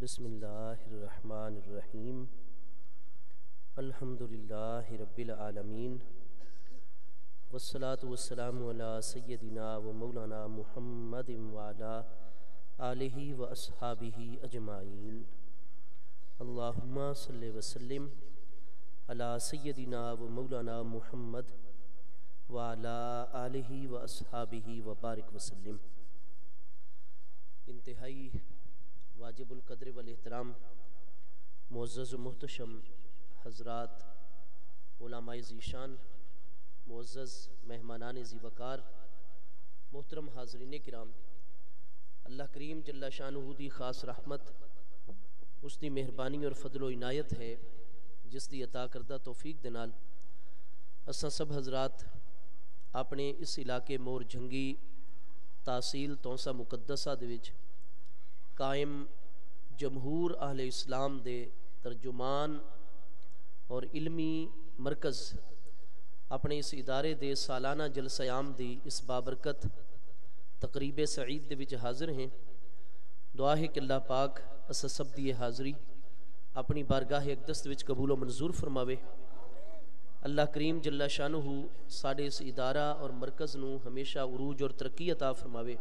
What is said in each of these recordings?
بسم اللہ الرحمن الرحیم الحمدللہ رب العالمین والصلاة والسلام علی سیدنا و مولانا محمد وعلی آلہ و اصحابہ اجمعین اللہم صلی وسلم علی سیدنا و مولانا محمد وعلی آلہ و اصحابہ و بارک وسلم۔ انتہائی واجب القدر والاحترام معزز و محتشم حضرات، علماء ذیشان، معزز مہمانان ذی وقار، محترم حاضرین کرام، اللہ کریم جل شانہ دی خاص رحمت اس دی مہربانی اور فضل و عنایت ہے جس دی عطا کردہ توفیق دے نال اساں سب حضرات اپنے اس علاقے مور جھنگی تحصیل تونسا مقدسہ دے وچ قائم جمہور اہل اسلام دے ترجمان اور علمی مرکز اپنے اس ادارے دے سالانہ جلسہ عام دی اس بابرکت تقریب سعید دے وچ حاضر ہیں۔ دعا ہے کہ اللہ پاک اسا سب دی حاضری اپنی بارگاہ اقدس وچ قبول و منظور فرماوے۔ اللہ کریم جل شانہ ساڈے اس ادارہ اور مرکز نو ہمیشہ عروج اور ترقی عطا فرماوے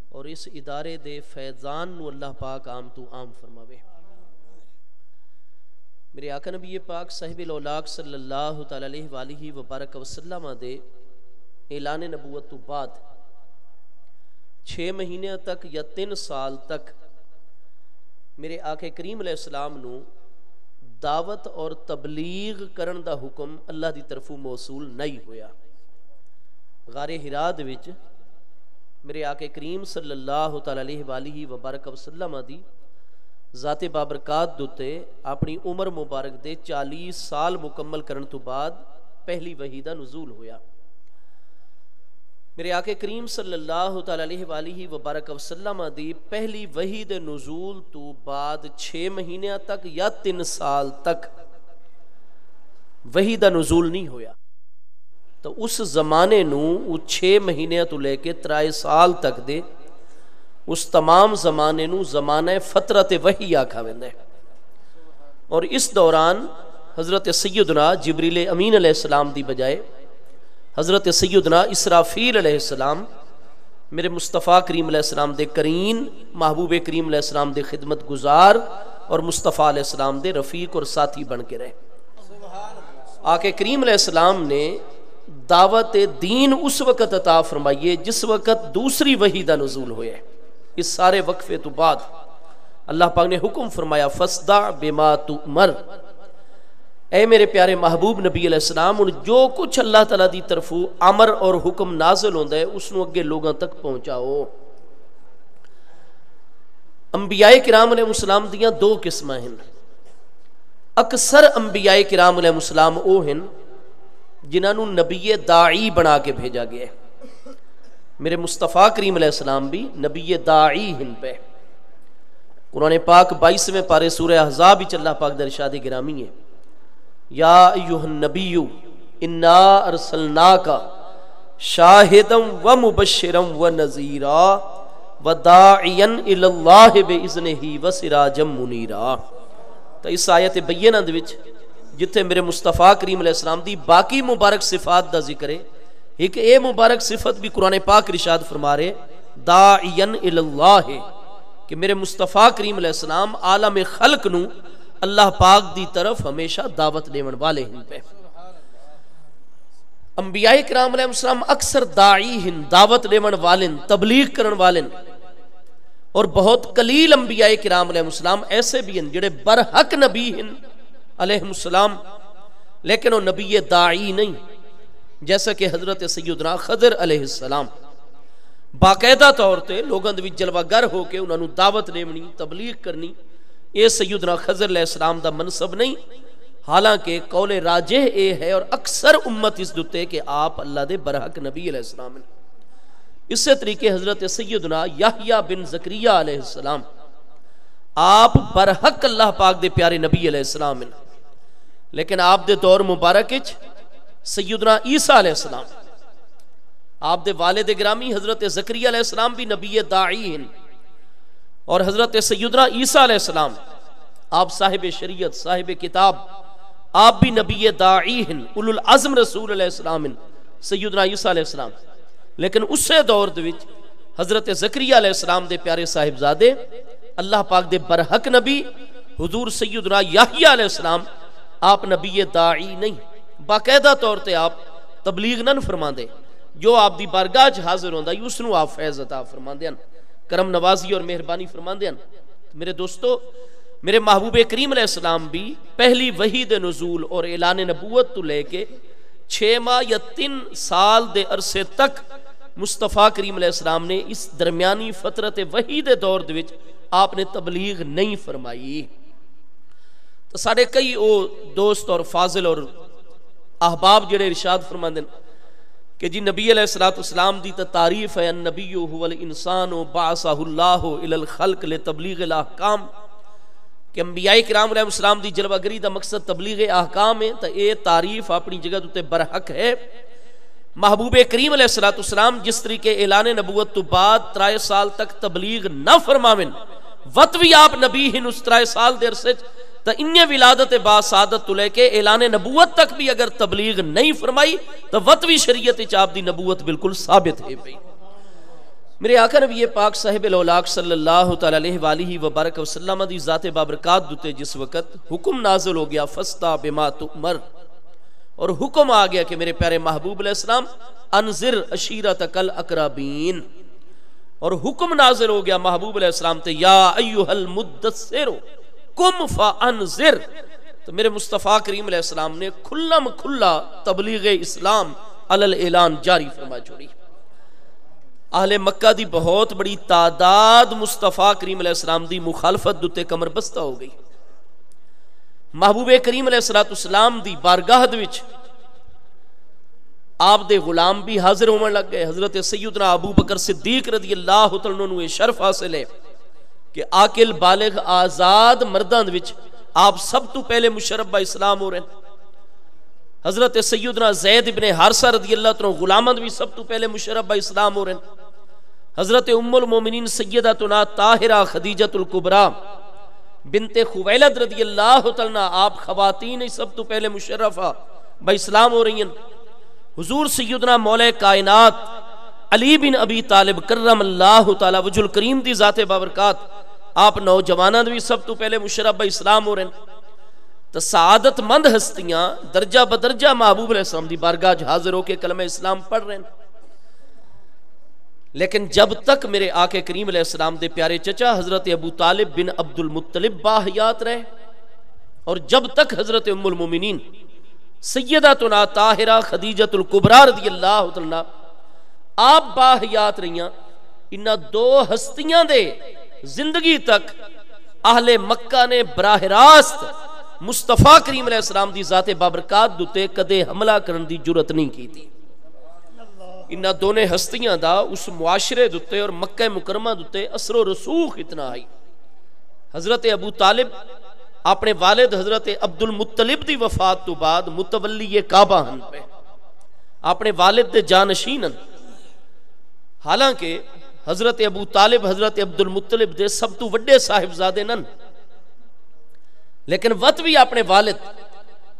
اور اس ادارے دے فیضان نو اللہ پاک عام تو عام فرماوے۔ میرے آقا نبی پاک صاحب الاولاق صلی اللہ تعالی علیہ وآلہ وبارک وسلم دے اعلان نبوت تو بعد 6 مہینے تک یا 3 سال تک میرے آقا کریم علیہ السلام نو دعوت اور تبلیغ کرن دا حکم اللہ دی طرفوں موصول نہیں ہویا۔ غار حرا دے وچ میرے آقا کریم صلی اللہ تعالی علیہ وآلہ وبارک وسلم دی ذات بابرکات دوتے اپنی عمر مبارک دے 40 سال مکمل کرن تو بعد پہلی وحی دا نزول ہویا۔ میرے آقا کریم صلی اللہ تعالی علیہ وآلہ وبارک وسلم دی پہلی وحی دے نزول تو بعد 6 مہینے تک یا 3 سال تک وحی دا نزول نہیں ہویا۔ تو اس زمانے نو 6 مہینے تو لے کے 3 سال تک دے اس تمام زمانے نو زمانہ فترت وحی آکھا ویندے، اور اس دوران حضرت سیدنا جبریل امین علیہ السلام دی بجائے حضرت سیدنا اسرافیل علیہ السلام میرے مصطفیٰ کریم علیہ السلام دے کرین، محبوب کریم علیہ السلام دے خدمت گزار اور مصطفیٰ علیہ السلام دے رفیق اور ساتھی بن کے رہے۔ آقا کریم علیہ السلام نے دعوت دین اس وقت عطا فرمائیے جس وقت دوسری وحی دا نزول ہوئے۔ اس سارے وقفے تو بعد اللہ پاک نے حکم فرمایا فَاصْدَعْ بِمَا تُؤْمَرْ، اے میرے پیارے محبوب نبی علیہ السلام، ان جو کچھ اللہ تعالیٰ دی طرفوں امر اور حکم نازل ہوندہ ہے اس نو اگے لوگاں تک پہنچاؤ۔ انبیاء کرام علیہ السلام دیاں 2 قسمیں ہیں۔ اکثر انبیاء کرام علیہ السلام او ہیں جنہاں نو نبی داعی بنا کے بھیجا گیا ہے۔ میرے مصطفیٰ کریم علیہ السلام بھی نبی داعی ہیں پہ۔ قرآن پاک 22ویں پارے سورہ احزاب وچ اللہ پاک دا ارشاد گرامی ہے، یا ایھا النبی انا ارسلناک شاہدا ومبشرا ونذیرا وداعیا الی اللہ باذنہ وسراجا منیرا۔ تو اس آیت بینہ دے وچ جتھے میرے مصطفیٰ کریم علیہ السلام دی باقی مبارک صفات دا ذکر ہے، ایک اے مبارک صفت بھی قرآن پاک ارشاد فرما رہے داعیا الی اللہ، کہ میرے مصطفیٰ کریم علیہ السلام عالم خلق نو اللہ پاک دی طرف ہمیشہ دعوت لیون والے ہیں پہ۔ انبیاء کرام علیہ السلام اکثر داعی ہیں، دعوت لیون والے، تبلیغ کرن والے، اور بہت قلیل انبیاء کرام علیہ السلام ایسے بھی ہیں جڑے برحق نبی ہیں علیہ السلام لیکن وہ نبی داعی نہیں، جیسا کہ حضرت سیدنا خضر علیہ السلام باقاعدہ طور تے لوگاں دے وچ جلوہ گر ہو کے انہاں نو دعوت دینی، تبلیغ کرنی، یہ سیدنا خضر علیہ السلام دا منصب نہیں، حالانکہ قول راجح اے ہے اور اکثر امت اس دوتے کہ آپ اللہ دے برحق نبی علیہ السلام ہیں۔ اسی طریقے حضرت سیدنا یحییٰ بن زکریا علیہ السلام آپ برحق اللہ پاک دے پیارے نبی علیہ السلام ہیں، لیکن آپ دے دور مبارک وچ سیدنا عیسیٰ علیہ السلام، آپ دے والد گرامی حضرت زکریا علیہ السلام بھی نبی داعی ہیں، اور حضرت سیدنا عیسیٰ علیہ السلام آپ صاحب شریعت صاحب کتاب آپ بھی نبی داعی ہیں اولو العزم رسول علیہ السلام ہیں سیدنا عیسیٰ علیہ السلام لیکن اسے دور دے وچ حضرت زکریا علیہ السلام دے پیارے صاحبزادے اللہ پاک دے برحق نبی حضور سیدنا یحییٰ علیہ السلام آپ نبی داعی نہیں باقاعدہ طور تے آپ تبلیغ نہ فرماندے جو آپ دی بارگاہ چ حاضر ہوندا اس نو آپ فیض عطا فرماندے ہیں کرم نوازی اور مہربانی فرماندے ہیں میرے دوستو میرے محبوب کریم علیہ السلام بھی پہلی وحی دے نزول اور اعلان نبوت تو لے کے 6 ماہ یا 3 سال دے عرصے تک مصطفیٰ کریم علیہ السلام نے اس درمیانی فترت وحی دے دور دے وچ آپ نے تبلیغ نہیں فرمائی تو سارے کئی او دوست اور فاضل اور احباب جڑے ارشاد فرماندے کہ جی نبی علیہ السلام دی تعریف ہے النبی هو الانسان بعثہ اللہ الی الخلق لتبلیغ الاحکام کہ انبیاء کرام علیہ السلام دی جلوہ گری دا مقصد تبلیغ احکام ہے تو یہ تعریف اپنی جگہ تے برحق ہے محبوب کریم علیہ السلام جس طریقے اعلان نبوت تو بعد 3 سال تک تبلیغ نہ فرماویں وقت بھی آپ نبی ہیں اس 3 سال دیر سے تو انہیں ولادت با سعادت تو لے کے اعلان نبوت تک بھی اگر تبلیغ نہیں فرمائی تو وطوی شریعت چاپ دی نبوت بالکل ثابت ہے بھئی میرے آقا نبی پاک صاحب الاولاق صلی اللہ تعالی علیہ وآلہ وبارک وسلم دی ذات بابرکات دوتے جس وقت حکم نازل ہو گیا فستا بما تؤمر اور حکم آ گیا کہ میرے پیارے محبوب علیہ السلام انذر عشیرتک الاقربین اور حکم نازل ہو گیا محبوب علیہ السلام تے یا ایھا المدثر قم فانذر تو میرے مصطفیٰ کریم علیہ السلام نے کھلم کھلا تبلیغ اسلام علی الاعلان جاری فرما چھوڑی اہل مکہ دی بہت بڑی تعداد مصطفیٰ کریم علیہ السلام دی مخالفت دوتے کمر بستہ ہو گئی محبوب کریم علیہ السلام دی بارگاہ دے وچ آپ دے غلام بھی حاضر ہونے لگ گئے حضرت سیدنا ابو بکر صدیق رضی اللہ تعالیٰ عنہ یہ شرف حاصل ہے کہ عاقل بالغ آزاد مردان وچ آپ سب تو پہلے مشرف با اسلام ہو رہے ہیں حضرت سیدنا زید ابن حارثہ رضی اللہ عنہ غلامت بھی سب تو پہلے مشرف با اسلام ہو رہے ہیں حضرت ام المومنین سیدتنا طاہرہ خدیجۃ الکبریٰ بنت خویلد رضی اللہ تعالیٰ آپ خواتین سب تو پہلے مشرفہ با اسلام ہو رہی ہیں حضور سیدنا مولا کائنات علی بن ابی طالب کرم اللہ تعالی وجہ الکریم دی ذات بابرکات آپ نوجوانوں بھی سب تو پہلے مشرف با اسلام ہو رہے ہیں تو سعادت مند ہستیاں درجہ بدرجہ محبوب علیہ السلام دی بارگاہ حاضر ہو کے کلمہ اسلام پڑھ رہے ہیں لیکن جب تک میرے آقا کریم علیہ السلام دے پیارے چچا حضرت ابو طالب بن عبد المطلب باحیات رہے اور جب تک حضرت ام المومنین سیدتنا طاہرہ خدیجۃ الکبریٰ رضی اللہ تعالیٰ آپ باحیات رہیاں انہاں 2 ہستیاں دے زندگی تک اہل مکہ نے براہ راست مصطفیٰ کریم علیہ السلام دی ذات بابرکات دوتے کدے حملہ کرن دی جرت نہیں کی تھی انہاں دونے ہستیاں دا اس معاشرے دوتے اور مکہ مکرمہ دوتے اثر و رسوخ اتنا آئی حضرت ابو طالب اپنے والد حضرت عبد المطلب دی وفات تو بعد متولی کعبہ ہن پہ اپنے والد دے جانشینن حالانکہ حضرت ابو طالب حضرت عبد المطلب دے سب تو وڈے صاحبزادے نن لیکن وقت بھی اپنے والد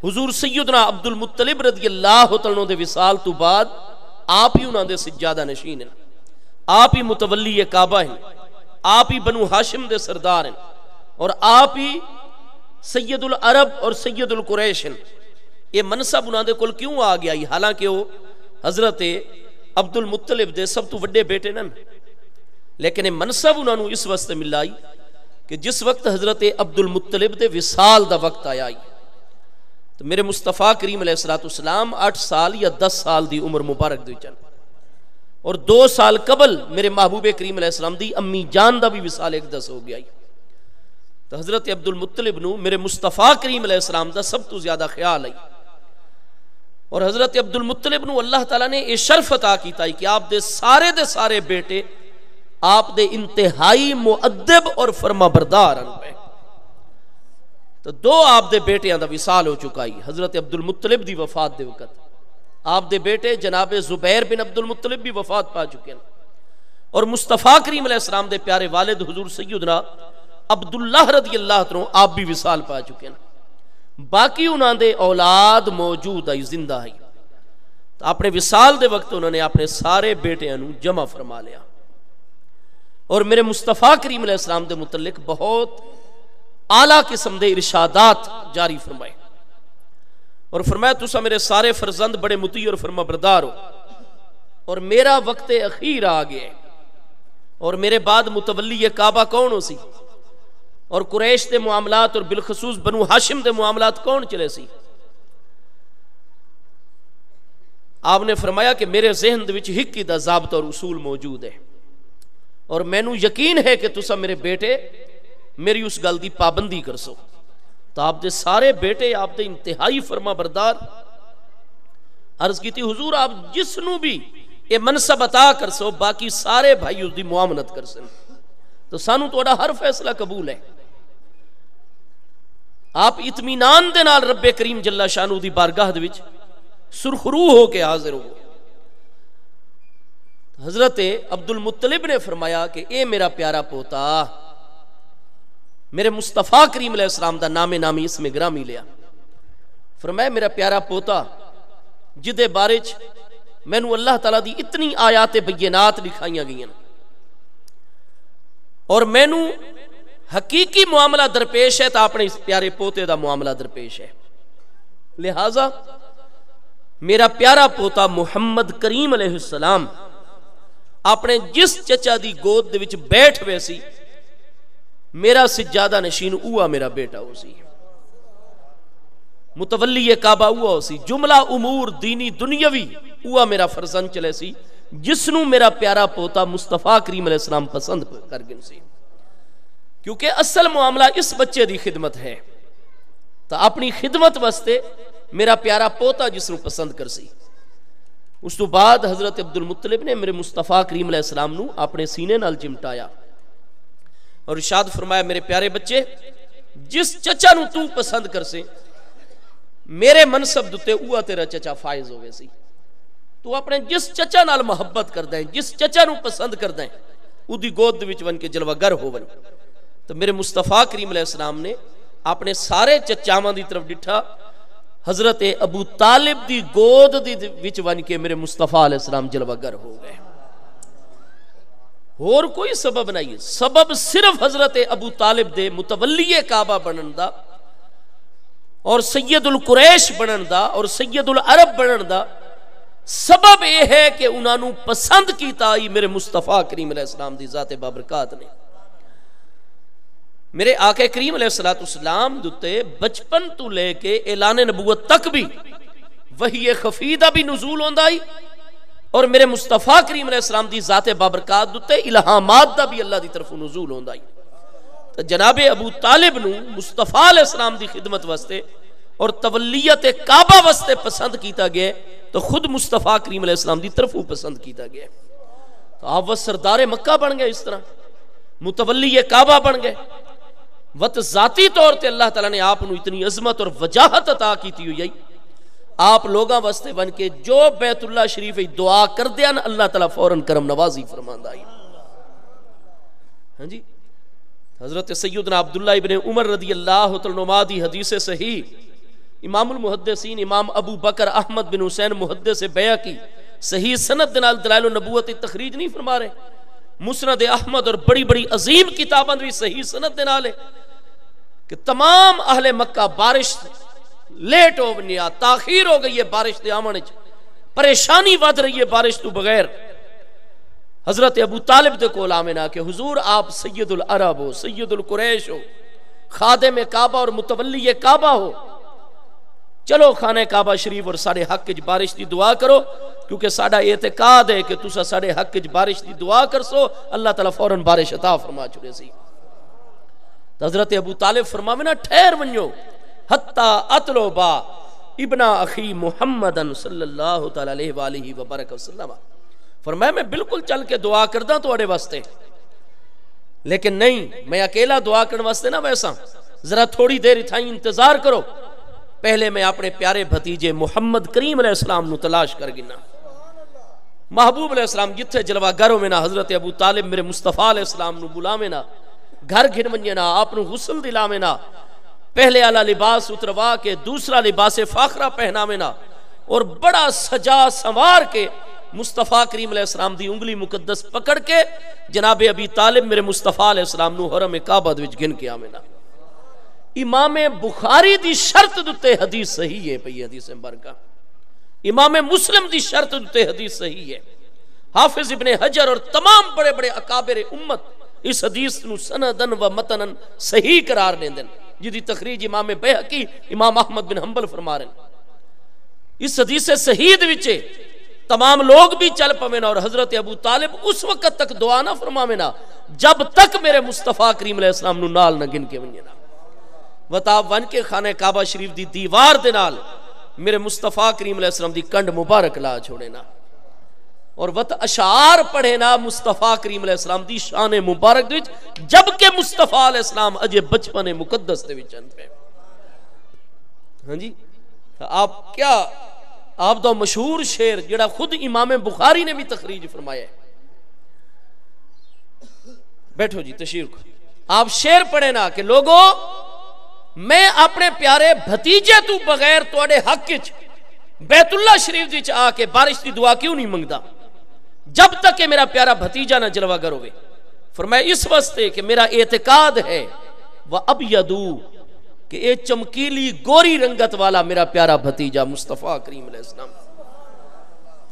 حضور سیدنا عبد المطلب رضی اللہ تعالیٰ دے وصال تو بعد آپ ہی انہاں دے سجادہ نشین ہیں آپ ہی متولی کعبہ ہیں آپ ہی بنو ہاشم دے سردار ہیں اور آپ ہی سید العرب اور سید القریش ہیں یہ منصب انہاں دے کل کیوں آ گیا حالانکہ وہ حضرت عبد المطلب دے سب تو وڈے بیٹے نن لیکن یہ منصب انہاں نو اس واسطے ملائی کہ جس وقت حضرت عبد المطلب دے وصال دا وقت آیا تو میرے مصطفیٰ کریم علیہ السلام 8 سال یا 10 سال دی عمر مبارک دی چل اور 2 سال قبل میرے محبوب کریم علیہ السلام دی امی جان دا بھی وصال 1-10 ہو گیا تو حضرت عبد المطلب نو میرے مصطفیٰ کریم علیہ السلام دا سب تو زیادہ خیال آئی اور حضرت عبد المطلب نو اللہ تعالیٰ نے یہ شرف عطا کیتا ہے کہ آپ دے سارے بیٹے آپ دے انتہائی مؤدب اور فرما بردار ان پہ تو 2 آپ دے بیٹیاں دا وصال ہو چکا ہے حضرت عبد المطلب دی وفات دے وقت آپ دے بیٹے جناب زبیر بن عبد المطلب بھی وفات پا چکے ہیں اور مصطفیٰ کریم علیہ السلام دے پیارے والد حضور سیدنا عبداللہ رضی اللہ عنہ آپ بھی وصال پا چکے ہیں، باقی انہاں دے اولاد موجود آئی، زندہ آئی. تو اپنے وصال دے وقت انہوں نے اپنے سارے بیٹے جمع فرما لیا اور میرے مصطفیٰ کریم علیہ السلام دے متعلق بہت اعلیٰ قسم دے ارشادات جاری فرمائے اور فرمایا تسا میرے سارے فرزند بڑے مطیع اور فرما بردار ہو اور میرا وقت اخیر آ گیا اور میرے بعد متولی کعبہ کون ہو سی اور قریش دے معاملات اور بالخصوص بنو ہاشم دے معاملات کون چلے سی. آپ نے فرمایا کہ میرے ذہن دے وچ ہک دا ضابطہ اور اصول موجود ہے اور مینوں یقین ہے کہ تسا میرے بیٹے میری اس گل دی پابندی کر سو. تو آپ دے سارے بیٹے آپ دے انتہائی فرما بردار. عرض کی تھی حضور آپ جس نو بھی یہ منصب عطا کر سو باقی سارے بھائی اس دی معاملت کر سن. تو سانو توڑا ہر فیصلہ قبول ہے. آپ اطمینان دے نال رب کریم جل شانو دی بارگاہ دے وچ سرخرو ہو کے حاضر ہو. حضرت عبد المطلب نے فرمایا کہ اے میرا پیارا پوتا، میرے مصطفیٰ کریم علیہ السلام دا نام نامی اس میں گرامی لیا. فرمایا میرا پیارا پوتا جدے بارے میں نو اللہ تعالیٰ دی اتنی آیات بینات لکھائیاں گئی ہیں اور میں نو حقیقی معاملہ درپیش ہے تو اپنے اس پیارے پوتے دا معاملہ درپیش ہے. لہذا میرا پیارا پوتا محمد کریم علیہ السلام اپنے جس چچا دی گود دے وچ بیٹھ ہوئے سی میرا سجادہ نشین اوہ میرا بیٹا ہو سی، متولی کعبہ اوہ ہو سی، جملہ امور دینی دنیاوی اوہ میرا فرزند چلے سی جس نو میرا پیارا پوتا مصطفیٰ کریم علیہ السلام پسند کر گن سی. کیونکہ اصل معاملہ اس بچے دی خدمت ہے تو اپنی خدمت واسطے میرا پیارا پوتا جس نو پسند کر سی. اس تو بعد حضرت عبد المطلب نے میرے مصطفیٰ کریم علیہ السلام نو اپنے سینے نال چمٹایا اور ارشاد فرمایا میرے پیارے بچے جس چچا نو تو پسند کر سے میرے منصب دتے اوہ تیرا چچا فائز ہوئے سی. تو اپنے جس چچا نال محبت کر دیں جس چچا نو پسند کر دیں او دی گود وچ ون کے جلوہ گر ہو ون. تو میرے مصطفیٰ کریم علیہ السلام نے اپنے سارے چچاواں دی طرف ڈٹھا، حضرت ابو طالب دی گود دی وچ ون کے میرے مصطفیٰ علیہ السلام جلوہ گر ہو گئے. اور کوئی سبب نہیں ہے، سبب صرف حضرت ابو طالب دے متولی کعبہ بنن دا اور سید القریش بنن دا اور سید العرب بنن دا سبب یہ ہے کہ انہوں نے پسند کیتا آئی میرے مصطفیٰ کریم علیہ السلام دی ذات بابرکات نے. میرے آقا کریم علیہ السلام دوتے بچپن تو لے کے اعلان نبوت تک بھی وحی خفیدہ بھی نزول ہوندہ آئی اور میرے مصطفیٰ کریم علیہ السلام دی ذات بابرکات دوتے الہامات دا بھی اللہ دی طرف نزول ہوندہ آئی. تو جناب ابو طالب نو مصطفیٰ علیہ السلام دی خدمت واسطے اور تولیت کعبہ واسطے پسند کیتا گیا تو خود مصطفیٰ کریم علیہ السلام دی طرف پسند کیتا گیا. تو آپ وہ سردار مکہ بن گئے، اس طرح متولی کعبہ بن گئے. وقت ذاتی طور تے اللہ تعالیٰ نے آپ نو اتنی عظمت اور وجاہت عطا کیتی ہوئی آپ لوگاں واسطے بن کے جو بیت اللہ شریف دعا کر دیا نا اللہ تعالیٰ فوراً کرم نوازی فرماندہ آئی. ہاں جی، حضرت سیدنا عبداللہ ابن عمر رضی اللہ عنہ دی حدیث صحیح امام المحدثین امام ابو بکر احمد بن حسین محدث بیہقی صحیح سند دنال دلائل النبوت تخریج نہیں فرما رہے، مسند احمد اور بڑی بڑی عظیم کتاباں بھی صحیح سند دنال ہے کہ تمام اہل مکہ بارش لیٹ ہو گیا، تاخیر ہو گئی ہے بارش دے آمنے، پریشانی ود رہی ہے بارش تو بغیر. حضرت ابو طالب دے کول آمنا کہ حضور آپ سید العرب ہو، سید القریش ہو، خادم کعبہ اور متولی کعبہ ہو، چلو خانہ کعبہ شریف اور ساڑھے حق کی بارش دی دعا کرو کیونکہ ساڑھا اعتقاد ہے کہ تسا ساڑھے حق کی بارش دی دعا کر سو اللہ تعالیٰ فوراً بارش عطا فرما چھوڑے سی. حضرت ابو طالب فرماوینا ٹھہر ونجو حتی اطلو با ابن اخی محمدن صلی اللہ تعالیٰ علیہ وآلہ وبرکہ وسلم. فرمایا میں بالکل چل کے دعا کردہ تو اڑے واسطے، لیکن نہیں میں اکیلا دعا کرنے واسطے نہ ویسا، ذرا تھوڑی دیر اتھائی انتظار کرو، پہلے میں اپنے پیارے بھتیجے محمد کریم علیہ السلام نو تلاش کر گنا. محبوب علیہ السلام جتھے جلوہ گروں میں نا حضرت ابو طالب میرے مصطفیٰ علیہ السلام نو بلا میں نا گھر گھن منجے نا آپ نو غسل دلا میں نا پہلے والا لباس اتروا کے دوسرا لباس فاخرہ پہنا میں نا اور بڑا سجا سنوار کے مصطفیٰ کریم علیہ السلام دی انگلی مقدس پکڑ کے جناب ابی طالب میرے مصطفیٰ علیہ السلام نو حرم کعبہ وچ گن کے آمنا. امام بخاری دی شرط دتے حدیث صحیح ہے پئی حدیث مبارکہ. امام مسلم دی شرط دتے حدیث صحیح ہے. حافظ ابن حجر اور تمام بڑے بڑے اکابر امت اس حدیث نو سندن و متنن صحیح قرار دیندن جدی تخریج امام بیہقی امام احمد بن حنبل فرما رہے ہیں. اس حدیث صحیح وچ تمام لوگ بھی چل پوینا اور حضرت ابو طالب اس وقت تک دعا نہ فرماوینا جب تک میرے مصطفیٰ کریم علیہ السلام نو نال نہ گن کے ونجنا. وتاب ون کے خانہ کعبہ شریف دی دیوار دے نال میرے مصطفیٰ کریم علیہ السلام دی کنڈ مبارک لا چھوڑے نا اور وت اشعار پڑھے نا مصطفیٰ کریم علیہ السلام دی شان مبارک وچ جبکہ مصطفیٰ علیہ السلام اجے بچپن مقدس دے وچ پہ. ہاں جی آپ کیا آپ دا مشہور شعر جڑا خود امام بخاری نے بھی تخریج فرمایا ہے. بیٹھو جی تشریف کو آپ شعر پڑھے نا کہ لوگوں میں اپنے پیارے بھتیجے تو بغیر توڑے حق وچ بیت اللہ شریف وچ آ کے بارش دی دعا کیوں نہیں منگدا جب تک کہ میرا پیارا بھتیجا نہ جلوہ گر ہوئے. فرمایا اس واسطے کہ میرا اعتقاد ہے وَأَبْيَدُ کہ اے چمکیلی گوری رنگت والا میرا پیارا بھتیجا مصطفیٰ کریم علیہ السلام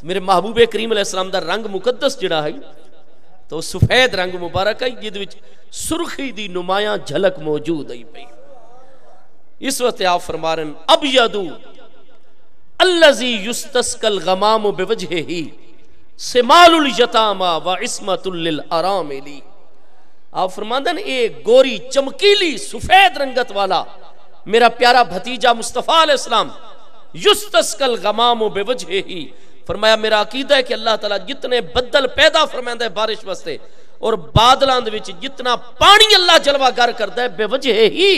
میرے محبوب کریم علیہ السلام دا رنگ مقدس جڑا ہے تو سفید رنگ مبارک ہے جد وچ سرخی دی نمایاں جھلک موجود ہے پئی. اس وقت آپ فرما رہے ہیں ابیض الذی یستسقى الغمام بوجهه سمال الیتامی وعصمۃ للارامل. آپ فرماندے ہیں اے گوری چمکیلی سفید رنگت والا میرا پیارا بھتیجا مصطفیٰ علیہ السلام یستسقى الغمام بوجهه. فرمایا میرا عقیدہ ہے کہ اللہ تعالیٰ جتنے بدل پیدا فرمائندا ہے بارش واسطے اور بادلاں دے وچ جتنا پانی اللہ جلوہ گر کردا ہے بے وجہ ہی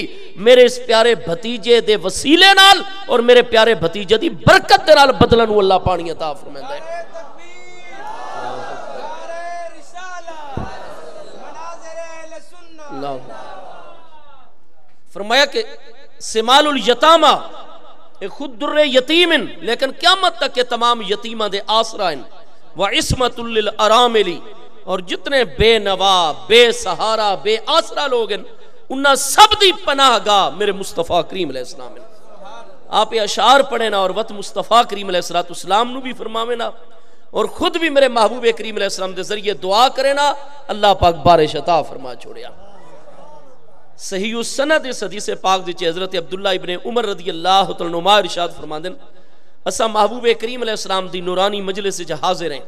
میرے اس پیارے بھتیجے دے وسیلے نال اور میرے پیارے بھتیجے دی برکت دے نال بدلن نو اللہ پانی عطا فرمائندا ہے. فرمایا کہ سمال الیتامی ایک خود در یتیم لیکن قیامت تک کے تمام یتیمہ دے آسرا ہیں وعصمۃ للارامل اور جتنے بے نوا بے سہارا بے آسرا لوگ ہیں انہاں سب دی پناہ گاہ میرے مصطفیٰ کریم علیہ السلام ہیں. آپ یہ اشعار پڑھیں نا اور وقت مصطفیٰ کریم علیہ السلام نو بھی فرماویں نا اور خود بھی میرے محبوب کریم علیہ السلام دے ذریعے دعا کریں نا اللہ پاک بارش عطا فرما چھوڑیا. صحیح السند اس حدیث پاک دی حضرت عبداللہ ابن عمر رضی اللہ تعالیٰ عنہما ارشاد فرماندن اسا محبوب کریم علیہ السلام دی نورانی مجلس وچ حاضر ہیں.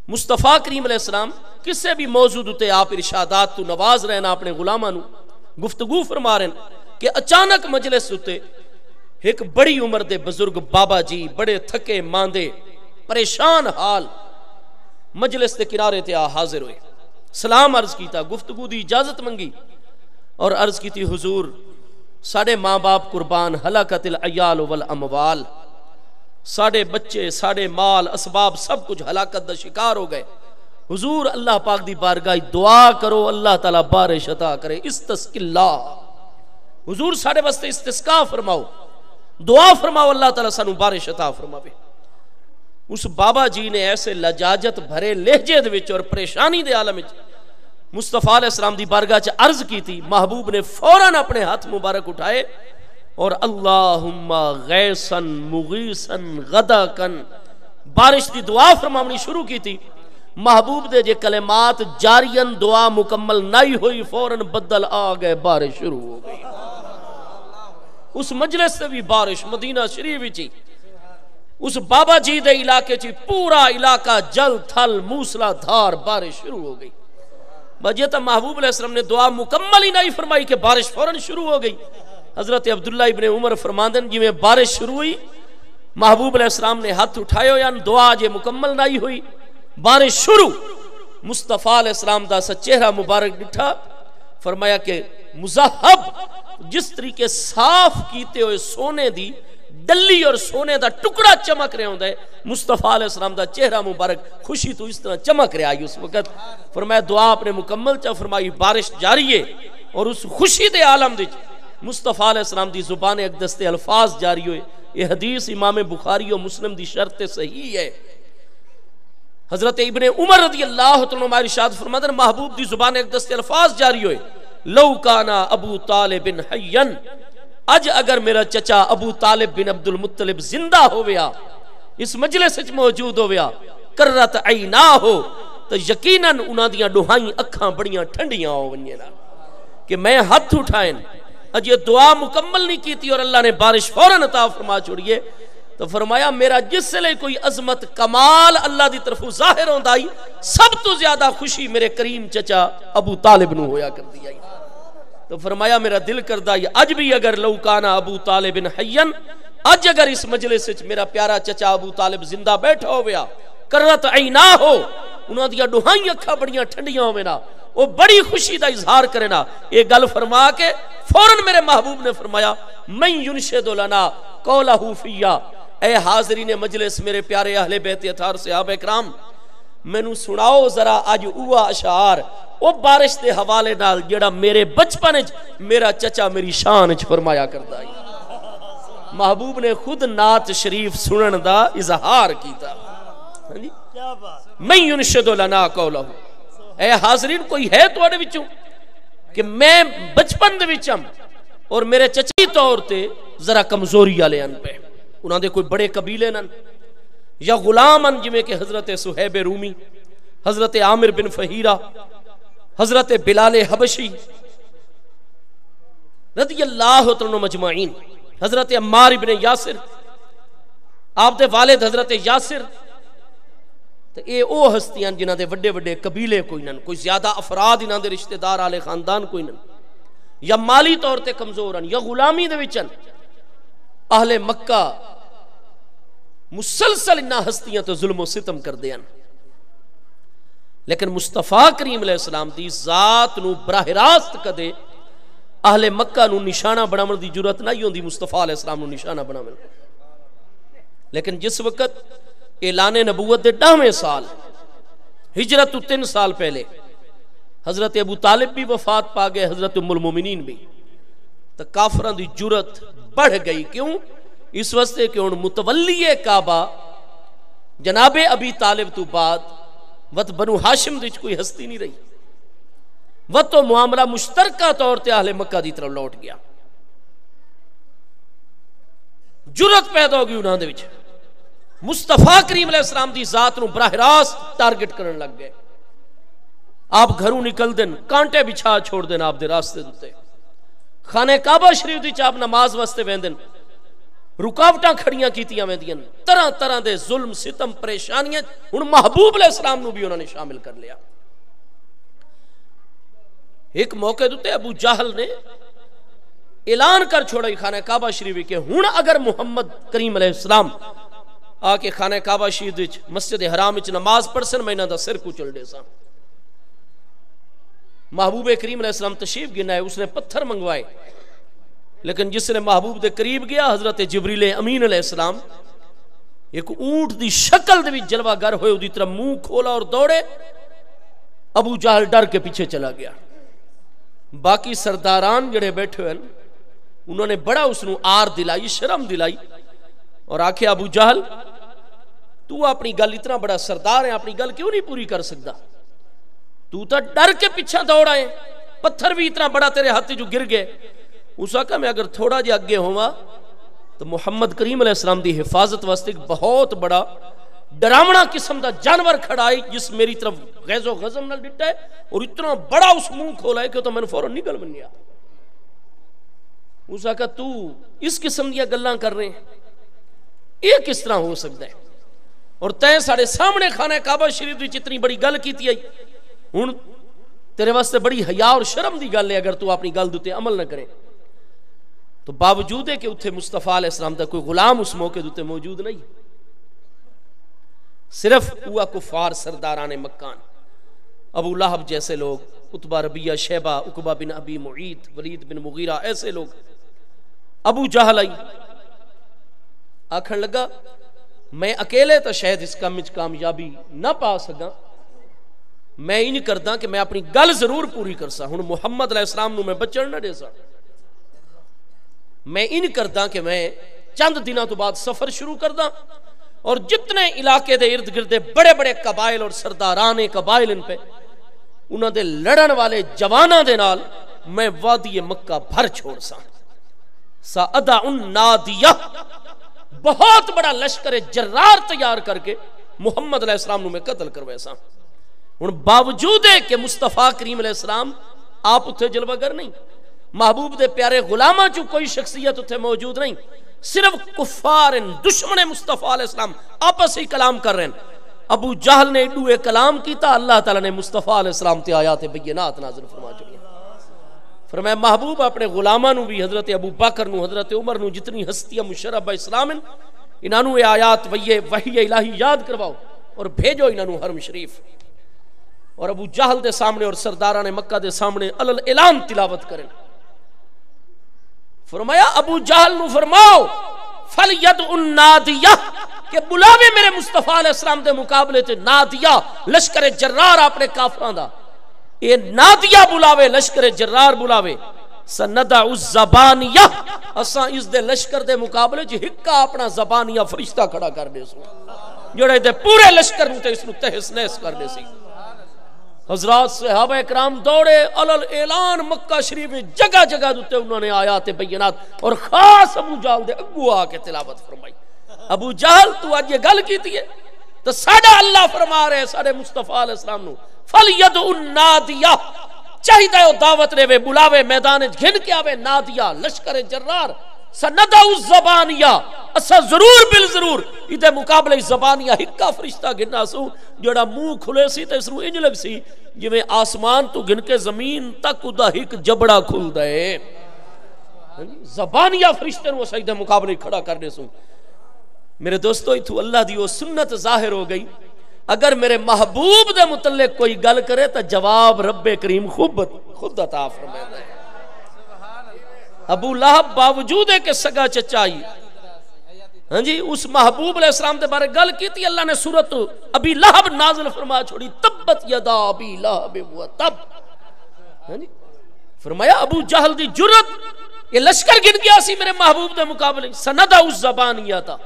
مصطفیٰ کریم علیہ السلام کسے بھی موضوع تے آپ ارشادات تو نواز رہنا اپنے غلاماں نو گفتگو فرما رہے ہیں کہ اچانک مجلس تے ایک بڑی عمر دے بزرگ بابا جی بڑے تھکے ماندے پریشان حال مجلس دے کنارے تے حاضر ہوئے. سلام عرض کیتا گفتگو دی اجازت منگی اور عرض کیتی حضور ساڑے ماں باپ قربان ہلاکت العیال والاموال ساڑے بچے ساڑے مال اسباب سب کچھ ہلاکت دا شکار ہو گئے. حضور اللہ پاک دی بارگاہ دعا کرو اللہ تعالیٰ بارش عطا کرے. استسق اللہ حضور ساڑے واسطے استسقاء فرماؤ دعا فرماؤ اللہ تعالیٰ سانو بارش عطا فرماوے. اس بابا جی نے ایسے لجاجت بھرے لہجے دے وچ اور پریشانی دے عالم وچ مصطفیٰ علیہ السلام دی بارگاہ چ عرض کی تھی. محبوب نے فوراً اپنے ہاتھ مبارک اٹھائے اور اللہم غیثا مغیثا غدقا بارش دی دعا فرمانی شروع کی تھی. محبوب دے جے کلمات جارین دعا مکمل نہیں ہوئی فوراً بدل آ گئے بارش شروع ہو گئی. اس مجلس سے بھی بارش مدینہ شریف وچ اس بابا جی دے علاقے چی پورا علاقہ جل تھل موسلا دھار بارش شروع ہو گئی. بجیتا محبوب علیہ السلام نے دعا مکمل ہی نہیں فرمائی کہ بارش فوراً شروع ہو گئی. حضرت عبداللہ ابن عمر فرماندن جی میں بارش شروع ہوئی محبوب علیہ السلام نے ہاتھ اٹھائے یعنی دعا جے مکمل نہیں ہوئی بارش شروع. مصطفیٰ علیہ السلام دا سا چہرہ مبارک ڈٹھا فرمایا کہ مذہب جس طریقے صاف کیتے ہوئے سونے دی ڈلی اور سونے دا ٹکڑا چمک رہا ہوندا ہے، مصطفیٰ علیہ السلام دا چہرہ مبارک خوشی تو اس طرح چمک رہا ہے اس وقت. فرمایا دعا آپ نے مکمل چا فرمائی، بارش جاری ہے اور اس خوشی دے عالم وچ مصطفیٰ علیہ السلام دی زبان اقدس تے الفاظ جاری ہوئے. یہ حدیث امام بخاری و مسلم دی شرط صحیح ہے. حضرت ابن عمر رضی اللہ عنہ ارشاد فرماتے ہیں محبوب دی زبان اقدس تے الفاظ جاری ہوئے، لو کانا ابو طالب حیّن، اج اگر میرا چچا ابو طالب بن عبد المطلب زندہ ہویا، اس مجلس وچ موجود ہویا، کرت عینا ہو، تو یقیناً انہاں دیاں ڈوہائیں اکھاں بڑیاں ٹھنڈیاں ہو ونجے نا کہ میں ہاتھ اٹھائیں. اج یہ دعا مکمل نہیں کیتی اور اللہ نے بارش فوراً عطا فرما چھوڑیے. تو فرمایا میرا جس لئے کوئی عظمت کمال اللہ دی طرف ظاہر ہوندا ہی، سب تو زیادہ خوشی میرے کریم چچا ابو طالب نو ہویا کر دیا. تو فرمایا میرا دل کردہ ہے اج بھی اگر لو کانا ابو طالب حیّن، اج اگر اس مجلس وچ میرا پیارا چچا ابو طالب زندہ بیٹھا ہویا، کرت عینا ہو، انہاں دیا ڈوہائیں اکھاں بڑیاں ٹھنڈیاں ہوئے نا، وہ بڑی خوشی دا اظہار کرے نا. یہ گل فرما کے فوراً میرے محبوب نے فرمایا من ینشد لنا قولہ فیہ، اے حاضرین مجلس میرے پیارے اہل بیت اطہار صحابہ کرام، میں نو سناؤ ذرا اج اوہ اشعار او بارش دے حوالے نال جڑا میرے بچپن وچ میرا چچا میری شان وچ فرمایا کردا ہے. محبوب نے خود نعت شریف سنن دا اظہار کیتا. ہاں جی، من ینشد لنا قولہ. اے حاضرین کوئی ہے تواڈے وچوں کہ میں بچپن دے وچ اور میرے چچی طور تے ذرا کمزوری والے ان پہ، انہاں دے کوئی بڑے قبیلے نن یا غلام ان، جویں کہ حضرت صہیب رومی، حضرت عامر بن فہیرہ، حضرت بلال حبشی رضی اللہ عنہ مجمعین، حضرت عمار بن یاسر، آپ دے والد حضرت یاسر. تو اے او ہستیاں جنہاں دے وڈے وڈے قبیلے کوئی نن، کوئی زیادہ افراد انہاں دے رشتہ دار آلے خاندان کوئی نن، یا مالی طور تے کمزور ہیں یا غلامی دے وچن. اہل مکہ مسلسل انہاں ہستیاں تو ظلم و ستم کر دیاں، لیکن مصطفیٰ کریم علیہ السلام دی ذات نو براہ راست کدے اہل مکہ نو نشانہ بناون دی جرات نہیں ہوندی مصطفیٰ علیہ السلام نو نشانہ بناون. لیکن جس وقت اعلان نبوت دے 10ویں سال، ہجرت 3 سال پہلے، حضرت ابو طالب بھی وفات پا گئے، حضرت ام المومنین بھی، تو کافران دی جرت بڑھ گئی. کیوں؟ اس واسطے کہ ان متولی کعبہ جناب ابی طالب تو بعد وقت بنو ہاشم دیچ کوئی ہستی نہیں رہی، وقت تو معاملہ مشترکہ طور تے اہل مکہ دی طرف لوٹ گیا. جرت پیدا ہوگی انہاں دے وچ، مصطفیٰ کریم علیہ السلام دی ذات نو براہ راست ٹارگٹ کرن لگ گئے. آپ گھروں نکل دن کانٹے بچھا چھوڑ دین آپ دے راستے دوتے، خانہ کعبہ شریف دی چاپ نماز واسطے ویندن، رکاوٹاں کھڑیاں کیتیاں ویندیاں، طرح طرح دے ظلم ستم پریشانیاں. ہن محبوب علیہ السلام نو بھی انہوں نے شامل کر لیا. ایک موقع دوتے ابو جہل نے اعلان کر چھوڑا خانہ کعبہ شریف کہ ہن اگر محمد کریم علیہ السلام آ کے خانہ کعبہ شریف مسجد حرام وچ نماز پڑھ سن، میں انہاں دا سر کچل دے ساں. محبوب کریم علیہ السلام تشریف گنا ہے، اس نے پتھر منگوائے، لیکن جس نے محبوب دے قریب گیا حضرت جبریل امین علیہ السلام ایک اونٹ دی شکل دے وچ جلوہ گر ہوئے، دی طرح منہ کھولا اور دوڑے. ابو جہل ڈر کے پیچھے چلا گیا. باقی سرداران جڑے بیٹھے ہوئے انہوں نے بڑا اس نو آر دلائی، شرم دلائی، اور آکھے ابو جہل تو اپنی گل اتنا بڑا سردار ہے، اپنی گل کیوں نہیں پوری کر سکتا؟ تو ڈر کے پیچھے دوڑ آئے، پتھر بھی اتنا بڑا تیرے ہاتھ جو گر گئے. اس وقت میں اگر تھوڑا جی اگے ہوا تو محمد کریم علیہ السلام دی حفاظت واسطے ایک بہت بڑا ڈراونا قسم دا جانور کھڑا ہے جس میری طرف غیظ و غضب نال ڈٹا ہے اور اتنا بڑا اس منہ کھولا ہے کہ تو میں نے فوراً نکل بنیا. اس وقت تو اس قسم دیا گلاں کر رہے ہیں، یہ کس طرح ہو سکتا ہے؟ اور تین ساڑھے سامنے خانہ کعبہ شریف دی جتنی بڑی گل کیتی ہے، ہن تیرے واسطے بڑی حیا اور شرم دی گل ہے اگر تو اپنی گل دوتے عمل نہ کرے. تو باوجود ہے کہ اتھے مصطفیٰ علیہ السلام دا کوئی غلام اس موقع دوتے موجود نہیں، صرف ہوا کفار سرداران مکان، ابو لہب جیسے لوگ، عتبہ ربیہ شیبہ، عقبہ بن ابی معیط، ولید بن مغیرہ، ایسے لوگ، ابو جہل آئی. آکھن لگا میں اکیلے تو شاید اس کام وچ کامیابی نہ پا سکاں، میں انج کردا کہ میں اپنی گل ضرور پوری کرسا، ہن محمد علیہ السلام نو میں بچن نہ دے سا، میں انج کردا کہ میں چند دنوں تو بعد سفر شروع کردا اور جتنے علاقے دے ارد گرد بڑے بڑے قبائل اور سرداران قبائل ان پہ انہاں دے لڑن والے جواناں دے نال میں وادی مکہ بھر چھوڑ سا سادع النادیہ، بہت بڑا لشکر جرار تیار کر کے محمد علیہ السلام نو میں قتل کروے سا۔ ہن باوجود ہے کہ مصطفیٰ کریم علیہ السلام آپ اتھے جلوہ گر نہیں، محبوب دے پیارے غلاماں چوں کوئی شخصیت اتھے موجود نہیں، صرف کفار دشمن مصطفیٰ علیہ السلام آپس ہی کلام کر رہے ہیں۔ ابو جہل نے ایڈو ایک کلام کیتا، اللہ تعالیٰ نے مصطفیٰ علیہ السلام تے آیات بینات نازل فرما چڑی۔ فرمایا محبوب اپنے غلاماں نو بھی، حضرت ابو بکر نو، حضرت عمر نو، جتنی ہستیاں مشربہ اسلام انہاں نو آیات وحی الہی یاد کرواؤ اور بھیجو انہاں نو حرم شریف، اور ابو جہل دے سامنے اور سرداران مکہ دے سامنے علل اعلان تلاوت کریں۔ فرمایا ابو جہل نو فرماؤ فَلْيَدْعُ النَّادِيَةَ کہ بلاوے میرے مصطفیٰ علیہ السلام دے مقابلے تے نادیہ لشکر جرار اپنے کافراں دا، اے نادیہ بلاوے، لشکر جرار بلاوے، سَنَدَعُ الزَّبَانِيَةَ اساں اس دے لشکر دے مقابلے چ ہکا اپنا زبانیہ فرشتہ کھڑا کر دے سو جڑے دے پورے لشکر نو تے اس نو تہس نہس کر دے سی۔ حضرات صحابہ اکرام دوڑے، علل اعلان مکہ شریف جگہ جگہ دوتے انہوں نے آیات بینات اور خاص ابو جہل دے اگو آ کے تلاوت فرمائی۔ ابو جہل تو آج یہ گل کی تھی تو ساڑھا اللہ فرما رہے ساڑھے مصطفیٰ علیہ السلام نو فَلْيَدْعُ النَّادِيَةَ چاہیدہ او دعوت رہے وے بلاوے میدان گھن کے آوے نادیہ لشکر جرار سَنَدَعُ الزَّبَانِيَةَ اسا ضرور بالضرور ادھے مقابلے زبانیہ ہکا فرشتہ گھننا سو جوڑا منہ کھلے سی تو اس رو انج لگ سی جویں آسمان تو گھن کے زمین تک ادھا ہک جبڑا کھل دے، زبانیہ فرشتے نو اسا ادھے مقابلے کھڑا کرنے سو۔ میرے دوستو اتھو اللہ دی وہ سنت ظاہر ہو گئی، اگر میرے محبوب دے متعلق کوئی گل کرے تو جواب رب کریم خود عطا فرمائے۔ ابو لہب باوجود ہے کہ سگا چچائی، ہاں جی اس محبوب علیہ السلام دے بارے گل کی تھی، اللہ نے سورت ابی لہب نازل فرما چھوڑی، تبت یدا ابی لہب و تب، ہاں جی فرمایا ابو جہل دی جرت یہ لشکر گن گیا سی میرے محبوب دے مقابلے، سندہ اس زبانیہ تھا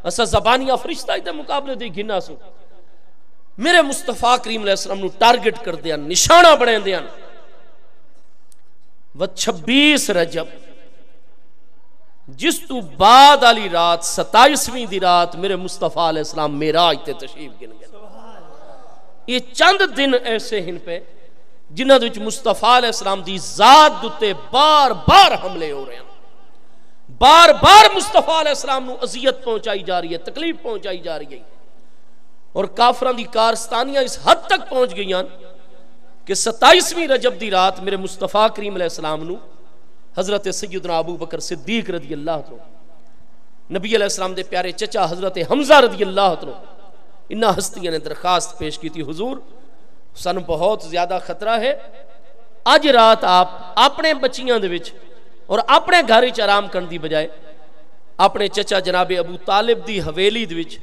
اسا زبانیہ فرشتہ دے مقابلے دی گنا سو۔ میرے مصطفیٰ کریم علیہ السلام نو ٹارگٹ کر دیا، نشانہ بڑھیں دیا، وہ 26 رجب جس تو بعد علی رات 27ویں دی رات میرے مصطفیٰ علیہ السلام معراج تے تشریف گن گئے۔ یہ چند دن ایسے ہن پہ جنہاں وچ مصطفیٰ علیہ السلام دی ذات دتے بار بار حملے ہو رہے ہیں، بار بار مصطفیٰ علیہ السلام نو اذیت پہنچائی جا رہی ہے، تکلیف پہنچائی جا رہی ہے، اور کافران دی کارستانیاں اس حد تک پہنچ گئی ہیں کہ 27ویں رجب دی رات میرے مصطفیٰ کریم علیہ السلام نو حضرت سیدنا ابو بکر صدیق رضی اللہ عنہ، نبی علیہ السلام دے پیارے چچا حضرت حمزہ رضی اللہ عنہ، انہاں ہستیاں نے درخواست پیش کی تھی، حضور سانو بہت زیادہ خطرہ ہے، آج رات آپ اپنے بچیاں دے وچ اور اپنے گھر وچ آرام کرن دی بجائے اپنے چچا جناب ابو طالب دی حویلی دے وچ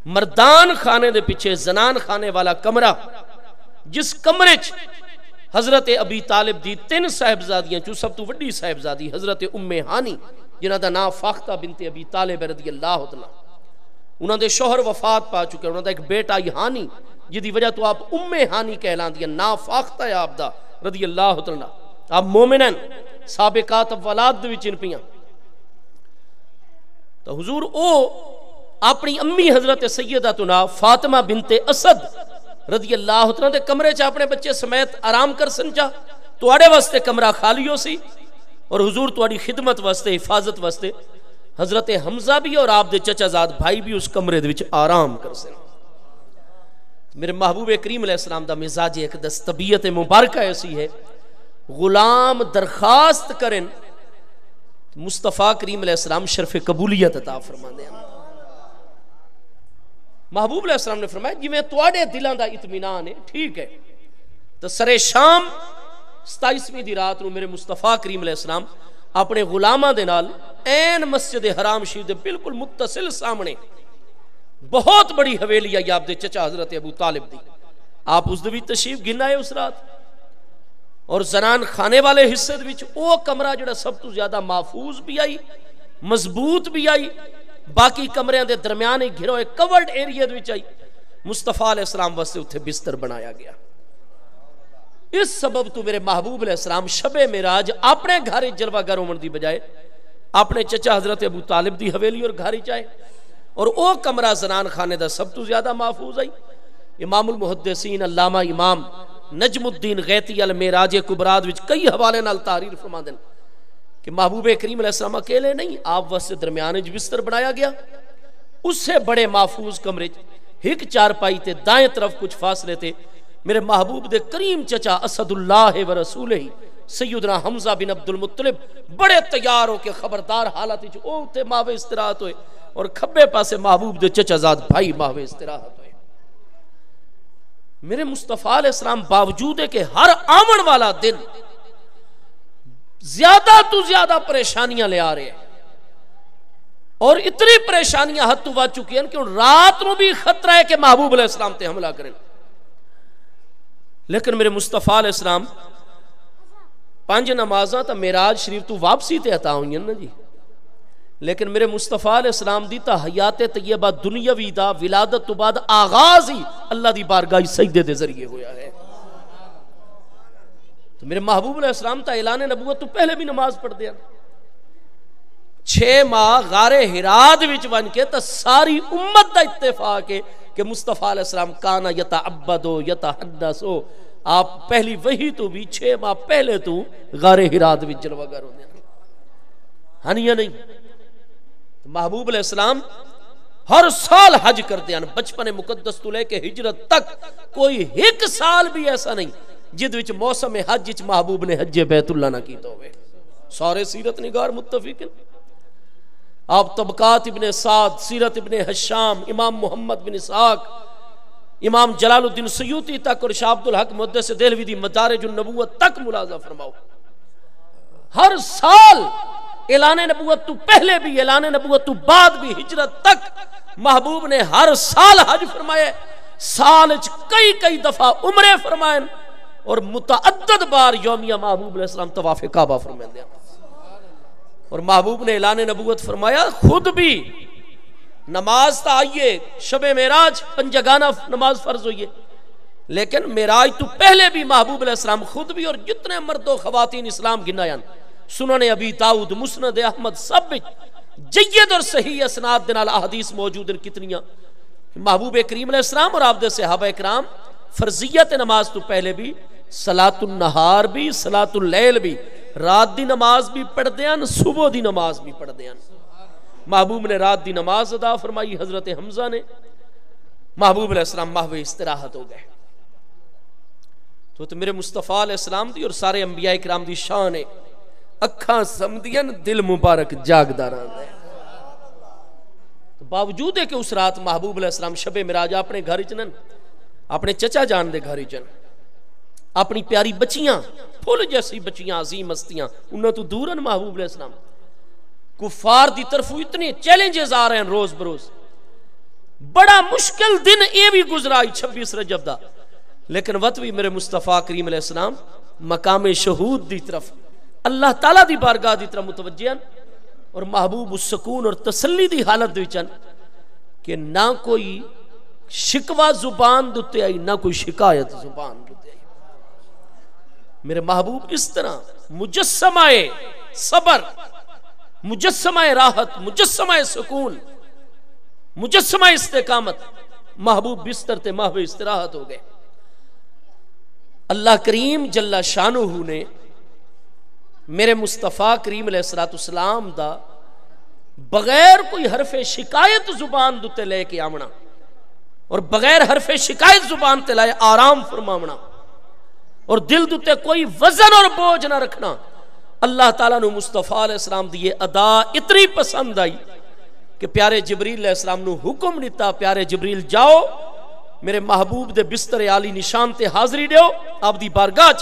مردان خانے دے پیچھے زنان خانے والا کمرہ، جس کمرے چ حضرت ابی طالب دی 3 صاحبزادیاں چوں سب تو وڈی صاحبزادی حضرت ام ہانی جنہاں دا نام فاختہ بنت ابی طالب رضی اللہ عنہ، انہاں دے شوہر وفات پا چکے، انہاں دا ایک بیٹا ہانی جدی وجہ تو آپ ام ہانی کہلان دیا، نام فاختہ ہے آپ دا رضی اللہ عنہ، آپ مومنین سابقات اولاد دے وچ پیاں۔ تو حضور او اپنی امی حضرت سیدتنا فاطمہ بنت اسد رضی اللہ عنہ دے کمرے چ اپنے بچے سمیت آرام کر سنجا، تواڈے واسطے کمرہ خالی ہو سی، اور حضور تواڈی خدمت واسطے حفاظت واسطے حضرت حمزہ بھی اور آپ دے چچا زاد بھائی بھی اس کمرے دے وچ آرام کر سن۔ میرے محبوب کریم علیہ السلام دا مزاج ایک دس طبیعت مبارکہ ایسی ہے، غلام درخواست کرن مصطفیٰ کریم علیہ السلام شرف قبولیت عطا فرماندے ہیں۔ محبوب علیہ السلام نے فرمایا جی میں تواڈے دلاں دا اطمینان ہے، ٹھیک ہے، تو سرے شام 27ویں دی رات نو میرے مصطفیٰ کریم علیہ السلام اپنے غلاماں دے نال این مسجد حرام شریف دے بالکل متصل سامنے بہت بڑی حویلی ہے آپ دے چچا حضرت ابو طالب دی. آپ اس دوی تشریف گن آئے اس رات, اور زنان خانے والے حصے وچ او کمرہ جڑا سب تو زیادہ محفوظ بھی آئی, مضبوط بھی آئی, باقی کمریاں دے درمیان ایک گھرو ایک کورڈ ایریا وچ آئی. مصطفیٰ علیہ السلام واسطے اتھے بستر بنایا گیا. اس سبب تو میرے محبوب علیہ السلام شب معراج اپنے گھر جلوہ گر ہومن دی بجائے اپنے چچا حضرت ابو طالب دی حویلی اور گھر چائے, اور او کمرہ زنان خانے دا سب تو زیادہ محفوظ آئی. امام المحدثین علامہ امام نجم الدین غیتی المعراج کبرات وچ کئی حوالے نال تحریر فرما دیں کہ محبوب کریم علیہ السلام اکیلے نہیں, آپ واسطے درمیان وچ بستر بنایا گیا. اس سے بڑے محفوظ کمرے ایک چارپائی تے دائیں طرف کچھ فاصلے تے میرے محبوب دے کریم چچا اسد اللہ و رسولہ سیدنا حمزہ بن عبد المطلب بڑے تیار ہو کے خبردار حالت وچ او تے ماہ استراحت ہوئے, اور کھبے پاسے محبوب دے چچا زاد بھائی ماہ استراحت ہوئے. میرے مصطفیٰ علیہ السلام باوجود ہے کہ ہر آمن والا دن زیادہ تو زیادہ پریشانیاں لے آ رہے ہیں, اور اتنی پریشانیاں حد تو وا چکی ہیں کہ رات نو بھی خطرہ ہے کہ محبوب علیہ السلام تے حملہ کریں. لیکن میرے مصطفیٰ علیہ السلام 5 نمازاں تا معراج شریف تو واپسی تے عطا ہوئی ہیں نا جی, لیکن میرے مصطفیٰ علیہ السلام دی تا حیات طیبہ دنیاوی دا ولادت تو بعد آغاز ہی اللہ دی بارگاہ سجدے دے ذریعے ہویا ہے. تو میرے محبوب علیہ السلام تا اعلان نبوت تو پہلے بھی نماز پڑھ دیا. 6 ماہ غار ہرات وچ ون کے تا ساری امت دا اتفاق ہے کہ مصطفیٰ علیہ السلام کانا یتعبدو یتحدثو, آپ پہلی وحی تو بھی 6 ماہ پہلے تو غار ہرات وچ جلوہ گر ہوندے ہیں. ہنیا نہیں, محبوب علیہ السلام ہر سال حج کرتے ہیں, بچپن مقدس تو لے کے ہجرت تک کوئی ایک سال بھی ایسا نہیں جد وچ موسم حج وچ محبوب نے حج بیت اللہ نہ کیتا ہوئے. سارے سیرت نگار متفق ہیں. آپ طبقات ابن سعد, سیرت ابن حشام, امام محمد بن اسحاق, امام جلال الدین سیوطی تک اور شاہ عبد الحق محدث دہلوی دی مدارج النبوت تک ملاحظہ فرماؤ. ہر سال اعلان نبوت تو پہلے بھی, اعلان نبوت تو بعد بھی, ہجرت تک محبوب نے ہر سال حج فرمائے, سال کئی دفعہ عمرے فرمائیں, اور متعدد بار یومیہ محبوب علیہ السلام طواف کعبہ فرمائیں دیا. اور محبوب نے اعلان نبوت فرمایا خود بھی نماز تا آئیے شب معراج 5 جگانہ نماز فرض ہوئیے, لیکن معراج تو پہلے بھی محبوب علیہ السلام خود بھی اور جتنے مرد و خواتین اسلام گنایاں سنن ابی داؤد, مسند احمد, سب جید اور صحیح اسناد دنال احادیث موجود ہیں کتنیاں. محبوب کریم علیہ السلام اور آپ دے صحابہ اکرام فرضیت نماز تو پہلے بھی صلاۃ النہار بھی, صلاۃ اللیل بھی, رات دی نماز بھی پڑھ دیاں, صبح دی نماز بھی پڑھ دیاں. محبوب نے رات دی نماز ادا فرمائی, حضرت حمزہ نے, محبوب علیہ السلام محو استراحت ہو گئے. تو میرے مصطفیٰ علیہ السلام دی اور سارے انبیاء اکرام دی شان ہے, اکھاں سمدیاں دل مبارک جاگداراں دے. باوجود ہے کہ اس رات محبوب علیہ السلام شب معراج اپنے گھر چنن, اپنے چچا جان دے گھر چن, اپنی پیاری بچیاں, پھول جیسی بچیاں, عظیم ہستیاں, انہاں تو دورن محبوب علیہ السلام. کفار دی طرف اتنے چیلنجز آ رہے ہیں روز بروز. بڑا مشکل دن اے بھی گزرا 26 رجب دا, لیکن وطوی میرے مصطفیٰ کریم علیہ السلام مقام شہود دی طرف, اللہ تعالیٰ دی بارگاہ دی طرف متوجہ ہیں, اور محبوب السکون اور تسلی دی حالت دی چن کہ نہ کوئی شکوہ زبان دوتے آئی, نہ کوئی شکایت زبان دوتے آئی. میرے محبوب اس طرح مجسمہ صبر, مجسمہ راحت, مجسمہ سکون, مجسمہ استقامت, محبوب بستر تے محو استراحت ہو گئے. اللہ کریم جل شانہ نے میرے مصطفیٰ کریم علیہ السلام دا بغیر کوئی حرف شکایت زبان دوتے لے کے آمنا, اور بغیر حرف شکایت زبان تے لائے آرام فرماونا, اور دل دوتے کوئی وزن اور بوجھ نہ رکھنا. اللہ تعالیٰ نے مصطفیٰ علیہ السلام دی ادا اتنی پسند آئی کہ پیارے جبریل علیہ السلام نے حکم دیتا, پیارے جبریل جاؤ میرے محبوب دے بستر عالی نشان تے حاضری دیو, آپ دی بارگاہ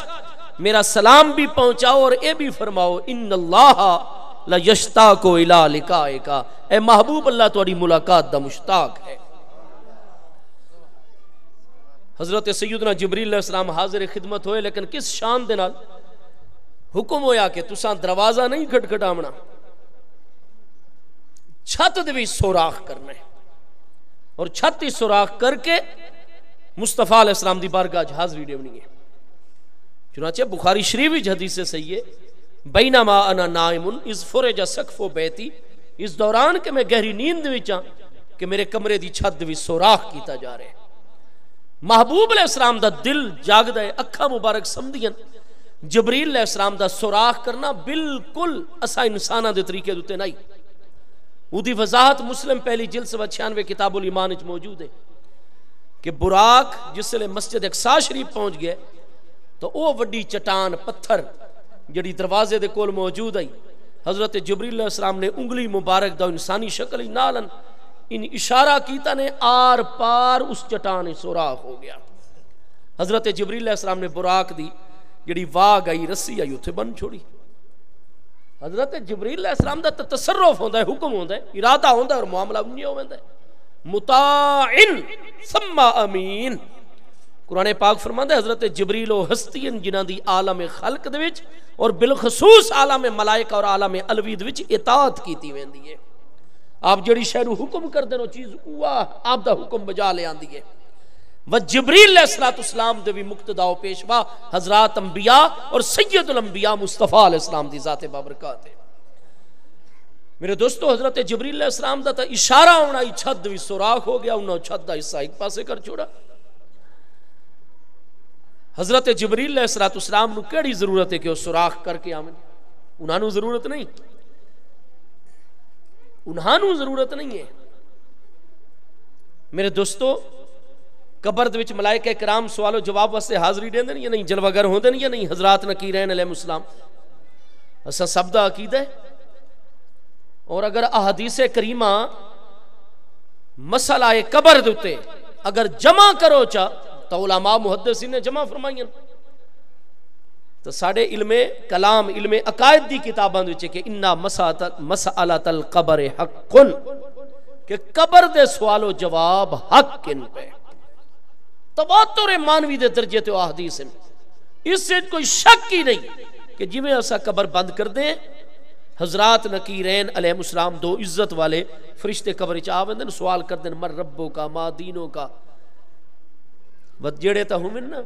میرا سلام بھی پہنچاؤ اور اے بھی فرماؤ ان اللہ لَيَشْتَاقُ إِلَىٰ لِقَائِكَ، اے محبوب اللہ تہاڈی ملاقات دا مشتاق ہے۔ حضرت سیدنا جبریل علیہ السلام حاضر خدمت ہوئے، لیکن کس شان دے نال حکم ہویا کہ تساں دروازہ نہیں کھٹکھٹاونا، چھت دے وچ سوراخ کرنا ہے، اور چھت ہی سوراخ کر کے مصطفیٰ علیہ السلام دی بارگاہ حاضری دیونی ہے۔ چنانچہ بخاری شریف وچ حدیث سے صحیح ہے، بینما انا نائم اذ فرج سقف بیتی، اس دوران کہ میں گہری نیند وچ ہاں کہ میرے کمرے دی چھت دے وچ سوراخ کیتا جا رہا ہے۔ محبوب علیہ السلام دا دل جاگدا ہے، اکھاں مبارک سمدیاں جبریل علیہ السلام دا سوراخ کرنا بالکل اسا انساناں دے طریقے دے نہیں۔ اودی وضاحت مسلم پہلی جلد 96 کتاب الایمان وچ موجود ہے کہ براق جس لئے مسجد اقصی شریف پہنچ گئے تو وہ وڈی چٹان پتھر جڑی دروازے دے کول موجود ہے، حضرت جبریل علیہ السلام نے انگلی مبارک دا انسانی شکل نالن ان اشارہ کیتا نے آر پار اس چٹان سوراخ ہو گیا۔ حضرت جبریل علیہ السلام نے براق دی جڑی واگ آئی رسی آئی اتھے بن چھوڑی۔ حضرت جبریل علیہ السلام دا تصرف ہوندا ہے، حکم ہوندا ہے، ارادہ ہوندا ہے اور معاملہ انہی ہوندا ہے۔ مطاعن ثم امین، قرآن پاک فرماندا ہے حضرت جبریل و ہستیاں جنہاں دی عالم خلق دے وچ اور بالخصوص عالم ملائکہ اور عالم الوید وچ اطاعت کیتی ویندی ہے۔ آپ جڑی شے نو حکم کر دین او چیز اوہ آپ دا حکم بجا لے آندی ہے۔ و جبریل علیہ السلام دے بھی مقتدا و پیشوا حضرات انبیاء اور سید الانبیاء مصطفیٰ علیہ السلام دی ذات بابرکات ہے۔ میرے دوستو حضرت جبریل علیہ السلام دا تا اشارہ ہونا ہی چھت بھی سوراخ ہو گیا، انہوں چھت دا حصہ ایک پاسے کر چھوڑا۔ حضرت جبریل علیہ السلام نو کیڑی ضرورت ہے کہ وہ سوراخ کر کے آمن؟ انہاں نو ضرورت نہیں، انہاں نو ضرورت نہیں ہے۔ میرے دوستو قبر دے وچ ملائکہ کرام سوال و جواب واسطے حاضری دیندے یا نہیں، جلوہ گر ہوندے یا نہیں؟ حضرات نکیرین علیہ السلام اسا سب دا عقیدہ ہے۔ اور اگر احادیث کریمہ مسئلہ قبر دوتے اگر جمع کرو چا تو علماء محدثین نے جمع فرمائیں تو ساڑھے علم کلام علم عقائد دی کتاباں دوچے کہ انہا مسئلۃ القبر حق، کہ قبر دے سوال و جواب حق ان پہ تواتر مانوی دے درجے تے احادیث ہیں، اس سے کوئی شک ہی نہیں کہ جی میں ایسا قبر بند کر دیں حضرات نکیرین علیہ السلام دو عزت والے فرشتے قبر چاہویں سوال کر دیں مر ربوں کا ما دینوں کا، ود جڑے تا ہوں نا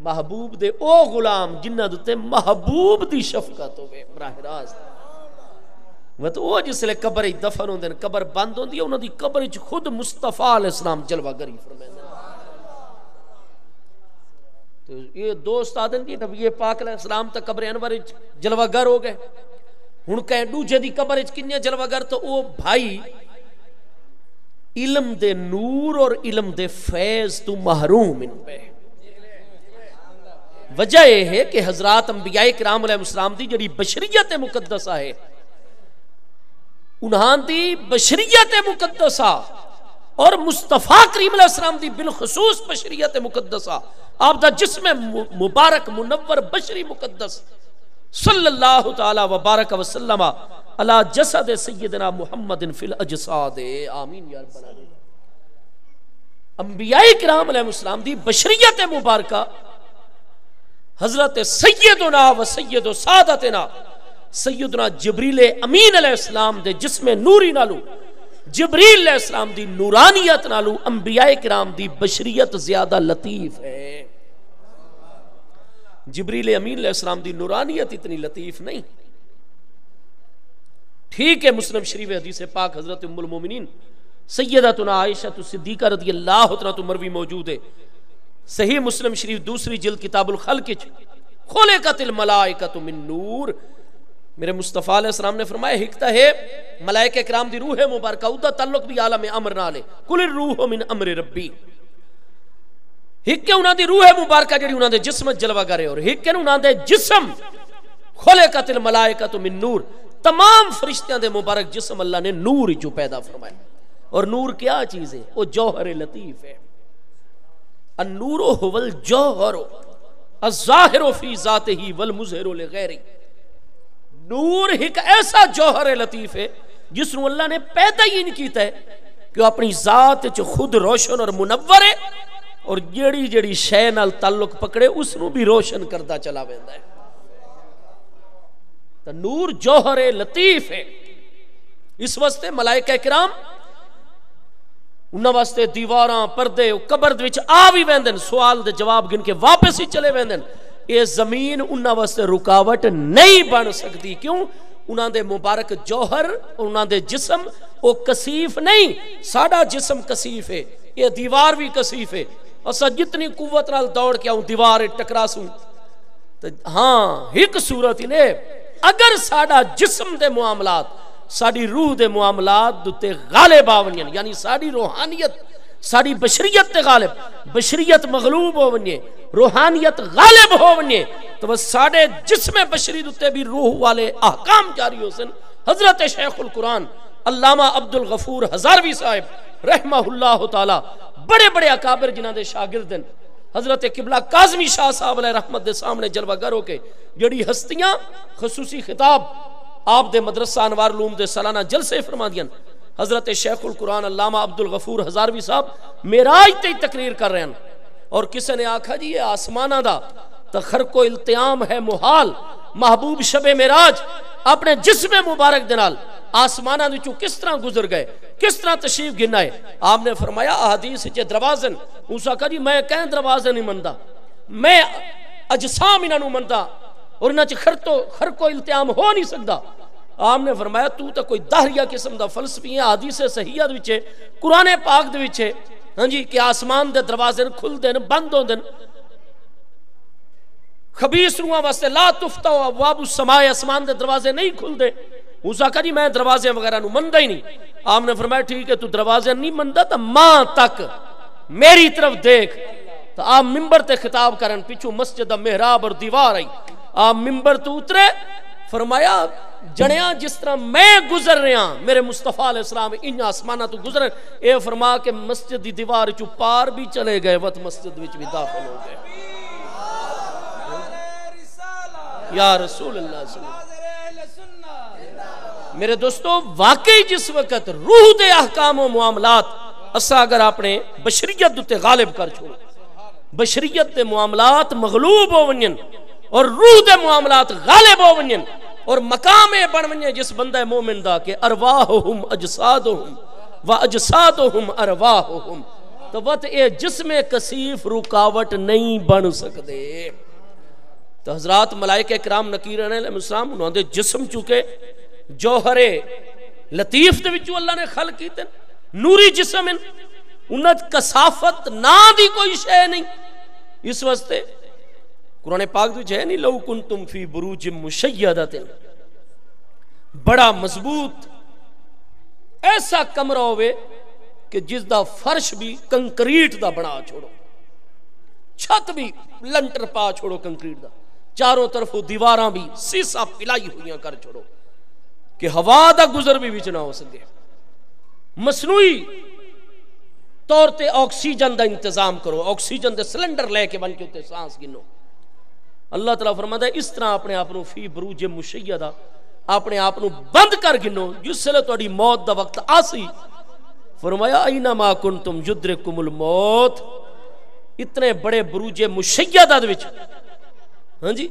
محبوب دے او غلام جنہ دوتے محبوب دی شفقت ہوئے براہ راست، ود او جس لئے قبر دفن ہوں دیں قبر بند ہوں دی انہوں دی قبر خود مصطفیٰ علیہ السلام جلوہ گری فرمائیں۔ تو یہ دوست آدن کی نبی پاک علیہ السلام تا قبر انور جلوہ گر ہو گئے، ہن کہیں دوجے دی قبر کنیا جلوہ گر، تو او بھائی علم دے نور اور علم دے فیض تو محروم ان پہ۔ وجہ یہ ہے کہ حضرات انبیاء کرام علیہ السلام دی جڑی بشریت مقدسہ ہے، انہاں دی بشریت مقدسہ اور مصطفیٰ کریم علیہ السلام دی بالخصوص بشریت مقدسہ، آپ دا جسم مبارک منور بشری مقدس صلی اللہ تعالی وبارک وسلم علی جسد سیدنا محمد فی الاجساد، آمین یا رب العالمین۔ انبیاء کرام علیہ السلام دی بشریت مبارکہ حضرت سیدنا و سید و سادتنا سیدنا جبریل امین علیہ السلام دے جسم نوری نالو، جبریل علیہ السلام دی نورانیت نالو انبیاء کرام دی بشریت زیادہ لطیف ہے۔ جبریل امین علیہ السلام دی نورانیت اتنی لطیف نہیں۔ ٹھیک ہے، مسلم شریف حدیث پاک حضرت ام المومنین سیدتنا عائشہ صدیقہ رضی اللہ عنہا تو مروی موجود ہے، صحیح مسلم شریف دوسری جلد کتاب الخلق، خلقت الملائکۃ من نور، میرے مصطفیٰ علیہ السلام نے فرمایا ہکتا ہے ملائکہ کرام دی روح مبارکہ ادا تعلق بھی عالم امر نالے کل الروح من امر ربی، ہکے انہاں دی روح مبارکہ جڑی انہاں دے جسم جلوہ گرے، اور ہکے انہاں دے جسم خلقت الملائکۃ من نور، تمام فرشتیاں دے مبارک جسم اللہ نے نور جو پیدا فرمایا۔ اور نور کیا چیز ہے؟ وہ جوہر لطیف ہے، النور هو الجوہر، الظاہر فی ذاتہ والمظہر لغیرہ. نور ایک ایسا جوہر لطیف ہے جس نو اللہ نے پیدا ہی نہیں کیتا ہے کہ اپنی ذات چ خود روشن اور منور ہے اور جیڑی جیڑی شے نال تعلق پکڑے اس نو بھی روشن کردا چلا ویندا ہے. تو نور جوہر لطیف ہے. اس واسطے ملائکہ کرام انہاں واسطے دیواراں پردے قبر وچ آ بھی ویندن سوال دے جواب گن کے واپس ہی چلے ویندن. یہ زمین انہاں واسطے رکاوٹ نہیں بن سکتی. کیوں؟ انہاں دے مبارک جوہر انہاں دے جسم وہ کثیف نہیں. ساڈا جسم کثیف ہے, یہ دیوار بھی کثیف ہے. اسا جتنی قوت نال دوڑ کے آؤں دیوار ٹکرا سوں تو ہاں ایک صورت ہی نے اگر ساڈا جسم دے معاملات ساڈی روح دے معاملات تے غالب آونین, یعنی ساڈی روحانیت ساڈی بشریت تے غالب, بشریت مغلوب ہو ونجے روحانیت غالب ہو ونجے تو بس ساڈے جسم بشری تے بھی روح والے احکام جاری ہو سن. حضرت شیخ القرآن علامہ عبد الغفور ہزاروی صاحب رحمہ اللہ تعالی بڑے بڑے اکابر جنہاں دے شاگرد ہیں, حضرت قبلہ کاظمی شاہ صاحب علیہ رحمت دے سامنے جلوہ گر ہو کے جڑی ہستیاں خصوصی خطاب آپ دے مدرسہ انوار علوم دے سالانہ جلسے فرما دیاں. حضرت شیخ القرآن علامہ عبد الغفور ہزاروی صاحب معراج تے تقریر کر رہے ہیں اور کسی نے آکھا جی یہ آسمانہ دا تخرق و التیام ہے محال. محبوب شب معراج اپنے جسم مبارک دنال آسمانہ وچوں کس طرح گزر گئے, کس طرح تشریف گنا ہے. آپ نے فرمایا احادیث چ دروازن موسیٰ کہا جی میں کہیں دروازے نہیں مندا, میں اجسام انہاں نو مندا اور انہاں چ خرق و التیام ہو نہیں سکدا. آپ نے فرمایا تو کوئی دہریہ قسم دا فلسفی ہے. حدیث صحیحہ دے وچ قرآن پاک دے وچ ہاں جی کہ آسمان دے دروازے کھل دین بند ہو دین, خبیث روحاں واسطے لا تفتح ابواب السماء, آسمان دے دروازے نہیں کھل دے. موسیٰ کہا جی میں دروازے وغیرہ نو مندا ہی نہیں. آپ نے فرمایا ٹھیک ہے تو دروازے نہیں مندا تو ماں تک میری طرف دیکھ. تو آپ ممبر تے خطاب کرن پیچھو مسجد محراب اور دیوار آئی. آپ ممبر تو اترے فرمایا جنیاں جس طرح میں گزر رہا میرے مصطفیٰ علیہ السلام ان آسمانہ تو گزر اے فرما کہ مسجد دی دیوار چو پار بھی چلے گئے وقت مسجد وچ بھی داخل ہو گئے. یا رسول اللہ صلی اللہ علیہ وسلم. میرے دوستو واقعی جس وقت روح دے احکام و معاملات اسا اگر اپنے بشریت تے غالب کر چھوڑو, بشریت دے معاملات مغلوب ہو ونین اور روح دے معاملات غالب ہو ونین اور مقام بن ونجے جس بندہ مومن دا کہ ارواحہم اجسادہم و اجسادہم ارواحہم, تو وقت اے جسم کثیف رکاوٹ نہیں بن سکدے. تو حضرات ملائکہ کرام نکیر علیہ السلام انہوں نے جسم چکے جوہر لطیف دے وچوں اللہ نے خلق کیتے نوری جسم ان انہاں کثافت نہ دی کوئی شے نہیں. اس واسطے قرآن پاک جو ہے نہیں لو کنتم فی بروج مشیدۃ, بڑا مضبوط ایسا کمرہ ہوئے کہ جس دا فرش بھی کنکریٹ دا بنا چھوڑو, چھت بھی لنٹر پا چھوڑو کنکریٹ دا, چاروں طرف دیواراں بھی سیسا پلائی ہوئیاں کر چھوڑو کہ ہوا دا گزر بھی نہ ہو سکے. مصنوعی طور تے آکسیجن دا انتظام کرو, آکسیجن دے سلنڈر لے کے بن کے اتے سانس گنو. اللہ تعالیٰ فرماتا ہے اس طرح اپنے آپ فی بروج مشیدہ اپنے آپ بند کر گنو جس سے تہاڈی موت دا وقت آسی. فرمایا اینما کنتم یدرککم الموت, اتنے بڑے بروج مشیدہ دے وچ ہاں جی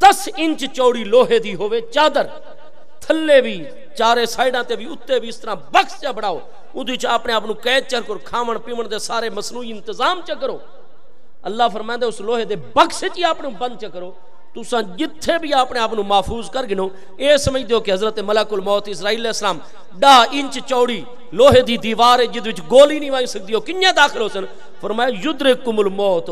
10 انچ چوڑی لوہے دی ہوئے چادر, تھلے بھی چارے سائیڈاں تے بھی اتے بھی اس طرح بکس چا بڑھاؤ اودے چ اپنے آپ قید چر کرو, کھاون پیون دے سارے مصنوعی انتظام چا کرو. اللہ فرمائے اس لوہے دے بکس چی اپنے بند چا کرو. تساں جتھے بھی اپنے آپ محفوظ کر گنو اے سمجھ دیو کہ حضرت ملک الموت اسرائیل علیہ السلام 10 انچ چوڑی لوہے دی دیوار جد وچ گولی نہیں وائی سکتی ہو کنیا داخل ہو سن. فرمایا یدرککم الموت,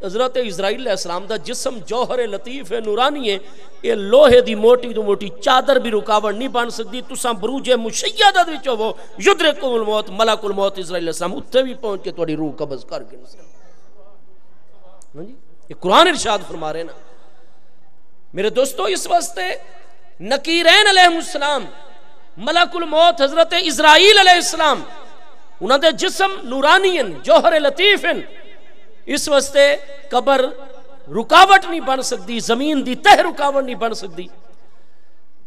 حضرت اسرائیل علیہ السلام دا جسم جوہر لطیف ہے نورانی ہے, یہ لوہے دی موٹی تو موٹی چادر بھی رکاوٹ نہیں بن سکتی. تساں بروج مشیدہ دے وچ ہو یدرککم الموت, ملک الموت اسرائیل علیہ السلام اتھے بھی پہنچ کے تہاڈی روح قبض کر کے یہ قرآن ارشاد فرما رہے نا. میرے دوستو اس واسطے نکیرین علیہ السلام ملک الموت حضرت اسرائیل علیہ السلام انہاں دے جسم نورانی ہیں جوہر لطیف ہیں. اس واسطے قبر رکاوٹ نہیں بن سکتی، زمین دی تہ رکاوٹ نہیں بن سکتی،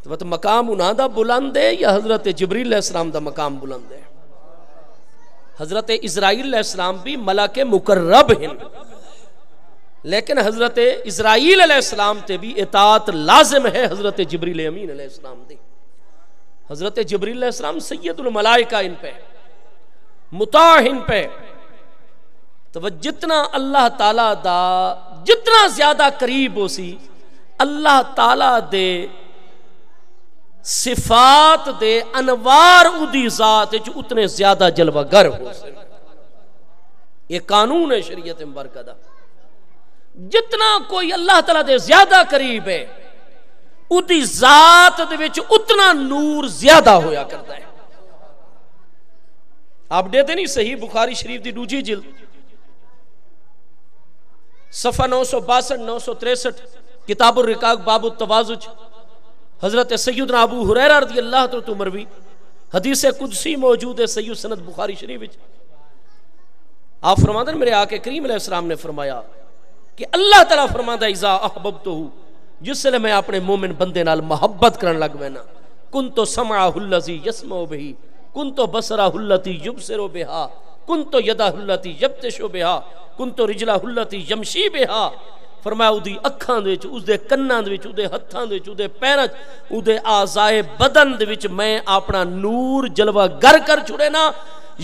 تو مقام انہاں دا بلند ہے یا حضرت جبریل علیہ السلام دا مقام بلند ہے؟ حضرت اسرائیل علیہ السلام بھی ملک مقرب ہیں، لیکن حضرت اسرائیل علیہ السلام تے بھی اطاعت لازم ہے حضرت جبریل امین علیہ السلام دی۔ حضرت جبریل علیہ السلام سید الملائکہ ان پہ مطاع ان پہ، تو جتنا اللہ تعالیٰ دا جتنا زیادہ قریب ہو سی اللہ تعالیٰ دے صفات دے انوار ادی ذات جو اتنے زیادہ جلوہ گر ہو سی۔ یہ قانون ہے شریعت مبارکہ دا، جتنا کوئی اللہ تعالیٰ دے زیادہ قریب ہے ادی ذات دے وچ اتنا نور زیادہ ہویا کرتا ہے۔ آپ دیتے نہیں صحیح بخاری شریف دی دوجی جلد صفحہ 962 963 کتاب الرقاق باب التواضع، حضرت سیدنا ابو ہریرہ رضی اللہ عنہ مروی حدیث قدسی موجود ہے صحیح سند بخاری شریف وچ۔ آپ فرماتے ہیں میرے آقا کریم علیہ السلام نے فرمایا کہ اللہ تعالیٰ فرماتا ہے اذا احببتہ، جس سے میں اپنے مومن بندے نال محبت کرن لگ وینا، کنت سمعہ الذی یسمع بہ، کنت بصرہ التی یبصر بہا، کنت یدہ التی یبطش بہا، کنت رجلہ التی یمشی بہا۔ فرمایا اودی اکھاں دے وچ، اس دے کناں دے وچ، اس دے ہتھاں دے وچ، اس دے پیراں وچ، اس دے اعضائے بدن دے وچ میں اپنا نور جلوہ گر کر چھڑے نا۔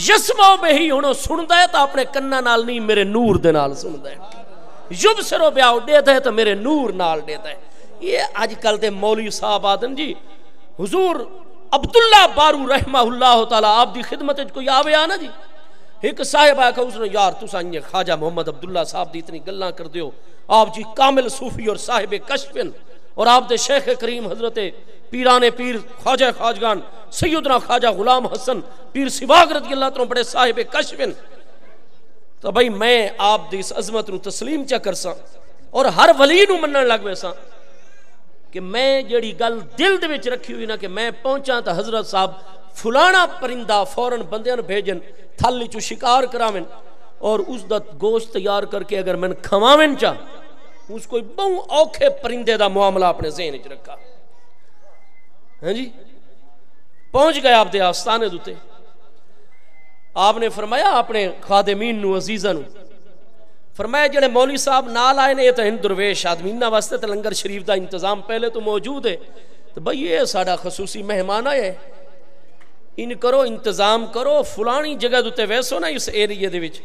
یسمع بہی ہن سندا ہے تو اپنے کناں نال نہیں میرے نور دے نال سندا ہے، یبصر بہا دیتا ہے تو میرے نور نال دیتا ہے۔ یہ آج کل دے مولوی صاحب آدن جی حضور عبداللہ بارو رحمہ اللہ تعالیٰ آپ دی خدمت کوئی آوے آنا جی، ایک صاحب آیا کہ اس نے یار تُسا انہیں خواجہ محمد عبداللہ صاحب دی اتنی گلاں کر دیو، آپ جی کامل صوفی اور صاحب کشفن، اور آپ دے شیخ کریم حضرت پیران پیر خواجہ خواجگان سیدنا خواجہ غلام حسن پیر سواگ رضی اللہ عنہ بڑے صاحب کشفن، تو بھائی میں آپ دی اس عظمت نو تسلیم چا کر سا اور ہر ولی نو منن لگ ویسا کہ میں جڑی گل دل دے وچ رکھی ہوئی نا کہ میں پہنچا تا حضرت صاحب فلانا پرندہ فوراً بندیاں بھیجن تھل چو شکار کراویں اور اس دا گوشت تیار کر کے اگر میں کھواویں چا، اس کوئی بہو اوکھے پرندے دا معاملہ اپنے ذہن وچ رکھا۔ ہاں جی پہنچ گئے آپ دے آستانے دوتے، آپ نے فرمایا اپنے خادمین نو عزیزاں نو فرمایا جڑے مولوی صاحب نال آئے نے یہ تو ان درویش آدمینہ واسطے تے لنگر شریف دا انتظام پہلے تو موجود ہے، تو بھئی یہ ساڑا خصوصی مہمان آئے ان کرو انتظام کرو فلانی جگہ دوتے ویسو نا اس ایریے دے وچ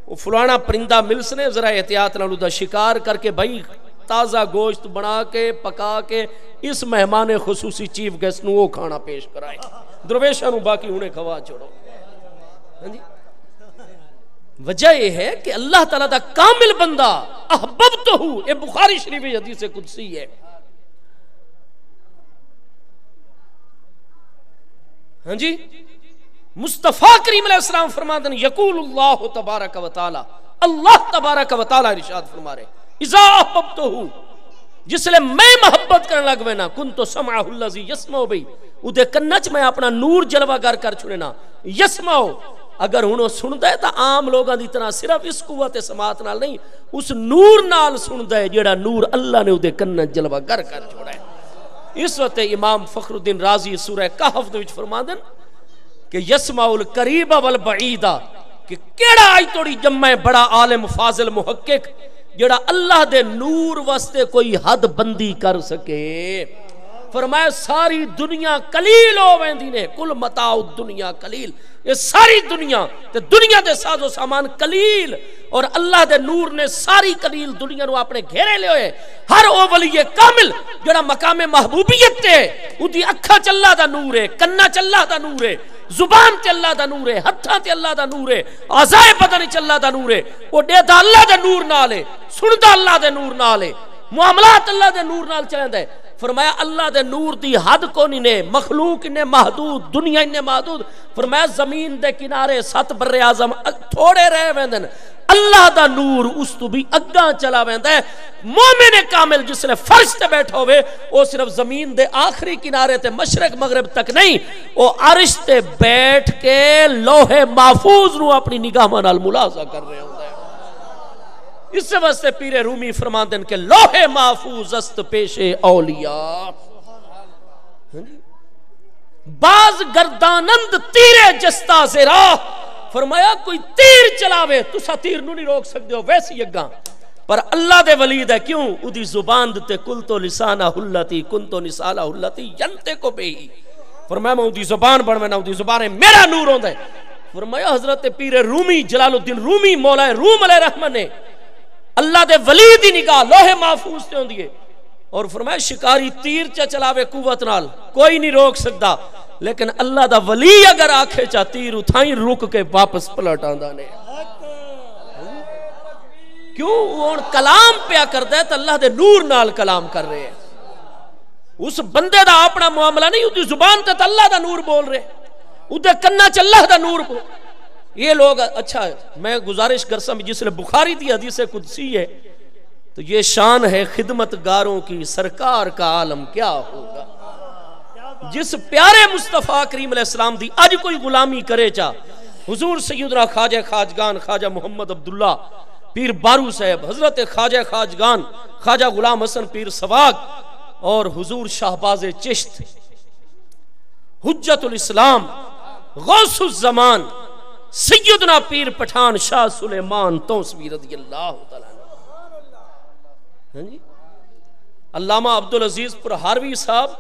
وہ فلانا پرندہ ملسنے ذرا احتیاط نالو دا شکار کر کے بھئی تازہ گوشت بنا کے پکا کے اس مہمان خصوصی چیف گیسٹ نو وہ کھانا پیش کرائے، درویشاں نو باقی انہیں کھوا چھوڑو۔ ہاں جی وجہ یہ ہے کہ اللہ تعالیٰ دا کامل بندہ احببتہ، یہ بخاری شریف حدیث قدسی ہے۔ ہاں جی مصطفیٰ کریم علیہ السلام فرماتے ہیں یقول اللہ تبارک و تعالی، اللہ تبارک و تعالی ارشاد فرما رہے اذا احببتہ، جس لئے میں محبت کرنے لگ وینا کنتو سمعہ الذی یسمع بی، ادھے کنچ میں اپنا نور جلوہ گر کر چھوڑنا یسمع، اگر انہوں سندا ہے تو عام لوگاں دی طرح صرف اس قوت سماعت نال نہیں اس نور نال سندا ہے جیڑا نور اللہ نے ادھے کنچ جلوہ گر کر چھوڑا ہے۔ اس وقت امام فخر الدین رازی سورہ کہف دے وچ فرماندن کہ یسمع القریب والبعیدہ، کہ کیڑا آئی توڑی جمع بڑا عالم فاضل محقق جڑا اللہ دے نور واسطے کوئی حد بندی کر سکے۔ فرمایا ساری دنیا قلیل ہو ویندی نے، کل متاع الدنیا قلیل، یہ ساری دنیا تے دنیا دے ساز و سامان قلیل، اور اللہ دے نور نے ساری قلیل دنیا نو اپنے گھیرے لے ہوئے۔ ہر او ولی کامل جڑا مقام محبوبیت تے اودی اکھا چ اللہ دا نور ہے، کنا چ اللہ دا نور ہے، زبان تے اللہ دا نور ہے، ہتھاں تے اللہ دا نور ہے، اعضائے بدن چ اللہ دا نور ہے، او دیدا اللہ دے نور نال ہے، سندا اللہ دے نور نال ہے، معاملات اللہ دے نور نال چلدا ہے۔ فرمایا اللہ دے نور دی حد کو نہیں نے، مخلوق نے محدود، دنیا نے محدود۔ فرمایا زمین دے کنارے 7 بر اعظم تھوڑے رہ ویندن، اللہ دا نور اس تو بھی اگاں چلا ویندا ہے۔ مومن کامل جس نے فرش تے بیٹھا ہوئے وہ صرف زمین دے آخری کنارے تے مشرق مغرب تک نہیں، وہ عرش تے بیٹھ کے لوح محفوظ نو اپنی نگاہ نال ملاحظہ کر رہے ہوندا ہے۔ اس واسطے پیر رومی فرمان دن کہ لوح محفوظ است پیش اولیاء. باز گردانند تیرے جستا زرا، فرمایا کوئی تیر چلاوے تسا تیر نو نہیں روک سکتے ہو ویسی اگاں، پر اللہ دے ولید ہے کیوں اودی زبان تے کل تو لسانہ حلتی کن تو نسالہ حلتی ینتے کو بے ہی. فرمایا میں اودی زبان بڑھ میں نہ اودی زبان ہے میرا نور ہوندہ ہے. فرمایا حضرت پیر رومی جلال الدین رومی مولا روم علیہ رحمہ نے اللہ دے ولید ہی نگاہ لوح محفوظ تے ہوندی ہے، اور فرمایا شکاری تیر چلاوے قوت نال کوئی نہیں روک سکتا، لیکن اللہ دا ولی اگر آکھے چا تیر اٹھائیں رک کے واپس پلٹ آندہ نے. کیوں وہ کلام پیا کرتا ہے تو اللہ دے نور نال کلام کر رہے ہیں. اس بندے دا اپنا معاملہ نہیں، اس دی زبان تے اللہ دا نور بول رہے، اس دے کنہ چ اللہ دا نور بول. یہ لوگ اچھا میں گزارش کرسا میں جس نے بخاری دی حدیث قدسی ہے تو یہ شان ہے خدمت گاروں کی سرکار کا عالم کیا ہوگا. جس پیارے مصطفیٰ کریم علیہ السلام دی آج کوئی غلامی کرے چا حضور سیدنا خواجہ خواجگان خواجہ محمد عبداللہ پیر بارو صاحب، حضرت خواجہ خواجگان خواجہ غلام حسن پیر سواگ، اور حضور شہباز چشت حجت الاسلام غوث الزمان سیدنا پیر پٹھان شاہ سلیمان توسوی رضی اللہ تعالیٰ عنہ. علامہ عبدالعزیز پرہاروی صاحب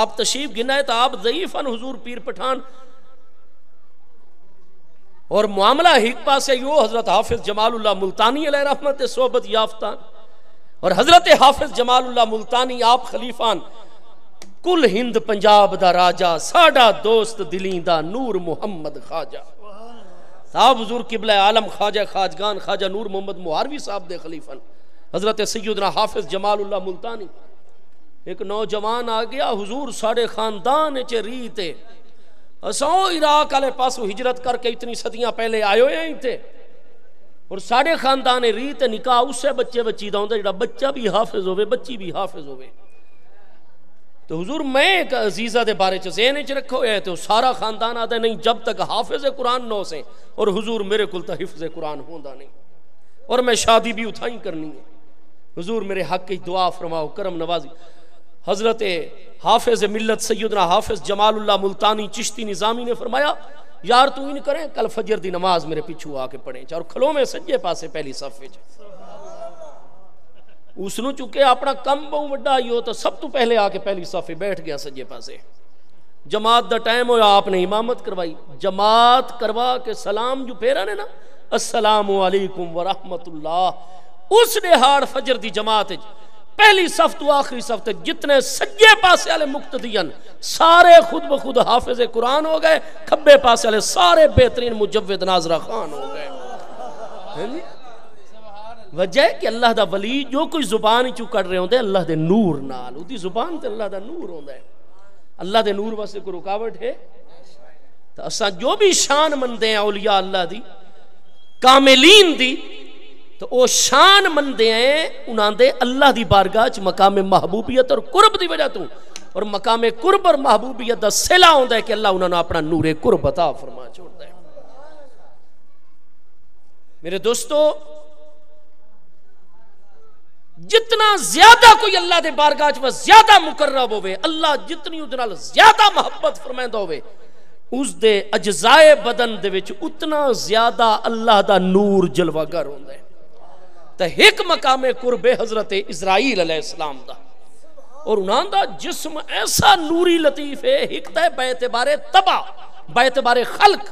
آپ تشریف گنا ہے تو آپ ضعیفاً حضور پیر پٹھان اور معاملہ ایک پاس ہے یو حضرت حافظ جمال اللہ ملتانی علیہ رحمت صحبت یافتان اور حضرت حافظ جمال اللہ ملتانی آپ خلیفان کل ہند پنجاب دا راجہ ساڈا دوست دلیں دا نور محمد خواجہ صاحب حضور قبلہ عالم خواجہ خواجگان خواجہ نور محمد مہاروی صاحب دے خلیفان حضرت سیدنا حافظ جمال اللہ ملتانی. ایک نوجوان آ گیا حضور ساڑے خاندان چے ریتے اساں عراق والے پاسوں ہجرت کر کے اتنی صدیاں پہلے آئے ہوئے ہی تھے، اور ساڑے خاندان ریت نکاح اس سے بچے بچی دا ہوندا جڑا بچہ بھی حافظ ہوئے بچی بھی حافظ ہوئے. تو حضور میں ایک عزیزہ دے بارے چ ذہن وچ رکھو ہے تو سارا خاندان آتا نہیں جب تک حافظ قرآن نو سے، اور حضور میرے کل تا حفظ قرآن ہوندا نہیں، اور میں شادی بھی اتھائی کرنی ہے. حضور میرے حق کی دعا فرماؤ کرم نوازی. حضرت حافظ ملت سیدنا حافظ جمال اللہ ملتانی چشتی نظامی نے فرمایا یار تو ان کریں کل فجر دی نماز میرے پیچھو آ کے پڑھیں اور کھلو میں سجے پاسے پہلی صف وچ. اس نو چکے اپنا کم بہو وڈا ہی ہو تو سب تو پہلے آ کے پہلی صف بیٹھ گیا سجے پاسے. جماعت دا ٹائم ہویا آپ نے امامت کروائی، جماعت کروا کے سلام جو پھیرا نے نا السلام علیکم ورحمت اللہ، اس نے ہاڑ فجر دی جماعت پہلی صف تو آخری صف تک جتنے سجے پاسے والے مقتدیان سارے خود بخود حافظ قرآن ہو گئے، کھبے پاسے والے سارے بہترین مجود ناظرہ خان ہو گئے. وجہ ہے کہ اللہ دا ولی جو کوئی زبان چو کر رہے ہوندے اللہ دے نور نال، وہ دی زبان تے اللہ دا نور ہوندا ہے. اللہ دے نور واسطے کوئی رکاوٹ ہے؟ تو اساں جو بھی شان مندے ہیں اولیاء اللہ دی کاملین دی تو او شان مندے ہیں انہاں دے اللہ دی بارگاہ چ مقام محبوبیت اور قرب دی وجہ تو، اور مقام قرب اور محبوبیت دا صلہ ہوندا ہے کہ اللہ انہاں نے اپنا نور قرب عطا فرما چھوڑتا ہے. میرے دوستو جتنا زیادہ کوئی اللہ دے بارگاہ چ زیادہ مقرب ہوئے، اللہ جتنی ادھے نال زیادہ محبت فرمائندہ ہوئے، اس دے اجزائے بدن دے وچ اتنا زیادہ اللہ دا نور جلوہ گر ہوندا ہے. تو ایک مقام قرب حضرت اسرائیل علیہ السلام دا، اور انہاں دا جسم ایسا نوری لطیف ہے، ایک تا ہے باعتبار طبع، باعتبار خلق،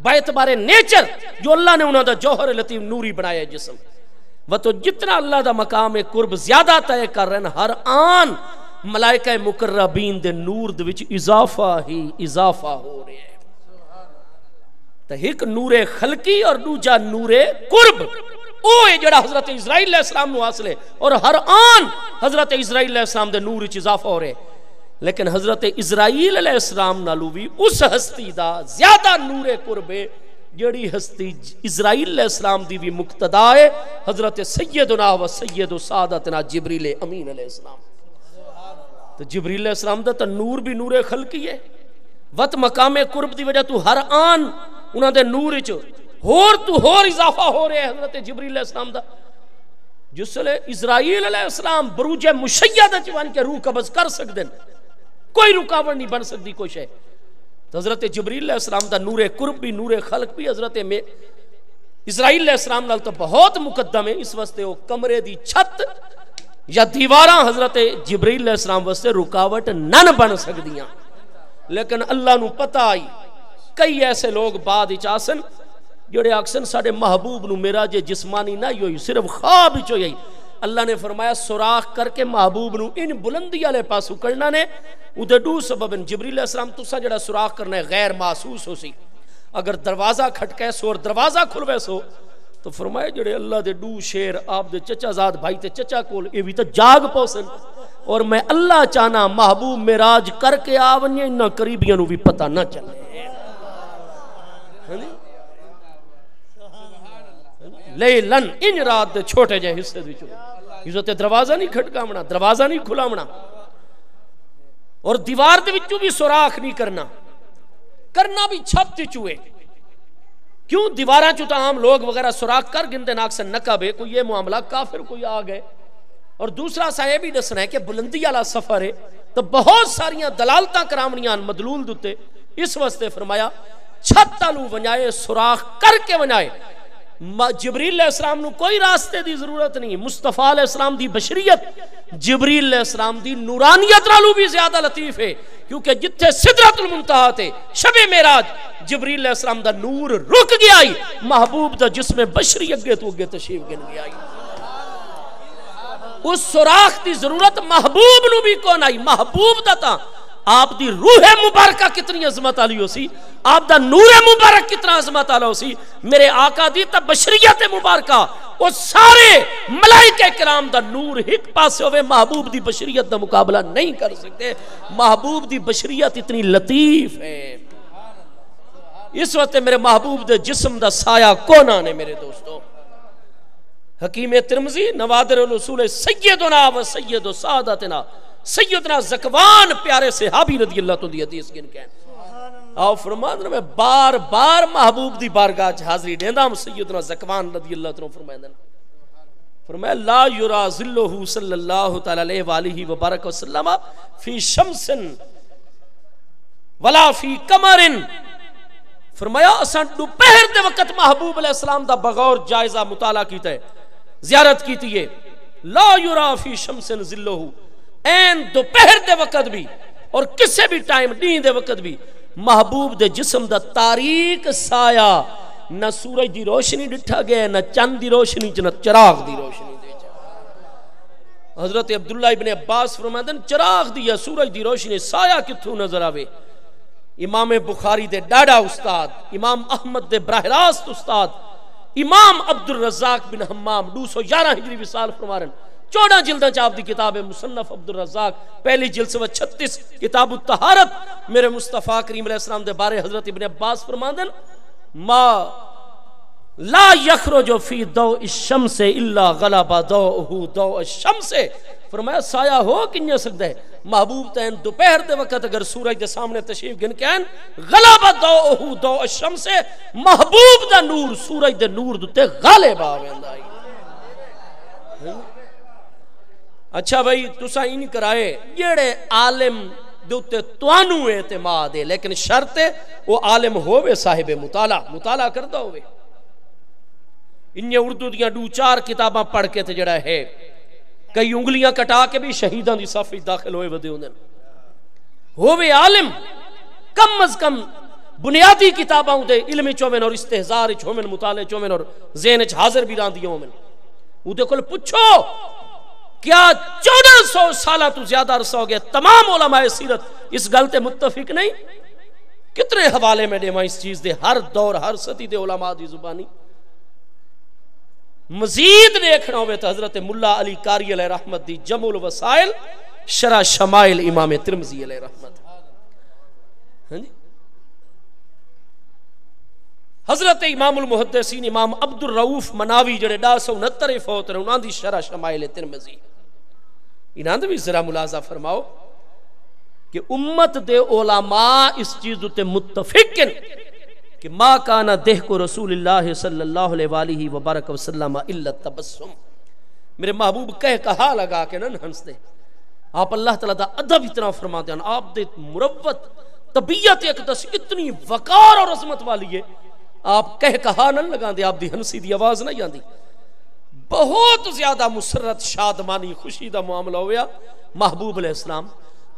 باعتبار نیچر جو اللہ نے انہاں دا جوہر لطیف نوری بنایا ہے جسم. وہ تو جتنا اللہ دا مقام قرب زیادہ طے کر رہے ہیں ہر آن ملائکہ مقربین دے نور دے وچ اضافہ ہی اضافہ ہو رہے ہیں. تو ایک نور خلقی اور دوجا نور قرب اوہ جڑا حضرت اسرائیل علیہ السلام نو حاصل ہے، اور ہر آن حضرت اسرائیل علیہ السلام دے نور وچ اضافہ ہو رہے. لیکن حضرت اسرائیل علیہ السلام نالو بھی اس ہستی دا زیادہ نور قرب ہے جڑی ہستی اسرائیل علیہ السلام دی بھی مقتدا ہے، حضرت سیدنا و سید و سعادتنا جبریل امین علیہ السلام. تو جبریل علیہ السلام دا تو نور بھی نور خلقی ہے، وقت مقام قرب دی وجہ تو ہر آن انہاں دے نور وچ ہور تو ہور اضافہ ہو رہے ہیں حضرت جبریل علیہ السلام دا. جس لئے اسرائیل علیہ السلام بروج مشیدہ چوان کے روح قبض کر سکتے ہیں، کوئی رکاوٹ نہیں بن سکتی کوئی شے. تو حضرت جبریل علیہ السلام دا نور قرب بھی نور خلق بھی حضرت میں اسرائیل علیہ السلام نال تو بہت مقدم ہے. اس واسطے وہ کمرے دی چھت یا دیواراں حضرت جبریل علیہ السلام واسطے رکاوٹ نہ بن سکدیاں. لیکن اللہ نو پتہ آئی کئی ایسے لوگ بعد وچ آسن جڑے آکسن ساڈے محبوب نو معراج جسمانی نہ ہوئی، صرف خواب وچ ہوئی. اللہ نے فرمایا سوراخ کر کے محبوب نو ان بلندی والے پاسوں کرنا نے. اودے دو سبب جبریل علیہ السلام تساں جڑا سوراخ کرنا ہے غیر محسوس ہو سی. اگر دروازہ کھٹکے سو اور دروازہ کھلوے سو تو فرمایا جڑے اللہ دے دو شیر آپ دے چچا زاد بھائی تے چچا کول اے بھی تے جاگ پوسن، اور میں اللہ چاہنا محبوب معراج کر کے آونیاں انہاں قریبیاں نو بھی پتہ نہ چلے. لیلن ان رات دے چھوٹے جے حصے دی چلے عزت دروازہ نہیں کھٹکاونا، دروازہ نہیں کھلاونا، اور دیوار دے وچوں بھی سوراخ نہیں کرنا بھی چھت تے چوئے. کیوں دیواراں چوں تا عام لوگ وغیرہ سوراخ کر گندے ناک سے نقب ہے کوئی یہ معاملہ کافر کوئی آ گئے. اور دوسرا سا یہ بھی دسنا ہے کہ بلندی والا سفر ہے تو بہت ساریاں دلالتاں کرامنیاں مدلول دتے. اس واسطے فرمایا چھت تالو ونجائے سوراخ کر کے ونجائے. جبریل علیہ السلام نو کوئی راستے دی ضرورت نہیں. مصطفیٰ علیہ السلام دی بشریت جبریل علیہ السلام دی نورانیت رالو بھی زیادہ لطیف ہے، کیونکہ جتھے سدرۃ المنتہا تے شب معراج جبریل علیہ السلام دا نور رک گیا ہی، محبوب دا جسم بشری اگے تو اگے تشریف گن گیا ہی. اس سوراخ دی ضرورت محبوب نو بھی کون آئی. محبوب دا تا آپ دی روح مبارکہ کتنی عظمت آلی ہو سی، آپ دا نور مبارک کتنا عظمت آلی ہو سی. میرے آقا دی تا بشریت مبارکہ وہ سارے ملائکہ کرام دا نور ایک پاسے ہوئے محبوب دی بشریت دا مقابلہ نہیں کر سکتے. محبوب دی بشریت اتنی لطیف ہے. اس وقت میرے محبوب دے جسم دا سایہ کون آنے میرے دوستوں. حکیم ترمذی نوادر الرسول سیدنا و سید و سعادتنا سیدنا زکوان پیارے صحابی رضی اللہ تو دی حدیث گن کے آؤ فرماندن میں بار بار محبوب دی بارگاہ حاضری دیندہ ہم سیدنا زکوان رضی اللہ تو فرمایا لا یرا ظلہ صلی اللہ تعالی علیہ وآلہ وبارک وسلم فی شمس ولا فی قمر. فرمایا اساں دوپہر دے وقت محبوب علیہ السلام دا بغور جائزہ مطالعہ کیتا ہے، زیارت کیتی ہے. لا یرا فی شمس ظلہ این دوپہر دے وقت بھی اور کسے بھی ٹائم دین دے وقت بھی محبوب دے جسم دا تاریک سایہ نہ سورج دی روشنی ڈٹھا گیا نہ چند دی روشنی نہ چراغ دی روشنی دے جا. حضرت عبداللہ ابن عباس فرمائدن چراغ دی یا سورج دی روشنی سایہ کتھوں نظر آوے. امام بخاری دے ڈاڈا استاد، امام احمد دے براہ راست استاد، امام عبد الرزاق بن حمام 211 ہجری وصال فرمارن 14 جلدہ چاپ دی کتاب مصنف عبد الرزاق پہلی جلد سے 36 کتاب الطہارت. میرے مصطفیٰ کریم علیہ السلام دے بارے حضرت ابن عباس فرماندن ما لا یخرج فی ضوء الشمس الا غلب ضوءه ضوء الشمس. فرمایا سایہ ہو کنیا سکتا ہے محبوب تین دوپہر دے وقت اگر سورج دے سامنے تشریف گن کے ہیں غلب ضوءه ضوء الشمس محبوب دا نور سورج دے نور دے غالب آویندا ہے. اچھا بھائی تسا ان کرائے جڑے عالم دوتے توانو اعتماد ہے، لیکن شرط ہے وہ عالم ہوئے صاحب مطالعہ کردہ ہوئے. انہیں اردو دیاں 2-4 کتاباں پڑھ کے تے جڑا ہے کئی انگلیاں کٹا کے بھی شہیدان دی صف داخل ہوئے ودے ہوئے عالم کم از کم بنیادی کتاباں دے علم چومن اور استہزار چومن مطالعے چومن اور ذہن حاضر بھی راندی ہومن. اودے کل پوچھو کیا 1400 سالہ تو زیادہ عرصہ ہو گیا تمام علماء سیرت اس گلتے متفق نہیں؟ کتنے حوالے میں دیما اس چیز دے ہر دور ہر صدی دے علماء دی زبانی. مزید دیکھنا ہوئے تو حضرت ملا علی قاری علیہ رحمت دی جمع الوسائل شرح شمائل امام ترمذی علیہ رحمت. حضرت امام المحدثین امام عبد الرؤوف مناوی جڑے 169 فوت رہے انہاں دی شرح شمائل ترمذی. انہاں دے بھی ذرا ملاحظہ فرماؤ کہ امت دے علماء اس چیز تے متفق ہیں کہ ما کانا دہک رسول اللہ صلی اللہ علیہ وآلہ وبارک وسلم الا التبسم. میرے محبوب کہہ کہا لگا کے نہ ہنس دے. آپ اللہ تعالیٰ دا ادب اتنا فرما دیا, آپ دے مروت طبیعت اقدس اتنی وقار اور عظمت والی ہے, آپ کہہ کہا نہ لگا دے, آپ دی ہنسی دی آواز نہ جاندی. بہت زیادہ مسرت شادمانی خوشی دا معاملہ ہویا. محبوب علیہ السلام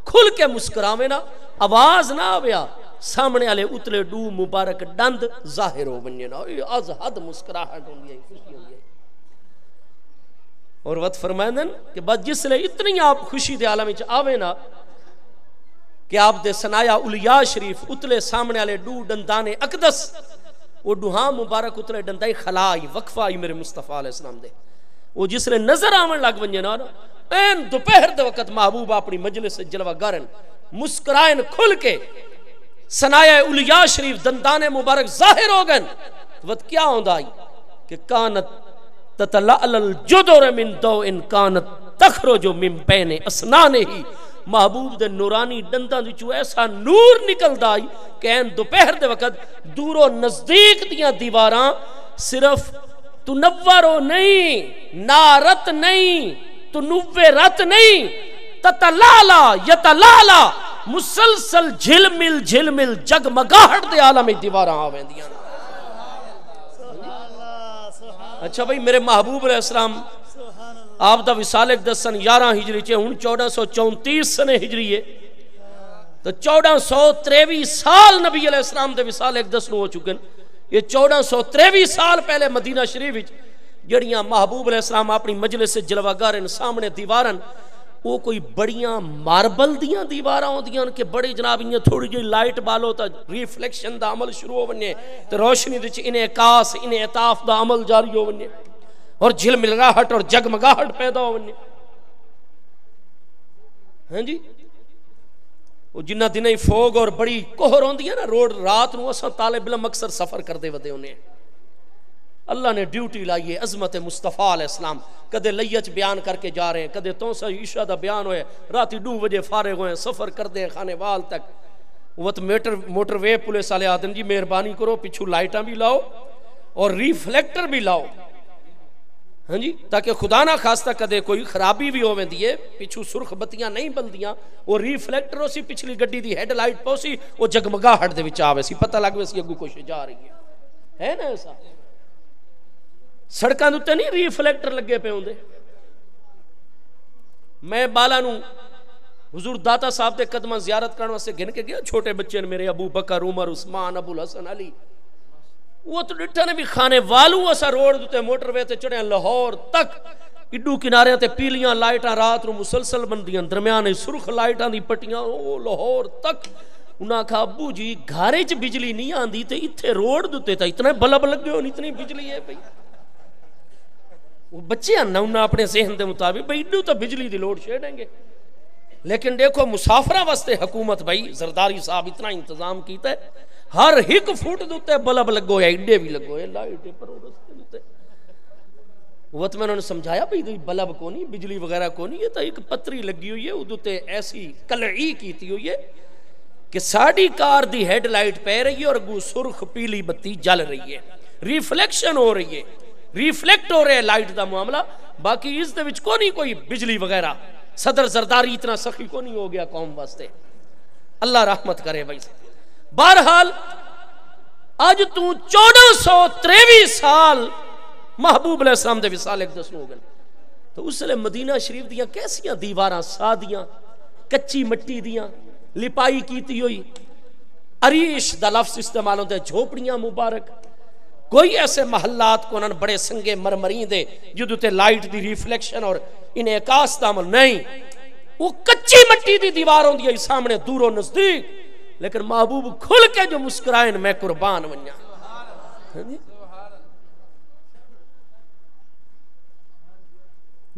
کھل کے مسکراوے نا, آواز نہ آویا, سامنے والے اتلے ڈو مبارک ڈند ظاہر ہو بننے نا, از حد مسکراہٹ ہوندی ہے, خوشی ہوندی ہے. اور وقت فرمائندن کہ بس جس لئے اتنی آپ خوشی دے عالم وچ آوے نا کہ آپ دے سنایا اولیاء شریف اتلے سامنے والے ڈو ڈندانے اقدس, وہ ڈوہاں مبارک اتلے ڈندائی خلائی وقفہ آئی میرے مصطفیٰ علیہ السلام دے. وہ جس لئے نظر آمن لگ بنجے نا این دوپہر دے وقت محبوب اپنی مجلس جلوہ گارن مسکرائن کھل کے سنایا اولیاء شریف دندانے مبارک ظاہر ہو گئن. وقت کیا ہوندہ آئی کہ کانت تتلعل الجدر من دو ان کانت تخرج من بین اسنانے ہی. محبوب دے نورانی ڈنداں دیچو ایسا نور نکل دائی کہ این دوپہر دے وقت دور و نزدیک دیاں دیواراں صرف تنورو نہیں, نارت نہیں, تنورت نہیں, تتلالا یتلالا مسلسل جھل مل جگمگاہٹ دے عالم دیواراں آویں دیاں. اچھا بھئی میرے محبوب علیہ السلام آپ دا وصال اقدس سن 11 ہجری چے ہون 1434 سنے ہجری ہے, تو 1423 سال نبی علیہ السلام دے وصال اقدس نو ہو چکن. یہ 1423 سال پہلے مدینہ شریف جڑیاں محبوب علیہ السلام اپنی مجلس سے جلوہ گارن سامنے دیوارن, وہ کوئی بڑیاں ماربل دیاں دیواراں ہوندیاں کہ بڑی جناب یہ تھوڑی جی لائٹ بالو تا ریفلیکشن دا عمل شروع ہو بننے, تو روشنی دے انعکاس انعطاف دا عمل جاری ہو بننے, اور جھل ملاہٹ اور جگمگاہٹ پیدا ہو بننے. ہاں جی, وہ جنہ دنیں فوگ اور بڑی کوہر ہوندی ہے نا روڈ رات نو اساں طالب علم اکثر سفر کردے ودے انہیں. اللہ نے ڈیوٹی لائی ہے عظمت مصطفیٰ علیہ السلام, کدے لیچ بیان کر کے جا رہے ہیں, کدے تونسا عشاء دا بیان ہوئے, راتی 2 بجے فارغ ہوئے, سفر کر دے خانے وال تک. وقت موٹر وے پولیس والے آدم جی مہربانی کرو پچھو لائٹاں بھی لاؤ اور ریفلیکٹر بھی لاؤ, ہاں جی, تاکہ خدا نہ خواستہ کدے کوئی خرابی بھی ہوویں دیئے, پچھو سرخ بتیاں نہیں بلدیاں, وہ ریفلیکٹر ہو سی پچھلی گڈی دی ہیڈ لائٹ پو سی, وہ جگمگاہٹ دے وچ آوے سی, پتہ لگ وے سی اگو کوئی جا رہی ہے نا ایسا. سڑکاں دے نہیں ریفلیکٹر لگے پے ہوندے. میں بالا نو حضور داتا صاحب دے قدماں زیارت کرنے سے گن کے گیا, چھوٹے بچے نے میرے ابو بکر عمر عثمان ابو الحسن علی, وہ تو ڈٹھا نے بھی خانے والو اسا روڈ دوتے موٹر وے تے چڑھے لاہور تک, اڈو کنارے تے پیلیاں لائٹاں رات نو مسلسل بندیاں, درمیانے سرخ لائٹاں دی پٹیاں, او لاہور تک. انہاں کہا ابو جی گھارے چ بجلی نہیں آندی تے اتھے روڈ دوتے تا اتنے بلب لگے ہون, اتنی بجلی ہے بھئی. وہ بچے ہیں نا انہاں اپنے ذہن دے مطابق بھئی اڈو تو بجلی دی لوڈ شیڈیں گے, لیکن دیکھو مسافرہ واسطے حکومت بھئی زرداری صاحب اتنا انتظام کیتا ہے, ہر ایک فٹ دوتے بلب لگو یا اڈے بھی لگو یا لائٹ پر رستے دوتے. وہ تو میں انہوں نے سمجھایا بھئی بلب کو نہیں, بجلی وغیرہ کو نہیں, یہ تو ایک پتری لگی ہوئی ہے, وہ دوتے ایسی کلعی کیتی ہوئی ہے کہ ساڑی کار دی ہیڈ لائٹ پہ رہی ہے اور گو سرخ پیلی بتی جل رہی ہے, ریفلیکشن ہو رہی ہے, ریفلیکٹ ہو رہے لائٹ دا معاملہ. باقی اس دے وچ کو نہیں کوئی بجلی وغیرہ. صدر زرداری اتنا سخی کو نہیں ہو گیا قوم واسطے, اللہ رحمت کرے بھائی. بہرحال آج تو 1423 سال محبوب علیہ السلام دے وصال اقدس ہو گئے, تو اس لئے مدینہ شریف دیاں کیسیاں دیواراں سادیاں کچی مٹی دیاں لپائی کیتی ہوئی, عریش دا لفظ استعمال ہوتا ہے, جھوپڑیاں مبارک. کوئی ایسے محلات کو انہوں بڑے سنگے مرمرین دے جدو تے لائٹ دی ریفلیکشن اور انعکاس دا عمل نہیں, وہ کچی مٹی دی دیوار ہوندی ہے سامنے دور و نزدیک, لیکن محبوب کھل کے جو مسکرائن میں قربان ونیا.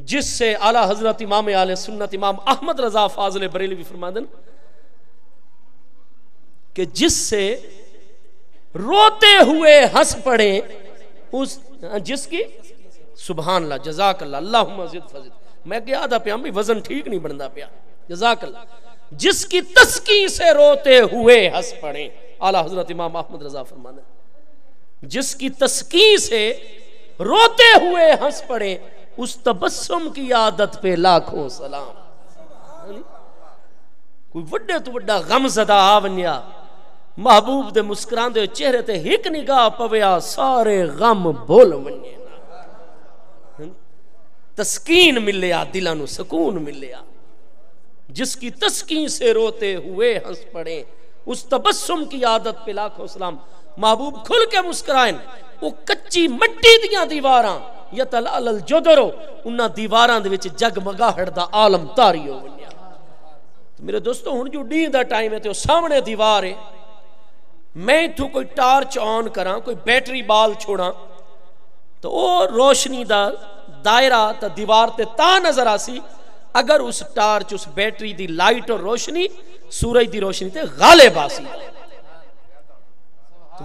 جس سے اعلیٰ حضرت امام اہل سنت امام احمد رضا فاضل بریلوی فرماندن کہ جس سے روتے ہوئے ہنس پڑے اس جس کی سبحان اللہ جزاک اللہ اللہم زد فزد, میں کیا آدھا پیا بھی وزن ٹھیک نہیں بندا پیا, جزاک اللہ, جس کی تسکین سے روتے ہوئے ہنس پڑے. اعلیٰ حضرت امام احمد رضا فرمانے جس کی تسکین سے روتے ہوئے ہنس پڑے, اس تبسم کی عادت پہ لاکھوں سلام. کوئی وڈے تو وڈا غم زدہ آونیا محبوب دے مسکران دے چہرے تے ہک نگاہ پویا سارے غم بھول ونجے. تسکین ملیا دلانو سکون ملیا. جس کی تسکین سے روتے ہوئے ہنس پڑے اس تبسم کی عادت پہ لاکھوں سلام. محبوب کھل کے مسکرائیں. وہ کچی مٹی دیاں دیواراں یتلال الجدرو انہاں دیواراں دے وچ جگمگاہٹ دا عالم تاری ہو ونیا. تو میرے دوستو ہن جو ڈین دا ٹائم ہے تے سامنے دیوار ہے. میں تو کوئی ٹارچ آن کراں کوئی بیٹری بال چھوڑاں تو وہ روشنی دا دائرہ تا دیوار تے تا نظر آسی اگر اس ٹارچ اس بیٹری دی لائٹ اور روشنی سورج دی روشنی تے غالب آسی.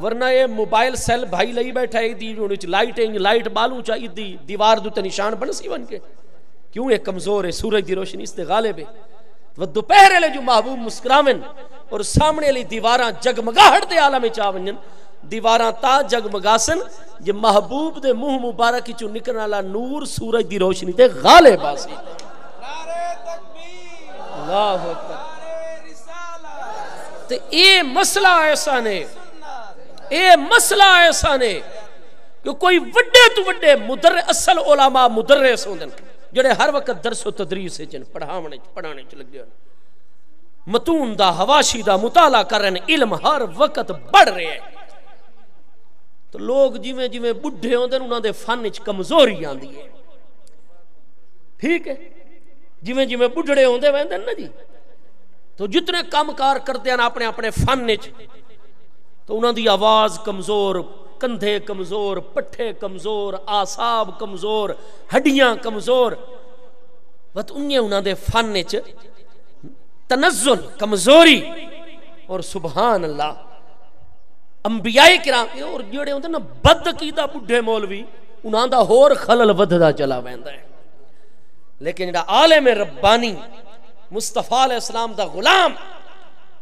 ورنہ یہ موبائل سیل بھائی لئی بیٹھا ہے دی لائٹ بالوں چاہی دی دیوار دو تے نشان بن سی بن کے کیوں یہ کمزور ہے سورج دی روشنی اس تے غالب ہے. وہ دوپہر لے جو محبوب مسکراون اور سامنے لی دیواراں جگمگاہٹ دے عالم چاونجن دیواراں تا جگمگاسن جو محبوب دے منہ مبارک چو نکلنے والا نور سورج دی روشنی تے غالب آسی. اللہ اکبر. تے اے مسئلہ ایسا نے کہ کوئی وڈے تو وڈے اصل علماء مدرس ہوندن جڑے ہر وقت درس و تدریس چن پڑھانے چ لگے متون دا حواشی دا مطالعہ کر رہے ہیں علم ہر وقت بڑھ رہے ہیں. تو لوگ جویں جویں بڈھے ہوندے انہاں دے فن وچ کمزوری آندی ہے. ٹھیک ہے جویں جویں بڈھڑے ہوندے ویندے نا جی تو جتنے کام کار کرتے ہیں اپنے اپنے فن وچ تو انہاں دی آواز کمزور کندھے کمزور پٹھے کمزور اعصاب کمزور ہڈیاں کمزور بس انہاں دے فن وچ تنزل کمزوری. اور سبحان اللہ انبیاء کرام اور جڑے ہوندے نا بد عقیدہ بڈھے مولوی انہاں دا ہور خلل وددا چلا ویندا ہے. لیکن جڑا عالم ربانی مصطفیٰ علیہ السلام دا غلام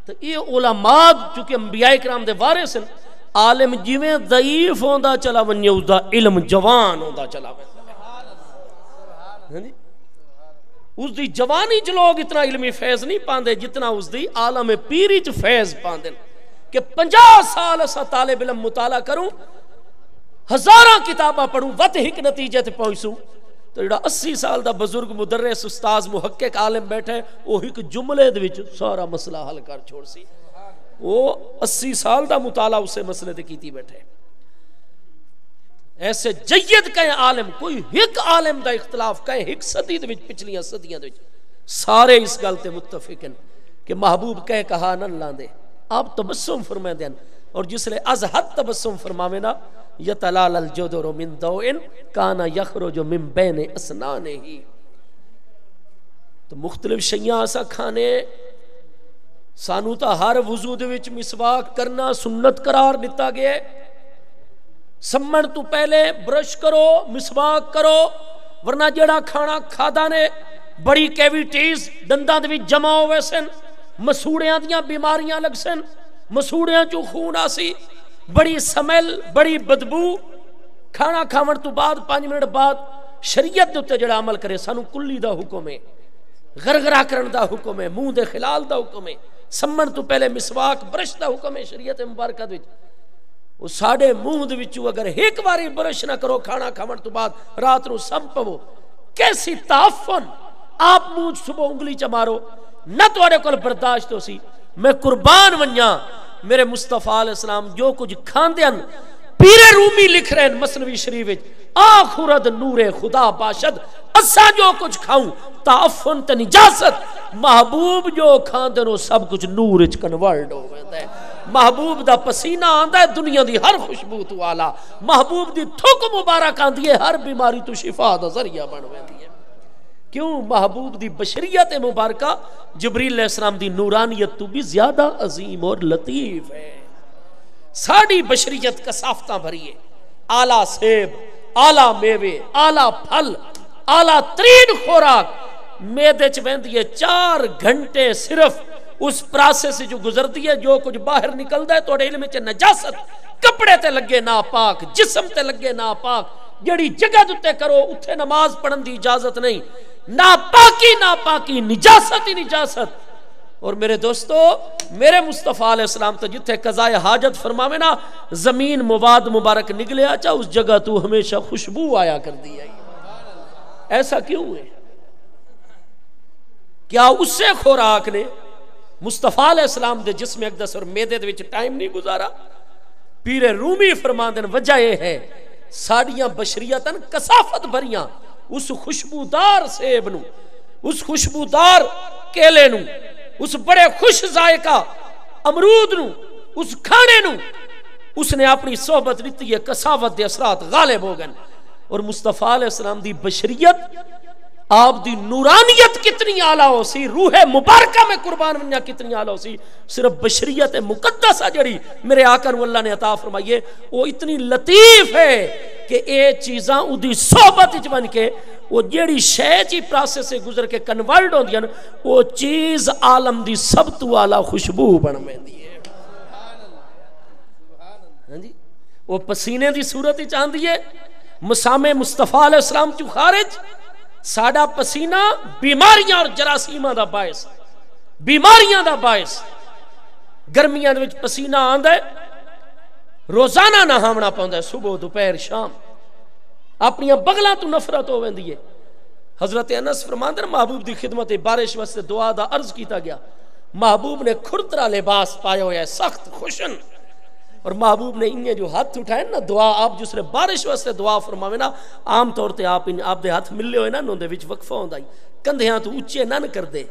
تو یہ علماء چونکہ انبیاء کرام دے وارث ہیں عالم جویں ضعیف ہوندا چلا ونجے اس دا علم جوان ہوندا چلا ویندا. اس دی جوانی چ لوگ اتنا علمی فیض نہیں پاندے جتنا اس دی عالم پیری چ فیض پاندے کہ 50 سال اسا طالب علم مطالعہ کروں ہزاراں کتاباں پڑھوں وت ایک نتیجے تے پہنچوں تو جڑا 80 سال دا بزرگ مدرس استاذ محقق عالم بیٹھا ہے وہ ایک جملے دے وچ سارا مسئلہ حل کر چھوڑ سی. وہ 80 سال دا مطالعہ اسے مسئلے تے کیتی بیٹھے. ایسے جید کہیں عالم کوئی ایک عالم دا اختلاف کہیں ایک صدی دے وچ پچھلیاں صدیاں دے وچ سارے اس گل تے متفق ہیں کہ محبوب کہہ کہا نہ لاندے آپ تبسم فرمائے دین. اور جس لئے از حد تبسم فرماوے نا یتلال الجدر من دوئن کانا یخرج من بین اسنانے ہی. تو مختلف شیعہ ایسا کھانے سانو تا ہر وضو دے وچ مسواک کرنا سنت قرار دیتا گیا. سمن تو پہلے برش کرو مسواک کرو ورنہ جڑا کھانا کھادا نے بڑی کیویٹیز دنداں دے وچ جمع ہوئے سن مسوڑیاں دیاں بیماریاں لگ سن مسوڑیاں چو خون آسی بڑی سمیل بڑی بدبو کھانا کھاون تو بعد 5 منٹ بعد شریعت دے جڑا عمل کرے سانو کلی دا حکم ہے غرغرہ کرن دا حکم ہے منہ دے خلال دا حکم ہے سمن تو پہلے مسواک برش دا حکم ہے شریعت مبارکہ دے وہ ساڑے منہ دے وچوں اگر ایک باری برش نہ کرو کھانا کھاون تو بعد رات نو سم پو کیسی تعفن آپ منہ صبح انگلی چ مارو نہ تواڈے کول برداشت ہو سی. میں قربان ونجاں میرے مصطفیٰ علیہ السلام جو کچھ کھاندے ہیں پیر رومی لکھ رہے ہیں مثنوی شریف وچ آخرت نور خدا باشد اسا جو کچھ کھاؤں تعفن تے نجاست محبوب جو کھاندے نو سب کچھ نور وچ کنورٹ ہو ویندا ہے. محبوب دا پسینہ آندا ہے دنیا دی ہر خوشبو تو اعلی محبوب دی تھک مبارک آندی ہے ہر بیماری تو شفا دا ذریعہ بن ویندی ہے. کیوں محبوب دی بشریت مبارکہ جبریل علیہ السلام دی نورانیت تو بھی زیادہ عظیم اور لطیف ہے. ساڑی بشریت کثافتاں بھری ہے اعلیٰ سیب اعلیٰ میوے اعلیٰ پھل اعلیٰ ترین خوراک میدے چ ویندی ہے 4 گھنٹے صرف اس پراسے سے جو گزرتی ہے جو کچھ باہر نکلدا ہے تو علم وچ نجاست کپڑے تے لگے ناپاک جسم تے لگے ناپاک جڑی جگہ دتے کرو اتھے نماز پڑھن دی اجازت نہیں. ناپاکی نجاست ہی نجاست. اور میرے دوستو میرے مصطفیٰ علیہ السلام تو جتھے قضائے حاجت فرماوے نا زمین مواد مبارک نکلے آچا اس جگہ تو ہمیشہ خوشبو آیا کر دی آئی. ایسا کیوں ہے؟ کیا اس سے خوراک نے مصطفیٰ علیہ السلام دے جسم اقدس اور میدے دے وچ ٹائم نہیں گزارا؟ پیر رومی فرماندن وجہ یہ ہے ساڑیاں بشریتاً کثافت بھریاں اس خوشبودار سیب نو، اس خوشبودار کیلے نو، اس بڑے خوش ذائقہ امرود نو، اس کھانے نو اس نے اپنی صحبت لیتی ہے. کثافت دے اثرات غالب ہو گئے. اور مصطفیٰ علیہ السلام دی بشریت آپ دی نورانیت کتنی اعلیٰ ہو سی، روح مبارکہ میں قربان ونیا کتنی اعلیٰ ہو سی. صرف بشریت مقدسہ جڑی میرے آقا نو اللہ نے عطا فرمائیے وہ اتنی لطیف ہے کہ اے چیزاں دی صحبت وچ بن کے وہ جیڑی شے چی پروسیس سے گزر کے کنورٹ ہوندی ہیں وہ چیز عالم دی سب تو اعلیٰ خوشبو بن ویندی ہے. ہاں جی وہ پسینے دی صورت وچ آندی ہے. مسامے مصطفیٰ علیہ السلام چوں خارج ساڈا پسینہ بیماریاں اور جراثیماں دا باعث، بیماریاں دا باعث. گرمیاں وچ پسینہ آندا ہے روزانہ نہاونا پوندا ہے صبح دوپہر شام. اپنی بغلاں تو نفرت ہو ویندی ہے. حضرت انس فرماندے محبوب دی خدمت بارش واسطے دعا دا عرض کیتا گیا. محبوب نے کھرترا لباس پایا ہوا ہے سخت خوشن، اور محبوب نے انہیں جو ہاتھ اٹھائے نا دعا آپ جس نے بارش واسطے دعا فرماوے نا عام طور تے آپ دے ہاتھ ملے ہوئے نا نوں دے وچ وقفہ ہوندا ہے. کندھیاں تو اونچے نہ کر دے،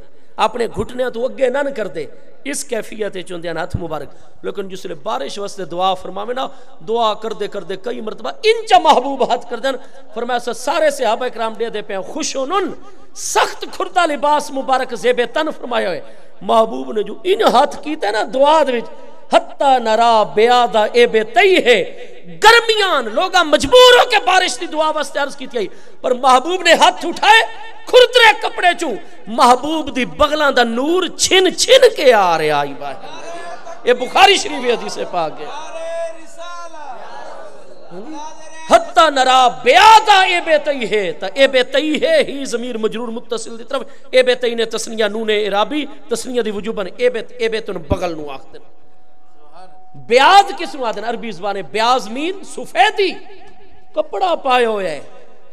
اپنے گھٹنیاں تو اگے نہ کر دے، اس کیفیت وچ ہوندے ہاتھ مبارک. لیکن جس نے بارش واسطے دعا فرماوے نا دعا کردے کردے کئی مرتبہ انچا محبوب ہاتھ کر دین. فرمایا سارے صحابہ کرام دے پے خوش ہونن سخت کھردا لباس مبارک زیب تن فرمایا ہوئے. محبوب نے جو ان ہاتھ کیتے نا دعا دے وچ حتی نرا بیادا اے بے تئی ہے، گرمیان لوگاں مجبور ہو کے بارش دی دعا واسطے عرض کی تھی پر محبوب نے ہاتھ اٹھائے کھرترے کپڑے چوں محبوب دی بغلاں دا نور چھن چھن کے آ رہے آئی باہر. یہ بخاری شریف حدیث پاک ہے. حتی نرا بیادا اے بے تئی ہے. تا اے بے تئی ہے ہی ضمیر مجرور متصل دی طرف اے بے تئی نے تسنیہ نون اعرابی تسنیہ دی وجوبن اے بے تن بغل نو آخدن. بیاض کس نو آدن عربی زبان بیاض مین سفیدی کپڑا پائے ہوئے ہے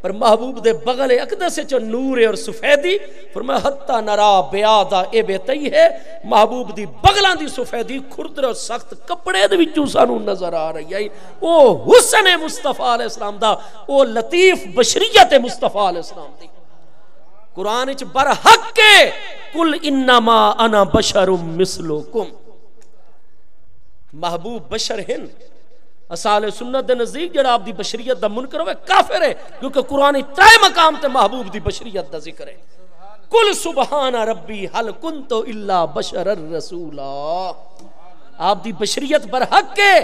پر محبوب دے بغل اقدس چو نور اور سفیدی. فرمایا حتی نرا بیادا اے بے تئی ہے محبوب دی بغلان دی سفیدی کھردر اور سخت کپڑے دے وچوں سانو نظر آ رہی ہے. او حسن مصطفیٰ علیہ السلام دا او لطیف بشریت مصطفیٰ علیہ السلام دی. قرآن وچ برحق کے قل انما انا بشر مثلکم. محبوب بشر ہیں. اصحاب سنت دے نزدیک جڑا آپ دی بشریت دا منکر ہوئے کافر ہے کیونکہ قرآن ترے مقام تے محبوب دی بشریت دا ذکر ہے. قل سبحان ربی حل کنت الا بشر الرسولا. آپ دی بشریت برحق ہے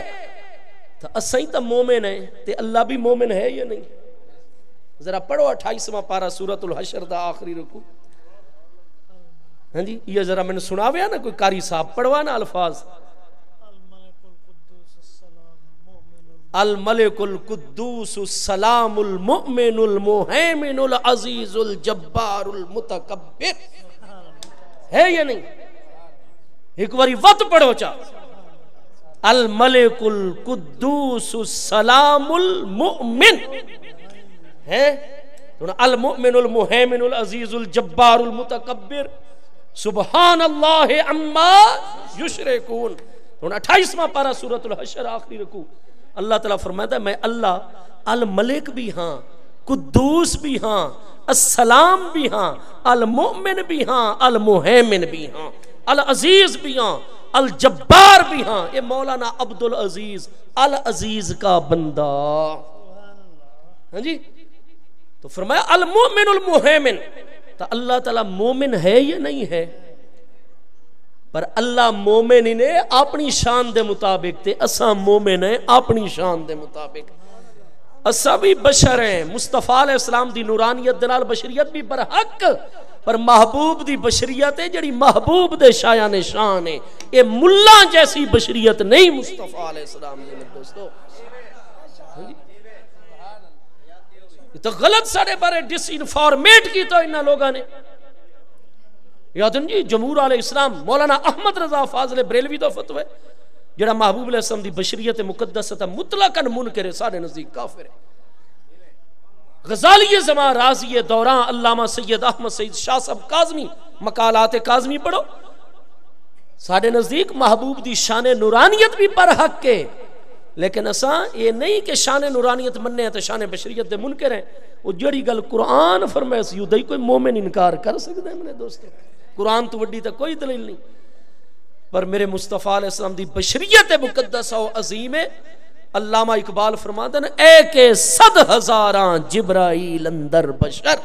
تو اسائیں تا مومن ہے تے اللہ بھی مومن ہے یا نہیں؟ ذرا پڑھو 28واں پارہ سورۃ الحشر دا آخری رکوع. ہاں جی یہ ذرا میں نے سناویا نا کوئی قاری صاحب پڑھوانا الفاظ. الملک القدوس السلام المؤمن المہیمن العزیز الجبار المتکبر. ہے یا نہیں؟ ایک باری وقت پڑھو چاہ. الملک القدوس السلام المؤمن ہے المؤمن المہیمن العزیز الجبار المتکبر سبحان اللہ عما یشرکون. 28واں پارہ سورۃ الحشر آخری رکوع. اللہ تعالیٰ فرماتا ہے میں اللہ الملک بھی ہاں، قدوس بھی ہاں، السلام بھی ہاں، المؤمن بھی ہاں، المہیمن بھی ہاں، العزیز بھی ہاں، الجبار بھی ہاں. یہ مولانا عبد العزیز العزیز کا بندہ. ہاں جی تو فرمایا المؤمن المہیمن. تو اللہ تعالیٰ مومن ہے یا نہیں ہے؟ پر اللہ مومن نے اپنی شان دے مطابق تے اساں مومن ہیں اپنی شان دے مطابق. اساں بھی بشر ہیں. مصطفیٰ علیہ السلام دی نورانیت دے نال بشریت بھی برحق پر محبوب دی بشریت ہے جڑی محبوب دے شایان شان ہے. اے ملا جیسی بشریت نہیں مصطفیٰ علیہ السلام دی دوستو. یہ تو غلط سارے بارے ڈس انفارمیٹ کی تو انہاں لوگاں نے یادن جی جمہور علیہ السلام مولانا احمد رضا فاضل بریلوی دا فتوی جڑا محبوب علیہ السلام دی بشریت مقدس تا مطلقاً منکر ہے سارے نزدیک کافر ہے. غزالی زمان رازی دوران علامہ سید احمد سید شاہ صاحب کاظمی مقالات کاظمی پڑھو سارے نزدیک محبوب دی شان نورانیت بھی پر حق کے لیکن اساں یہ نہیں کہ شان نورانیت مننے ہیں تو شان بشریت دے منکر ہیں. وہ جڑی گل قرآن فرمائے سی دئی کوئی مومن انکار کر سکتا ہے میرے دوستو قرآن تو وڈی تا کوئی دلیل نہیں پر میرے مصطفیٰ علیہ السلام دی بشریت مقدس و عظیم ہے. علامہ اقبال فرماتے ہیں اے کہ 100,000 جبرائیل اندر بشر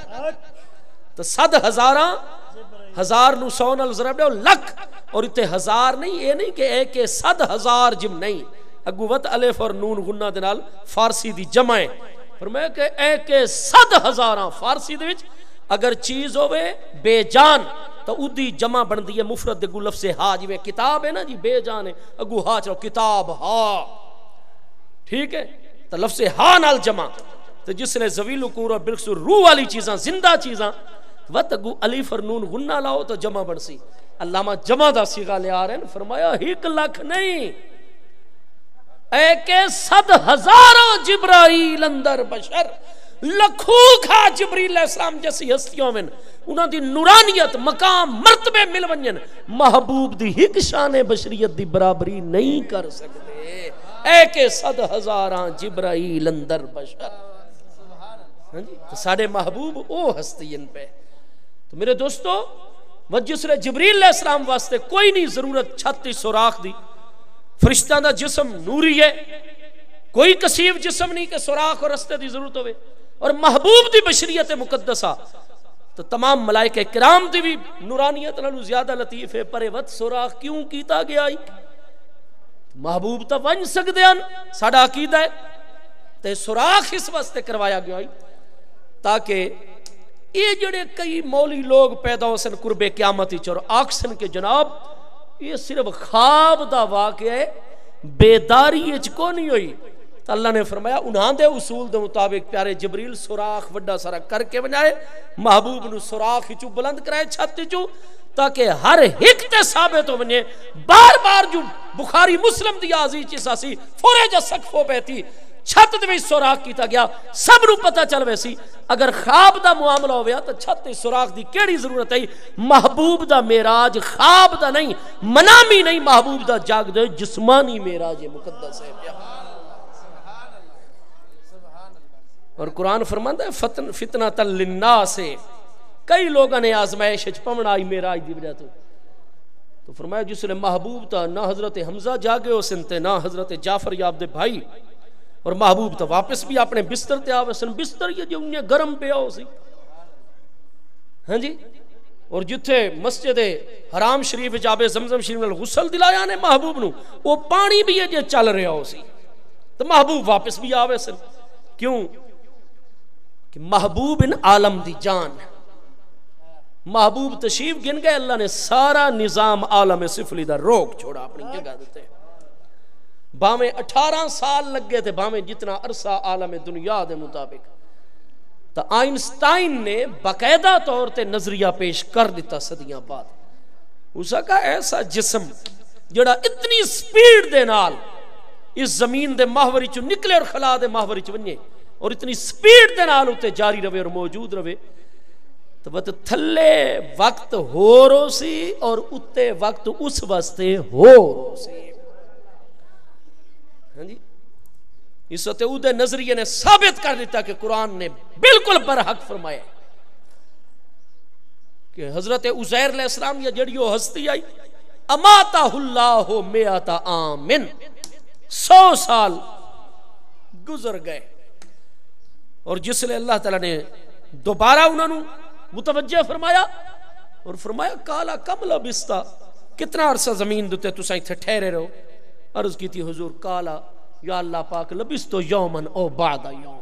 تو 100,000 ہزار نو 100 نال ضرب دے لکھ اور اتے ہزار نہیں یہ نہیں کہ اے کہ 100,000 جم نہیں اگو وت الف اور نون غنہ دے نال فارسی دی جمع ہے فرمایا کہ اے کہ 100,000 فارسی دے وچ اگر چیز ہوئے بے جان تو ادھی جمع بن دی ہے مفرد دے گو لفظ ہا جی کتاب ہے نا جی بے جان ہے اگو ہا چلو کتاب ہا ٹھیک ہے تو لفظ ہا نال جمع تو جس نے زویل وقور اور بالکل روح والی چیزاں زندہ چیزاں وقت اگو الف اور نون غنہ لاؤ تو جمع بن سی. علامہ جمع دا صیغہ لے آ رہے ہیں فرمایا 1 لاکھ نہیں اے کہ 100,000 جبرائیل اندر بشر لکھوں کھا جبریل علیہ السلام جیسی ہستیوں میں انہاں دی نورانیت مقام مرتبے مل ونجن محبوب دی ایک شان بشریت دی برابری نہیں کر سکتے. اے کہ 100,000 جبرائیل اندر بشر تو سارے محبوب او ہستین پہ. تو میرے دوستو وجسر جبریل علیہ السلام واسطے کوئی نہیں ضرورت چھتی سوراخ دی فرشتہ دا جسم نوری ہے کوئی کثیف جسم نہیں کہ سوراخ اور رستے دی ضرورت ہوئے اور محبوب دی بشریت مقدسہ تو تمام ملائکہ کرام دی بھی نورانیت نالو زیادہ لطیف ہے پر وقت سوراخ کیوں کیتا گیا محبوب تا ونج سکتے ہیں ساڑا عقیدہ ہے تے سوراخ اس واسطے کروایا گیا تاکہ یہ جڑے کئی مولی لوگ پیدا ہو سن قرب قیامتی چور آکسن کے جناب یہ صرف خواب دا واقعہ ہے بیداری اچ کو نہیں ہوئی تو اللہ نے فرمایا انہاں دے اصول دے مطابق پیارے جبریل سوراخ وڈا سارا کر کے بنائے محبوب نو سوراخ چو بلند کرائے چھت چو تاکہ ہر ایک تے ثابت ہو بنے بار بار جو بخاری مسلم دی آزی چیسا سی فورے جا سقفوں بیتی چھت دے سوراخ کیتا گیا سب نو پتہ چل ویسی اگر خواب دا معاملہ ہویا تو چھت دے سوراخ دی کیڑی ضرورت ہے محبوب دا معراج خواب دا نہیں منامی نہیں محبوب دا جاگ دے جسمانی معراج مقدس ہے. اور قرآن فرماندا ہے فتنہ للناس کئی لوگوں نے آزمائش پمنا آئی معراج دی وجہ تو فرمایا جس نے محبوب تا نہ حضرت حمزہ جاگے ہو سنتے نہ حضرت جعفر یاب دے بھائی اور محبوب تا واپس بھی اپنے بستر تے آوے سن بستر یہ جو انہیں گرم پہ آؤ سی ہاں جی اور جتھے مسجد حرام شریف جابے زمزم شریف نے غسل دلایا نے محبوب نو وہ پانی بھی یہ چل رہا ہو سی تو محبوب واپس بھی آوے سن کیوں کہ محبوب ان عالم دی جان محبوب تشریف گن گئے اللہ نے سارا نظام عالم سفلی دا روک چھوڑا اپنی جگہ دیتے باویں 18 سال لگ گئے تھے باویں جتنا عرصہ عالم دنیا دے مطابق تو آئنسٹائن نے باقاعدہ طور تے نظریہ پیش کر دیتا صدیاں بعد اس کا ایسا جسم جڑا اتنی سپیڈ دے نال اس زمین دے ماہوری چو نکلے اور خلا دے ماہوری چو بنیے اور اتنی سپیڈ دے نال اتے جاری روے اور موجود روے تو وہ تھلے وقت ہو رو سی اور اتے وقت اس واسطے ہو رو سی ہاں جی اس وقت اودے نظریے نے ثابت کر دیتا کہ قرآن نے بالکل برحق فرمایا کہ حضرت عزیر علیہ السلام یا جڑیو ہستی آئی اماتہ اللہ میعۃ آمن 100 سال گزر گئے اور جس لئے اللہ تعالیٰ نے دوبارہ انہوں نے متوجہ فرمایا اور فرمایا کالا کم لبستا کتنا عرصہ زمین دوتے تو سائیں تھے ٹھہرے رہو عرض کی تھی حضور کالا یا اللہ پاک لبستو یومن او بعد یوم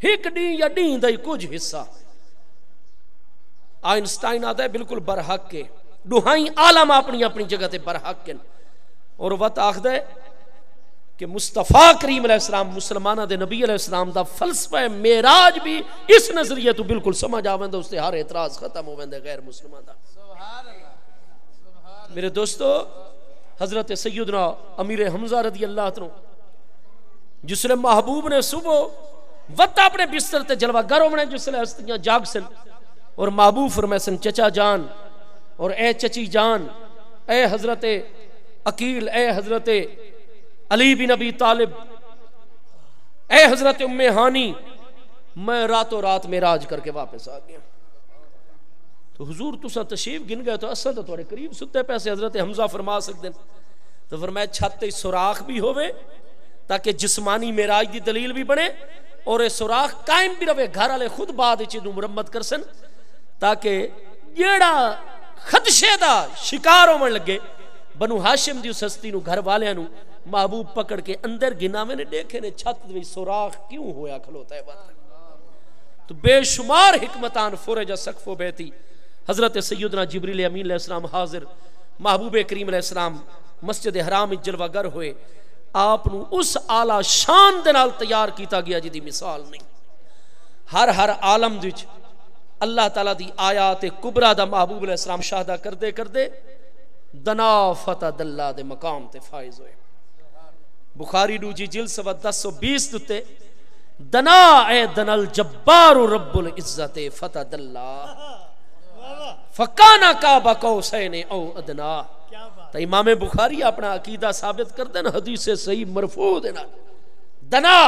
ایک دین یا دین دائی کچھ حصہ آئنسٹائن آتا ہے بالکل برحق کے دوہائیں عالم اپنی اپنی جگہ تے برحق کے اور وقت آخدہ ہے کہ مصطفیٰ کریم علیہ السلام مسلمانہ دے نبی علیہ السلام دا فلسفہ معراج بھی اس نظریے تو بالکل سمجھ آوندہ، اس سے ہر اعتراض ختم ہوندہ غیر مسلمان دا۔ میرے دوستو، حضرت سیدنا امیر حمزہ رضی اللہ عنہ جس لئے محبوب نے صبح وقت اپنے بستر تے جلوہ گر ہونے جس لئے ہستیاں جاگ سن اور محبوب فرمائے سن چچا جان اور اے چچی جان، اے حضرت عقیل، اے حضرت علی بن ابی طالب، اے حضرت ام ہانی، میں راتوں رات معراج کر کے واپس آ گیا۔ تو حضور تسا تشریف گن گئے تو اصل تو تھوڑے قریب ستے پیسے حضرت حمزہ فرما سکتے ہیں، تو فرمایا چھت سوراخ بھی ہوئے تاکہ جسمانی معراج دی دلیل بھی بنے اور یہ سوراخ قائم بھی رہے، گھر والے خود بعد چیزوں مرمت کر سن تاکہ جیڑا خدشے دا شکار ہونے لگے بنو ہاشم دی اس ہستی نو گھر والے نو محبوب پکڑ کے اندر گنا میں نے دیکھے نے چھت دی سوراخ کیوں ہویا کھلوتا ہے بات۔ تو بے شمار حکمتان فرج سقف و بیتی، حضرت سیدنا جبریل امین علیہ السلام حاضر، محبوب کریم علیہ السلام مسجد حرام جلوہ گر ہوئے، آپ نو اس اعلیٰ شان دے نال تیار کیتا گیا جی دی مثال نہیں۔ ہر عالم دیچ اللہ تعالیٰ دی آیات کبرا دا محبوب علیہ السلام شاہدہ کردے کردے دنا فتح دلہ دے مقام تے فائز ہوئے۔ بخاری نو جی جلد سوا 1020 دتے دنا اے دنل جبار رب العزت فتح دلہ فکانا کعبہ قوسین او ادنا۔ تو امام بخاری اپنا عقیدہ ثابت کر دیں حدیث صحیح مرفوع دینا، دنا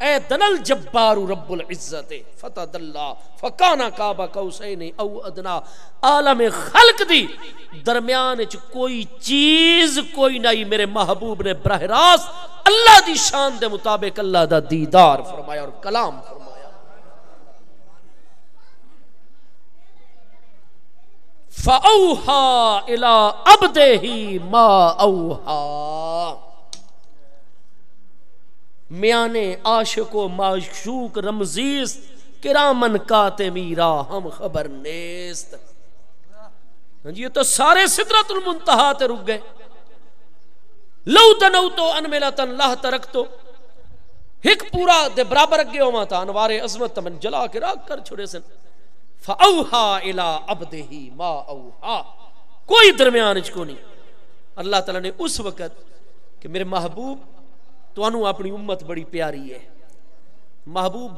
اے دنل جبار رب العزت فتح دلہ فکانا کعبہ قوسین او ادنا۔ عالم خلق دی درمیان کوئی چیز کوئی نہیں، میرے محبوب نے براہ راست اللہ دی شان دے مطابق اللہ دا دیدار فرمایا اور کلام فرمایا۔ فَأَوْحَا إِلَىٰ عَبْدِهِ مَا أَوْحَا۔ میانے عاشق و معشوق رمزیست کرامن کاتمیرا ہم خبر نیست۔ یہ تو سارے سدرۃ المنتہا تے رک گئے۔ لو دنوتو انملتن لاہ ترکتو، ایک پورا دے برابر اگے ہوا تھا انوار عظمت من جلا کے راک کر چھوڑے سن۔ فَأَوْحَا إِلَىٰ عَبْدِهِ مَا أَوْحَا، کوئی درمیان کو نہیں۔ اللہ تعالیٰ نے اس وقت کہ میرے محبوب تو انو اپنی امت بڑی پیاری ہے، محبوب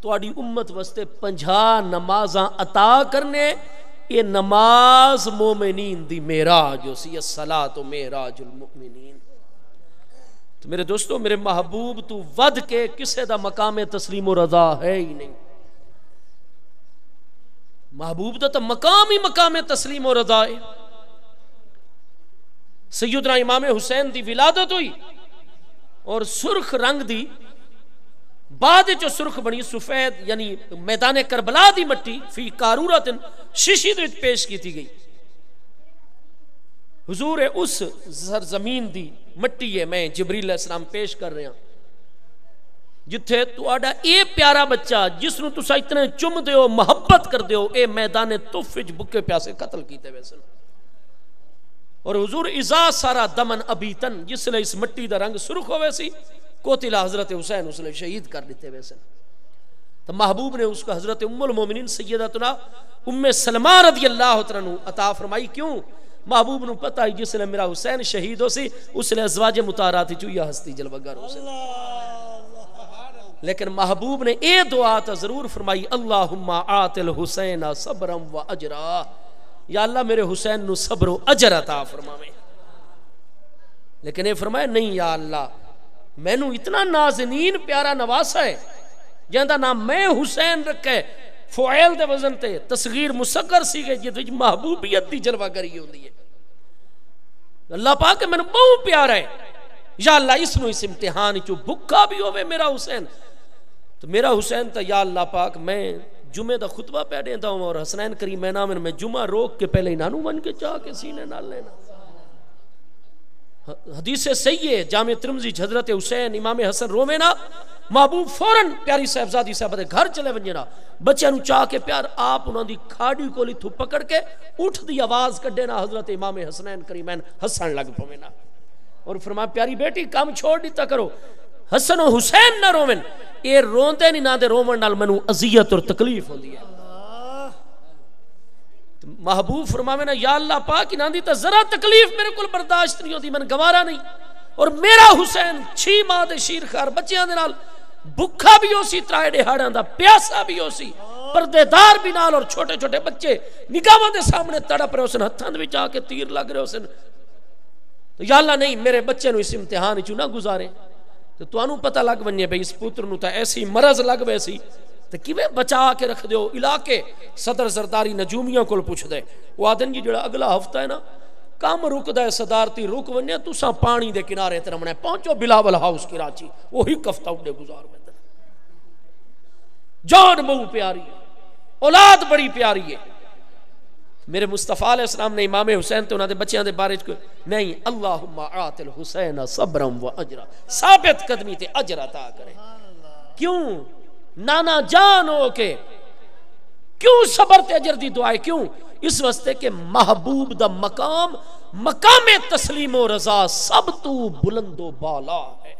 تو اڈی امت وستے 50 نمازاں عطا کرنے، یہ نماز مومنین دی معراج ہو سی، الصلاۃ معراج المؤمنین۔ تو میرے دوستو، میرے محبوب تو ود کے کسے دا مقام تسلیم و رضا ہے ہی نہیں۔ محبوب دا تو مقام ہی مقام تسلیم و رضا ہے۔ سیدنا امام حسین دی ولادت ہوئی اور سرخ رنگ دی بعد جو سرخ بنی سفید یعنی میدان کربلا دی مٹی فی قارورت شیشی دے پیش کی تھی گئی۔ حضور اس سرزمین دی مٹی ہے میں جبریل علیہ السلام پیش کر رہے ہیں جتھے تو آڈا اے پیارا بچہ جس نو تسا اتنے چم دے ہو محبت کر دے ہو، اے میدان توفج بکے پیاسے قتل کیتے ویسے۔ اور حضور ازا سارا دمن ابیتن جس لئے اس مٹی دا رنگ سرخ ہو ویسی کوتیلا حضرت حسین اس لئے شہید کر دیتے ویسے۔ تو محبوب نے اس کو حضرت ام المومنین سیدتنا ام سلمہ رضی اللہ عنہ عطا فرمائی۔ کیوں؟ محبوب نو پتہ ہے جس لئے میرا حسین شہید ہو سی اس لئے ازواج مطارات چویا ہستی جلوگر ہو سی، لیکن محبوب نے اے دعا تا ضرور فرمائی، اللہم آت الحسین صبرم و اجرا، یا اللہ میرے حسین نو صبر و اجر عطا فرمائے۔ لیکن اے فرمائے نہیں یا اللہ میں نو اتنا نازنین پیارا نواسا ہے جہاں نام میں حسین رکھے فعیل دے وزن تے تصغیر مصغر سی گئے جی محبوبیت دی جلوہ گری ہوندی ہے۔ اللہ پاک میں نو بہت پیارا ہے، یا اللہ اس نو اس امتحان چو بھکا بھی ہوئے میرا حسین، تو میرا حسین تا یا اللہ پاک میں جمعہ دا خطبہ پہ دیتا ہوں اور حسنین کریمینہ میں جمعہ روک کے پہلے انانو بن کے چاہ کے سینے نال لینا۔ حدیث صحیح ہے جامع ترمذی حضرت حسین امام حسن رومینا محبوب فوراں پیاری صاحبزادی صاحب دے گھر چلے ونجنا، بچے نو چاہ کے پیار آپ انہوں دی کھاڑی کو لی تھو پکڑ کے اٹھ دی آواز کڈے نا حضرت امام حسنین کریمین حسن لگ پوینا۔ اور فرمایا پیاری بیٹی کام چھوڑ دیتا کرو، حسن و حسین نہ روون، اے روندے نہیں نہ دے روون نال مینوں اذیت اور تکلیف ہوندی ہے۔ محبوب فرماوے نا یا اللہ پاک نہ دی تے ذرا تکلیف میرے کول برداشت نہیں ہوندی، میں گوارا نہیں، اور میرا حسین 6 ماہ دے شیرخوار بچیاں دے نال بھکھا بھی ہو سی، ترائے دہاڑاں دا پیاسا بھی ہو سی، پردے دار بھی نال، اور چھوٹے چھوٹے بچے نگاہاں دے سامنے تڑپ رہے حسن، ہتھاں دے وچ آ کے تیر لگ رہے حسن، تو یا اللہ نہیں میرے بچے نو اس امتحان وچ نہ گزارے، تو تانوں پتہ لگ ونجے بھئی اس پتر نو تے ایسی مرض لگ وے سی تے کیویں بچا کے رکھ دیو۔ علاقے صدر زرداری نجومیاں کول پوچھ دے، وہ آدن جی جڑا اگلا ہفتہ ہے نا کام رک دے صدارتی رک ونجے، تساں پانی دے کنارے تے رمنے پہنچو بلاول ہاؤس کراچی، وہی کفتہ اڈے گزار میں دے۔ جان بہو پیاری ہے، اولاد بڑی پیاری ہے۔ میرے مصطفیٰ علیہ السلام نے امام حسین تے انہاں دے بچیاں دے بارے کوئی نہیں، اللہم آت الحسین صبرا و اجرا، ثابت قدمی تے اجر عطا کرے۔ کیوں نانا جان ہو کے کیوں صبر تے اجر دی دعائے، کیوں؟ اس واسطے کہ محبوب دا مقام مقام تسلیم و رضا سب تو بلند و بالا ہے۔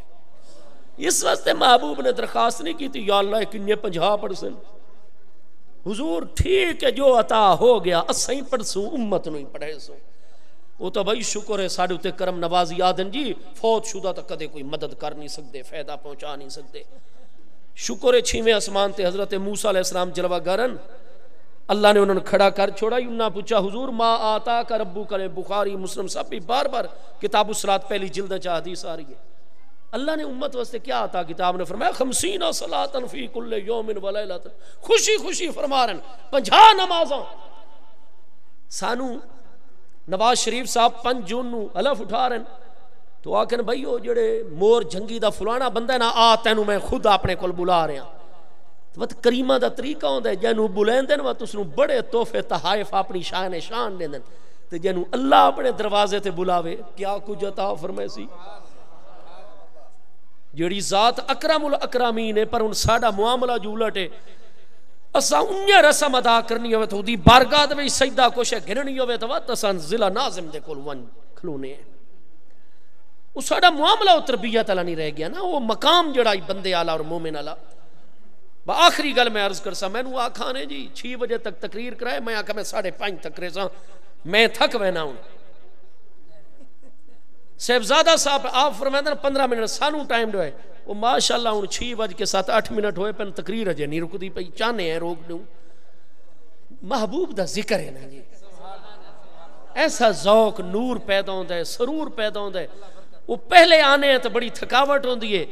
اس واسطے محبوب نے درخواست نہیں کی تھی یا اللہ کنیے 50%، حضور ٹھیک ہے جو عطا ہو گیا اسیں پڑھسوں امت نہیں پڑھے سو، وہ تو بھائی شکر ہے ساڑھے اتے کرم نوازی آدن جی فوت شدہ تک کدے کوئی مدد کر نہیں سکتے، فائدہ پہنچا نہیں سکتے۔ شکر ہے 6ویں آسمان تے حضرت موسیٰ علیہ السلام جلوہ گرن، اللہ نے انہوں نے کھڑا کر چھوڑا، انہوں نے پوچھا حضور ما آتا کا ربو کرے، بخاری مسلم سب بھی بار بار کتاب الصلاۃ پہلی جلد چاہ حدیث آ رہی ہے۔ اللہ نے امت واسطے کیا عطا کتاب نے فرمایا 50 صلاۃ فی کل یوم و لیلۃ، خوشی خوشی فرما رہے 50 نمازاں۔ سانو نواز شریف صاحب 5 جون نو حلف اٹھا رہے ہیں تو آکھن بھائی وہ جڑے مور جنگی دا فلانا بندہ ہے نا آ تینوں میں خود اپنے کول بلا رہا ہوں، تو وقت کریمہ دا طریقہ ہوندا ہے جنوں بلین دین وقت اس نو بڑے تحفے تحائف اپنی شان دے دین، تے جنوں اللہ اپنے دروازے تے بلاوے کیا کچھ عطا فرمائے سی۔ جیڑی ذات اکرم الاکرامین ہے پر ان ساڈا معاملہ جو الٹ ہے، اساں انہاں رسم ادا کرنی ہوے تو دی بارگاہ دے وچ سجدہ کوشش گھننی ہوے تو وقت اساں ضلع ناظم دے کول ون کھلونے ہیں، وہ ساڈا معاملہ و تربیت والا نہیں رہ گیا نا، وہ مقام جڑا بندے والا اور مومن والا۔ آخری گل میں عرض کرسا، میں نو آکھا نے جی 6 بجے تک تقریر کرائے، میں آکھا میں 5:30 تک کرے سا، میں تھک وینا ہوں۔ صاحبزادہ صاحب آپ فرمائے 15 منٹ سانو ٹائم دوئے، وہ ماشاءاللہ ہوں 6:07 ہوئے پن تقریر اجے نہیں رک دی پئی، چاہنے ہیں روک دوں۔ محبوب دا ذکر ہے نا جی، ایسا ذوق نور پیدا ہوندہ ہے، سرور پیدا ہوندہ ہے۔ وہ پہلے آنے ہیں تو بڑی تھکاوٹ ہوندی ہے،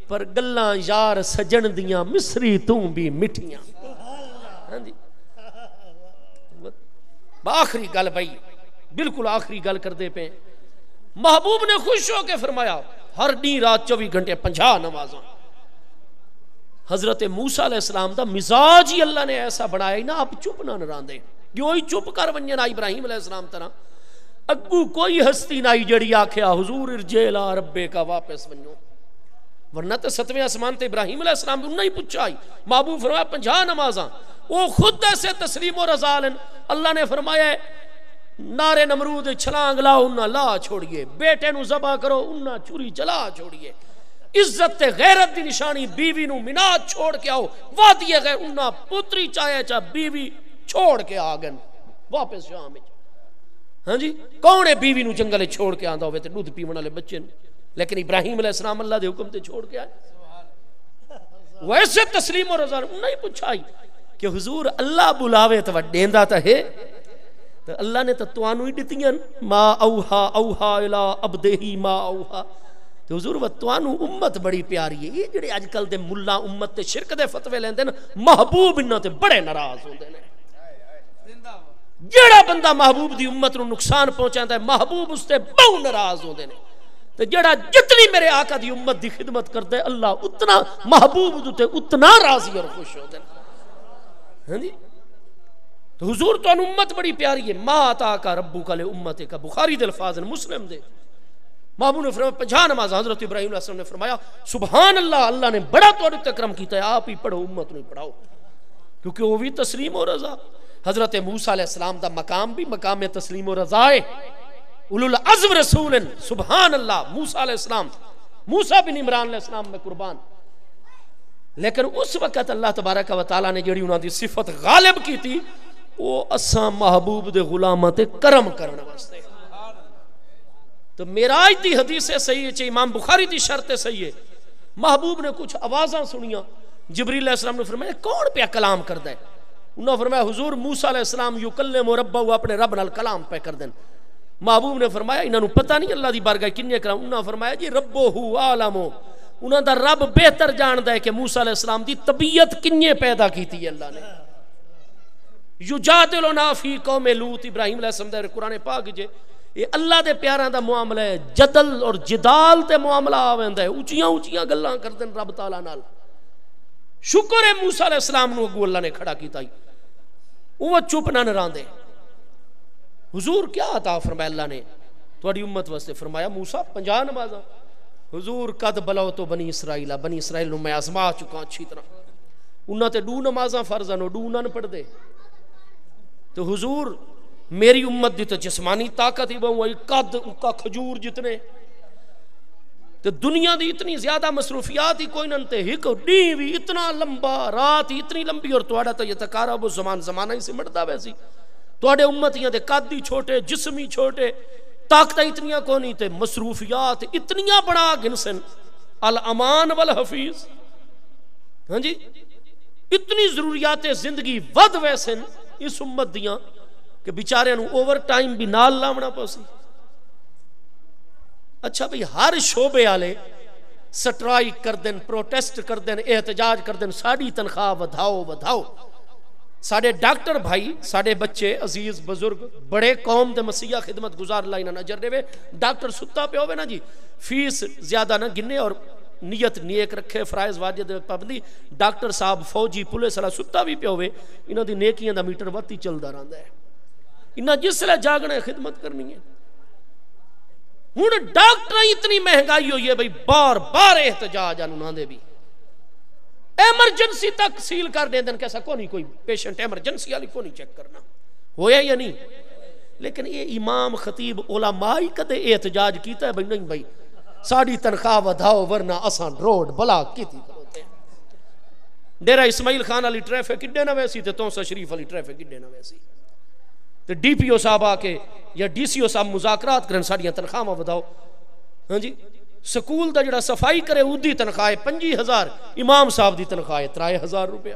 پر گلاں یار سجن دیاں مصری توں بھی مٹھیاں۔ آخری گل بھائی بالکل آخری گل کر دے پہ، محبوب نے خوش ہو کے فرمایا ہر دن رات 24 گھنٹے 50 نمازاں۔ حضرت موسیٰ علیہ السلام دا مزاج ہی اللہ نے ایسا بنایا ہی نا، آپ چپ نہ راندے، جو ہی چپ کر ونجن ابراہیم علیہ السلام طرح اگو کوئی ہستی نہ جڑی آکھیا حضور ارجع الی ربے کا واپس ونجو، ورنہ تو 7ویں آسمان تے ابراہیم علیہ السلام انہوں نے پوچھا، محبوب فرمایا 50 نمازاں، وہ خود ایسے تسلیم و رضا لن۔ اللہ نے فرمایا نارے نمرود چھلانگ لاؤ انہاں لا چھوڑیے، بیٹے نو ذبح کرو انہاں چوری چلا چھوڑیے، عزت تے غیرت دی نشانی بیوی نو مناد چھوڑ کے آؤ، وادی گئے انہاں پتری چاہے چاہ بیوی چھوڑ کے آگن واپس شام میں۔ ہاں جی کون ہے بیوی نو جنگل چھوڑ کے آندا ہوئے تے دودھ پیون والے بچے نو، لیکن ابراہیم علیہ السلام اللہ دے حکم تے چھوڑ کے آئے۔ ویسے تسلیم و رضا نہیں پوچھائی کہ حضور اللہ بلاوے تو دیندا تا ہے، تو اللہ نے تتوانو ہی دتیاں ما اوہا اوہا الہ عبدہی ما اوہا، تو حضور وتوانو امت بڑی پیاری ہے۔ یہ جڑے اج کل دے ملا امت تے شرک دے فتوے لیندے نا، محبوب انہاں تے بڑے ناراض ہوندے نے۔ جڑا بندہ محبوب دی امت نو نقصان پہنچاندا ہے محبوب اس تے بہت ناراض ہوندے نے، تے جڑا جتنی میرے آقا دی امت دی خدمت کردا ہے اللہ اتنا محبوب تے اتنا راضی اور خوش ہوندے نے۔ ہاں جی تو حضور تو امت بڑی پیاری ہے، ما آتاک ربک لامتک، بخاری دے الفاظ مسلم دے۔ محبوب نے فرمایا 50 نماز، حضرت ابراہیم علیہ السلام نے فرمایا سبحان اللہ، اللہ نے بڑا تہاڈے تے کرم کیتا ہے، آپ ہی پڑھو امت نو پڑھاؤ، کیونکہ وہ بھی تسلیم و رضا۔ حضرت موسیٰ علیہ السلام دا مقام بھی مقام تسلیم و رضا ہے، اولو العزم رسول سبحان اللہ موسیٰ علیہ السلام، موسیٰ بن عمران علیہ السلام میں قربان. لیکن اس وقت اللہ تبارک و تعالیٰ نے جڑی انہاں دی صفت غالب کی تھی وہ اساں محبوب دے غلاماں تے کرم کرنے واسطے. تو معراج دی حدیث صحیح ہے، امام بخاری دی شرط صحیح ہے. محبوب نے کچھ آوازاں سنیاں، جبریل علیہ السلام نے فرمایا کون پہ کلام کردا ہے؟ انہوں نے فرمایا حضور موسیٰ علیہ السلام یکلم ربہ، اپنے رب نال کلام پہ کر دین. محبوب نے فرمایا انہاں نوں پتہ نہیں اللہ دی بارگاہ کننے کلام. انہوں نے فرمایا جی ربہ عالم، انہاں دا رب بہتر جاندا ہے کہ موسیٰ علیہ السلام دی طبیعت کننے پیدا کیتی ہے اللہ نے. یجادلنا فی قوم لوط، ابراہیم علیہ السلام دے قرآن پاک جے یہ اللہ دے پیاراں دا معاملہ ہے، جدل اور جدال تے معاملہ آویندا ہے، اونچیاں اونچیاں گلاں کردن رب تعالیٰ نال. شکر ہے موسیٰ علیہ السلام نو اگو اللہ نے کھڑا کیتا ہی، وہ چپ نہ راندے. حضور کیا عطا فرمایا اللہ نے تہاڈی امت واسطے؟ فرمایا موسیٰ 50 نمازاں. حضور قد بلو تو بنی اسرائیل، بنی اسرائیل نو میں آزما چکا اچھی طرح، انہاں تے 2 نمازاں فرض ہیں، 2 نہ پڑھ دے. تو حضور میری امت دی تو جسمانی طاقت ہی بہو قد کا کھجور جتنے، تو دنیا دی اتنی زیادہ مصروفیات ہی کوئی ننتے، ایک ڈی بھی اتنا لمبا، رات ہی اتنی لمبی، اور تواڈا تو یہ تقارب و زمانہ ہی سمٹدا ویسی. تواڈے امتیاں دے قد ہی چھوٹے، جسم ہی چھوٹے، طاقت اتنیاں کو نہیں، تے مصروفیات اتنیاں بڑا گنسن. الامان والحفیظ، ہاں جی اتنی ضروریات زندگی ود ویسن اس امت دیاں کہ بیچارے نو اوور ٹائم بھی نال لاونا پوسی. اچھا بھئی ہر شعبے والے سٹرائک کر دین، پروٹیسٹ کر دین، احتجاج کر دین، ساڑی تنخواہ ودھاؤ ودھاؤ. ساڑے ڈاکٹر بھائی، ساڑے بچے عزیز بزرگ بڑے قوم دے مسیح خدمت گزار اللہ انہاں نجر دے وے. ڈاکٹر ستا پہ ہوئے نا جی، فیس زیادہ نہ گنے اور نیت نیک رکھے، فرائض واجب پابندی. ڈاکٹر صاحب فوجی پولیس والا ستا بھی پہ ہوئے، انہاں دی نیکیاں دا میٹر وتی چلدا رہندا ہے. انہاں جس لے جاگنا ہے خدمت کرنی ہے. ہن ڈاکٹر اتنی مہنگائی ہوئی ہے بھئی بار بار احتجاج انہاں دے بھی ایمرجنسی تک سیل کر دیں دن، کیسا کوئی پیشنٹ ایمرجنسی والی کو نہیں چیک کرنا ہویا یا نہیں. لیکن یہ امام خطیب علماء کدے احتجاج کیتا ہے بھئی نہیں بھئی ساڑی تنخواہ ودھاؤ ورنہ اساں روڈ بلاک کیتی کروتے ہیں. ڈیرہ اسماعیل خان علی ٹریفک کڈے نہ ویسی تے تونسا شریف علی ٹریفک کڈے نہ ویسی. تے ڈی پی او صاحب آ کے یا ڈی سی او صاحب مذاکرات کرن ساڑیاں تنخواہ ودھاؤ. ہاں جی سکول دا جڑا صفائی کرے اودی تنخواہ 25,000، امام صاحب دی تنخواہ 3,000 روپیہ.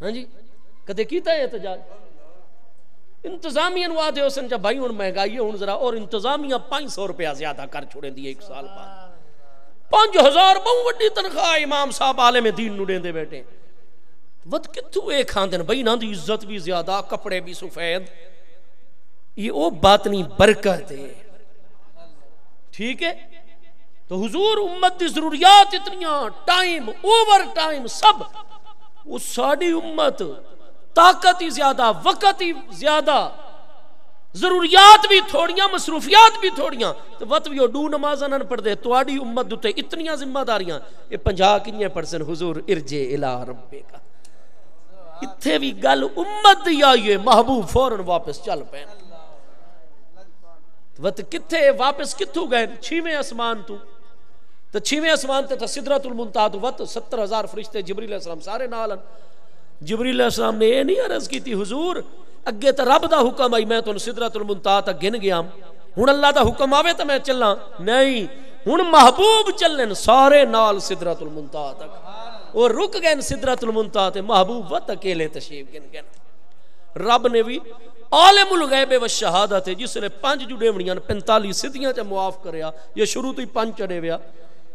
ہاں جی کدے کیتا ہے احتجاج؟ انتظامیہ نو آدھے ہو سن جا بھائی ہن مہنگائی ہن ذرا اور انتظامیہ 500 روپیہ زیادہ کر چھوڑیں دی ایک سال بعد. 5,000 بہت وڈی تنخواہ امام صاحب عالم دین نو دین دے بیٹھے. ود کتھوں اے کھاندن بھائی انہاں دی عزت بھی زیادہ، کپڑے بھی سفید. یہ او باطنی برکت ہے. ٹھیک ہے تو حضور امت دی ضروریات اتنیاں، ٹائم اوور ٹائم سب، وہ ساڑی امت طاقت ہی زیادہ، وقت ہی زیادہ، ضروریات بھی تھوڑیاں، مصروفیات بھی تھوڑیاں. تو وقت بھی وہ 2 نمازاں نہ پڑھ دے. تواڈی امت دے اتنیاں ذمہ داریاں، یہ 50 کنیاں پرسن حضور ارجع الی ربک. اتھے بھی گل امت دی آئیے، محبوب فوراً واپس چل پے. وقت کتھے واپس کتھوں گئے؟ 6ویں آسمان تو 6ویں آسمان تے سدرۃ المنتہا تو وقت 70,000 فرشتے جبریل علیہ السلام سارے نال. جبریل علیہ السلام نے یہ نہیں عرض کی تھی حضور اگے تو رب دا حکم آئی میں تو سدرۃ المنتہا تک گن گیا، ہن اللہ دا حکم آوے تو میں چلاں نہیں، ہن محبوب چلن سارے نال سدرۃ المنتہا تک. اور رک گئے سدرۃ المنتہا تے محبوب وقت اکیلے تشریف گن گئے. رب نے بھی عالم الغیب و شہادت ہے جس نے 5 جڑیونیاں 45 صدیاں چ معاف کریا. یہ شروع تو ہی 5 چڑھے ویا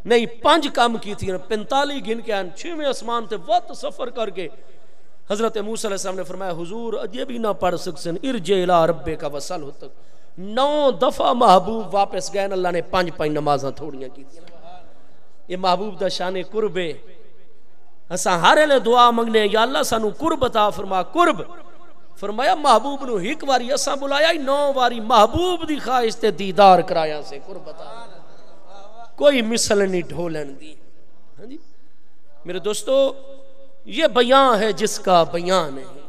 نہیں، 5 کام کی تھی 45 گن کے 6ویں آسمان تے وقت سفر کر کے حضرت موسیٰ علیہ السلام نے فرمایا حضور اجے بھی نہ پڑھ سکسن ارجع الی ربک وصل تک. 9 دفعہ محبوب واپس گئے، اللہ نے 5 نمازاں تھوڑیاں کی تھی. یہ محبوب دا شان قرب ہے. اساں ہر ویلے دعا منگنے یا اللہ سانو قرب عطا فرما. قرب فرمایا محبوب نو ایک واری اساں بلایا 9 واری محبوب دی خواہش تے دیدار کرایا سے قرب عطا. کوئی مثل نہیں ڈھولن دی. ہاں جی میرے دوستو یہ بیان ہے جس کا بیان نہیں.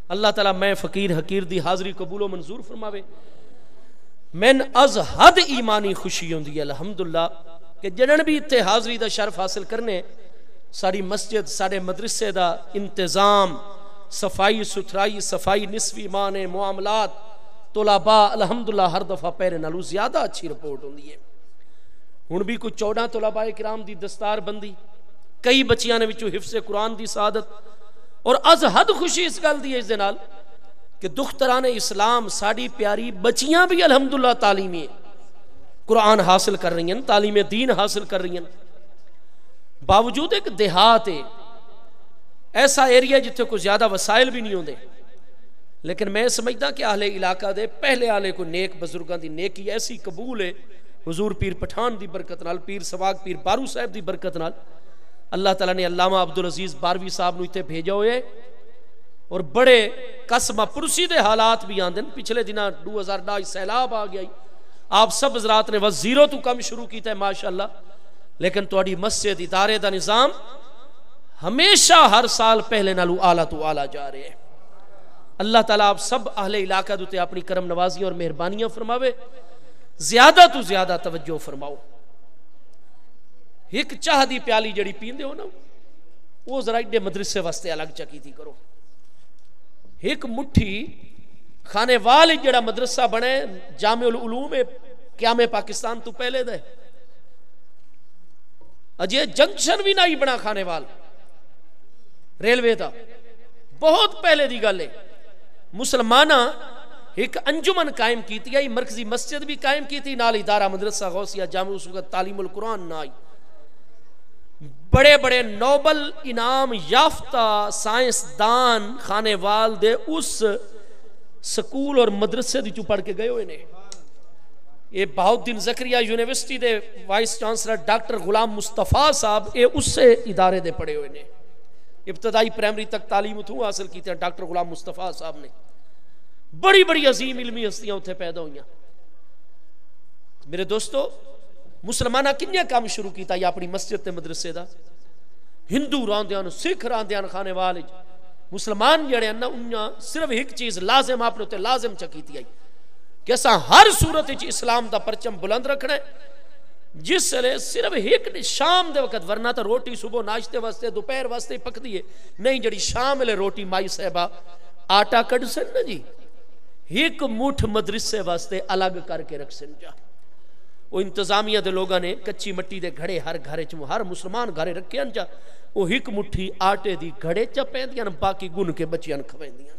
اللہ تعالیٰ میں فقیر حقیر دی حاضری قبول و منظور فرماوے. من از حد ایمانی خوشی ہوندی ہے الحمدللہ کہ جنن بھی اتنے حاضری دا شرف حاصل کرنے ساری مسجد سارے مدرسے دا انتظام صفائی ستھرائی صفائی نصف ایمان معاملات طلباء الحمدللہ ہر دفعہ پہلے نالوں زیادہ اچھی رپورٹ ہوندی ہے. ہن بھی کوئی 14 طلباء کرام دی دستار بندی کئی بچیاں نے وچوں حفظ قرآن دی سعادت اور از حد خوشی اس گل دی ہے اس دے نال کہ دختران اسلام ساڑی پیاری بچیاں بھی الحمدللہ تعلیمی قرآن حاصل کر رہی ہیں تعلیم دین حاصل کر رہی ہیں. باوجود ایک دیہات ہے ایسا ایریا جتنے کو زیادہ وسائل بھی نہیں ہوندے لیکن میں سمجھدا کہ اہل علاقہ دے پہلے آلے کو نیک بزرگاں دی نیکی ایسی قبول ہے حضور پیر پٹھان دی برکت نال پیر سواگ پیر بارو صاحب دی برکت نال اللہ تعالیٰ نے علامہ عبدالعزیز باروی صاحب نو اتنے بھیجا ہوئے اور بڑے قسمہ پرسی دے حالات بھی آندن. پچھلے دنہ 2009 سیلاب آ گیا آپ سب حضرات نے بس زیرو تو کم شروع کیتا ہے ماشاءاللہ لیکن تواڈی مسجد ادارے دا نظام ہمیشہ ہر سال پہلے نالو اعلیٰ تو اعلیٰ جا رہے ہیں. اللہ تعالیٰ آپ سب اہل علاقہ دوتے اپنی کرم نوازیاں اور مہربانیاں فرماوے زیادہ تو زیادہ توجہ فرماؤ. ایک چاہ دی پیالی جڑی پیندے ہو نا وہ ذرا ایڈے مدرسے واسطے الگ چکی تھی کرو. ایک مٹھی خانے وال جڑا مدرسہ بنے جامع العلوم قیام پاکستان تو پہلے دے اجے جنکشن بھی نہیں بنا خانے وال ریلوے دا بہت پہلے دی گل ہے. مسلمانہ ایک انجمن قائم کی تھی مرکزی مسجد بھی قائم کی تھی نال ادارہ مدرسہ غوثیہ جامع السلوک تعلیم القرآن نائی بڑے بڑے نوبل انعام یافتہ سائنسدان خانے وال دے اس سکول اور مدرسے دی چو پڑھ کے گئے ہوئے نے. یہ بہاؤالدین زکریا یونیورسٹی دے vice chancellor doctor Ghulam Mustafa صاحب یہ اس سے ادارے دے پڑھے ہوئے نے. ابتدائی پرائمری تک تعلیم اتھوں حاصل کی تھے ڈاکٹر غلام مصطفیٰ صاحب نے. بڑی بڑی عظیم علمی ہستیاں اتھے پیدا ہوئیں. میرے دوستو مسلمانہ کنیا کام شروع کیتا یا اپنی مسجد تے مدرسے دا ہندو راندیان سکھ راندیان خانے والے مسلمان جڑے ہیں انہاں صرف ایک چیز لازم آپ نے لازم چکیتی آئی کہ ایسا ہر صورت اسلام دا پرچم بلند رکھنا ہے جس لئے صرف ایک شام دے وقت ورنہ تا روٹی صبح ناشتے واسطے دوپہر واسطے پک دیئے نہیں جڑی شام لے روٹی مائی صاحبہ آٹا کڑ سن نا جی ایک مٹھ مدرسے واسطے الگ کر کے رکھ سن جا. وہ انتظامیہ دے لوگاں نے کچی مٹی دے گھڑے ہر گھرے چوں ہر مسلمان گھرے رکھے انجا وہ ایک مٹھی آٹے دی گھڑے چپیں دیاں باقی گن کے بچیاں کھویں دیاں.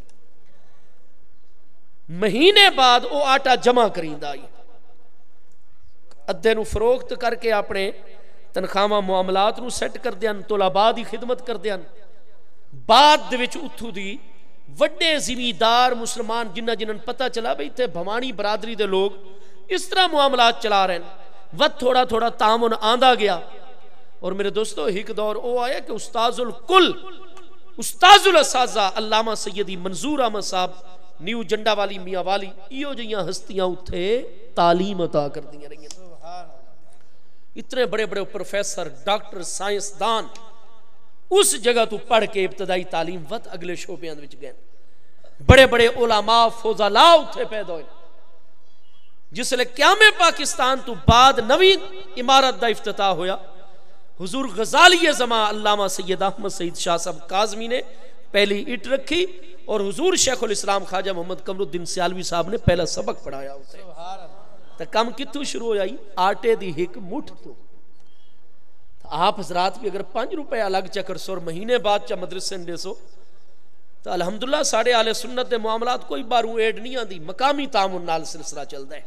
مہینے بعد وہ آٹا جمع کریں دائی ادھے نو فروخت کر کے اپنے تنخواہ معاملات نو سیٹ کر دیاں طلباء دی خدمت کر دیاں. بعد دے وچ اتھو دی وڈے زمیندار مسلمان جنہ جنہاں پتہ چلا بھئی تے بھوانی برادری دے لوگ اس طرح معاملات چلا رہے ہیں وقت تھوڑا تھوڑا تعاون آندہ گیا. اور میرے دوستو ایک دور وہ آیا کہ استاذ الکل استاذ الاساتذہ علامہ سیدی منظور احمد صاحب نیو جنڈا والی میاں والی ایو جیاں ہستیاں اتھے تعلیم عطا کر دیا رہی ہیں. اتنے بڑے بڑے پروفیسر ڈاکٹر سائنسدان اس جگہ تو پڑھ کے ابتدائی تعلیم وقت اگلے شعبے اندر گئے. بڑے بڑے علماء فضلاء اتھے پیدا ہوئے جس لئے قیام پاکستان تو بعد نوی عمارت دا افتتاح ہویا. حضور غزالی زمان علامہ سید احمد سید شاہ صاحب کاظمی نے پہلی اٹ رکھی اور حضور شیخ الاسلام خواجہ محمد قمر الدین سیالوی صاحب نے پہلا سبق پڑھایا ہوتے. تو کم کتوں شروع ہو جائی آٹے دی ایک مٹھ تو آپ حضرات بھی اگر 5 روپے الگ چکر سو اور مہینے بعد چا مدرسے انڈے سو تو الحمدللہ ساڑھے آل سنت دے معاملات کوئی باروں ایڈ نہیں آن دی مقامی تعاون نال سلسلہ چل دے.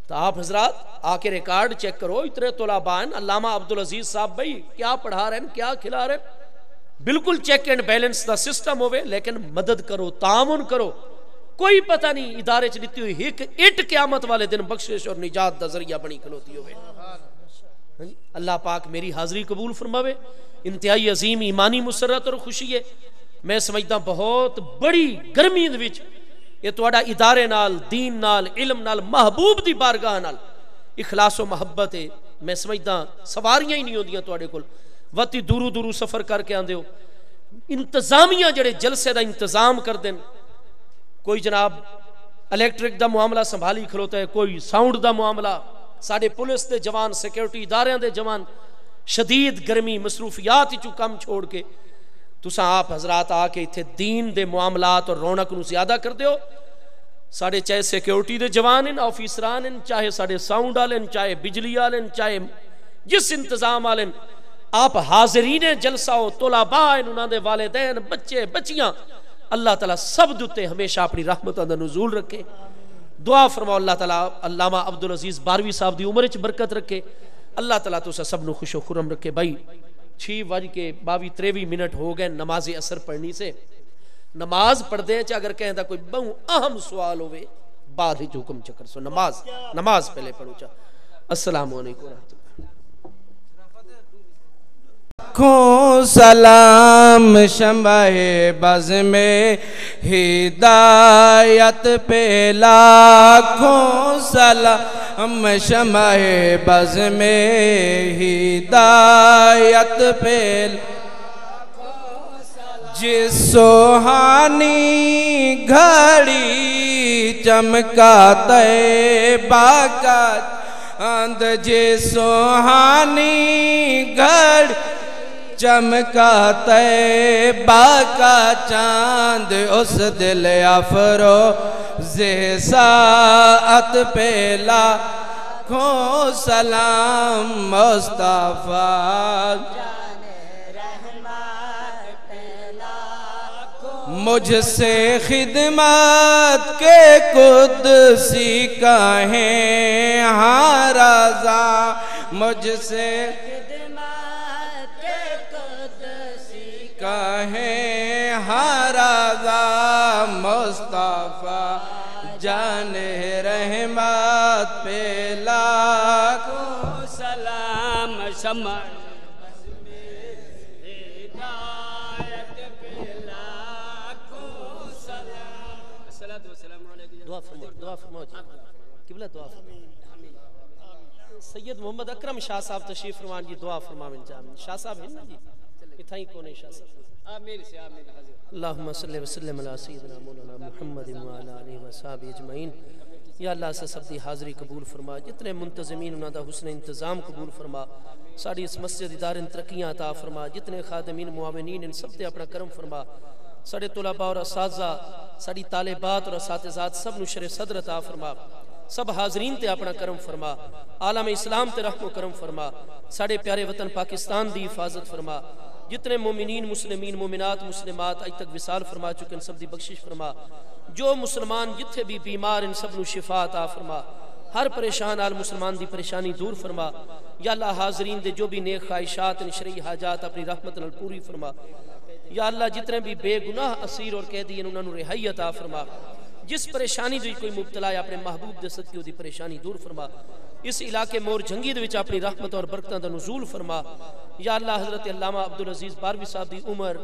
تو آپ حضرات آکے ریکارڈ چیک کرو اتنے طلباء ہیں علامہ عبدالعزیز صاحب بھئی کیا پڑھا رہے ہیں کیا کھلا رہے ہیں بالکل check and balance the system ہوئے لیکن مدد کرو تعاون کرو. کوئی پتہ نہیں ادارے چلیتی ہوئی ایک اٹ قیامت والے دن بخشش اور نجات دا ذریعہ بنی کھلوتی ہوئے. اللہ پاک میری حاضری قبول فرماوے. انتہائی عظیم ایمانی مسرت اور خوشی ہے. میں سمجھتا بہت بڑی گرمی وچ یہ توڑا ادارے نال دین نال علم نال محبوب دی بارگاہ نال اخلاص و محبت ہے. میں سمجھتا سواریاں ہی نہیں ہوندیاں توڑے کل وقتی دورو دورو سفر کر کے آندے ہو انتظامیہ جڑے جلسے دا انتظام کر دیں، کوئی جناب الیکٹرک دا معاملہ سنبھالی کھلوتا ہے، کوئی ساؤنڈ دا معاملہ، ساڑے پولیس دے جوان، سیکیورٹی اداریاں دے جوان شدید گرمی مصروفیات چو کم چھوڑ کے تساں آپ حضرات آ کے اتھے دین دے معاملات اور رونق نو زیادہ کر دیو. ساڑے چاہے سیکیورٹی دے جوان ہیں، آفیسران ہیں، چاہے ساڑے ساؤنڈ آلیں، چاہے بجلی آلیں، چاہے جس انتظام آلیں، آپ حاضرین جلسہ ہو، طلباء ہیں، انہاں دے والدین، بچے بچیاں، اللہ تعالیٰ سب دوتے ہمیشہ اپنی رحمتوں دا نزول رکھے. دعا فرماؤ اللہ تعالیٰ علامہ عبدالعزیز باروی صاحب دی عمر وچ برکت رکھے، اللہ تعالیٰ تو سب نو خوش و خرم رکھے. بھائی 6:22-23 ہو گئے نماز اثر پڑھنی سے. نماز پڑھ دیں چاہے اگر کہیں دا کوئی بہو اہم سوال ہوئے بعد ہی حکم چکر سو نماز پہلے پڑھو چاہ. السلام علیکم ورحمۃ اللہ. لاکھوں سلام شمع بز میں ہدایت پہ، لاکھوں سلام شمع بز میں ہدایت پہ، جس سوہانی گھڑی چمکا طیبہ کا چاند، جس سوہانی گھڑی چمکا طیبہ کا چاند، اس دل افروز ساعت پہ لاکھوں سلام مصطفیٰ. مجھ سے خدمت کے قدسی کہیں ہاں رضا، مجھ سے خدمت کے قدسی کہیں ہاں رضا، مصطفیٰ جان رحمت پہ لاکھوں سلام شمع دعا فرماؤ جی قبلہ دعا فرماؤ. سید محمد اکرم شاہ صاحب تشریف فرمان جی دعا فرماویں جامن. شاہ صاحب ہیں نا جی اتھائی کونے شاہ صاحب. آمین سے آمین. اللہم صلی وسلم علی سیدنا مولانا محمد وعلی آلہ وصحبہ اجمعین. یا اللہ سے سب دی حاضری قبول فرما، جتنے منتظمین انہاں دا حسن انتظام قبول فرما، ساڑی اس مسجد ادارے ترقیاں عطا فرما، جتنے خادمین معاونین ان سب تے اپنا کرم فرما، ساڑے طلباء اور اساتذہ، ساڑی طالبات اور اساتذات سب نشر صدر عطا فرما، سب حاضرین تے اپنا کرم فرما، عالم اسلام تے رحم و کرم فرما، ساڑے پیارے وطن پاکستان دی حفاظت فرما، جتنے مومنین مسلمین مومنات مسلمات اج تک وصال فرما چکے ان سب دی بخشش فرما، جو مسلمان جتھے بھی بیمار ان سب نو شفا عطا فرما، ہر پریشان آل مسلمان دی پریشانی دور فرما. یا اللہ حاضرین دے جو بھی نیک خواہشات ان شرعی حاجات اپنی رحمت نال پوری فرما. یا اللہ جتنے بھی بے گناہ اسیر اور قیدی انہوں نے رہائی عطا فرما، جس پریشانی دی کوئی مبتلا ہے اپنے محبوب دے صدقے دی پریشانی دور فرما. اس علاقے مور جنگی دے وچ اپنی رحمت اور برکتاں دا نزول فرما. یا اللہ حضرت علامہ عبدالعزیز باروی صاحب دی عمر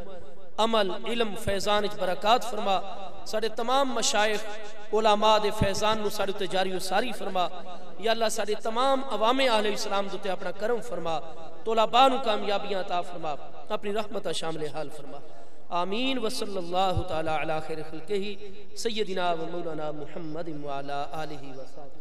عمل علم فیضان اچ برکات فرما. ساڑے تمام مشائخ علماء دے فیضان نو ساڑے تجاری و ساری فرما. یا اللہ ساڑے تمام عوام اہل اسلام دوتے اپنا کرم فرما، طلباء نو کامیابیاں عطا فرما، اپنی رحمت شامل حال فرما. آمین. وصلی اللہ تعالی علی خیر خلقہ سیدنا و مولانا محمد وعلی آلہ وصحبہ.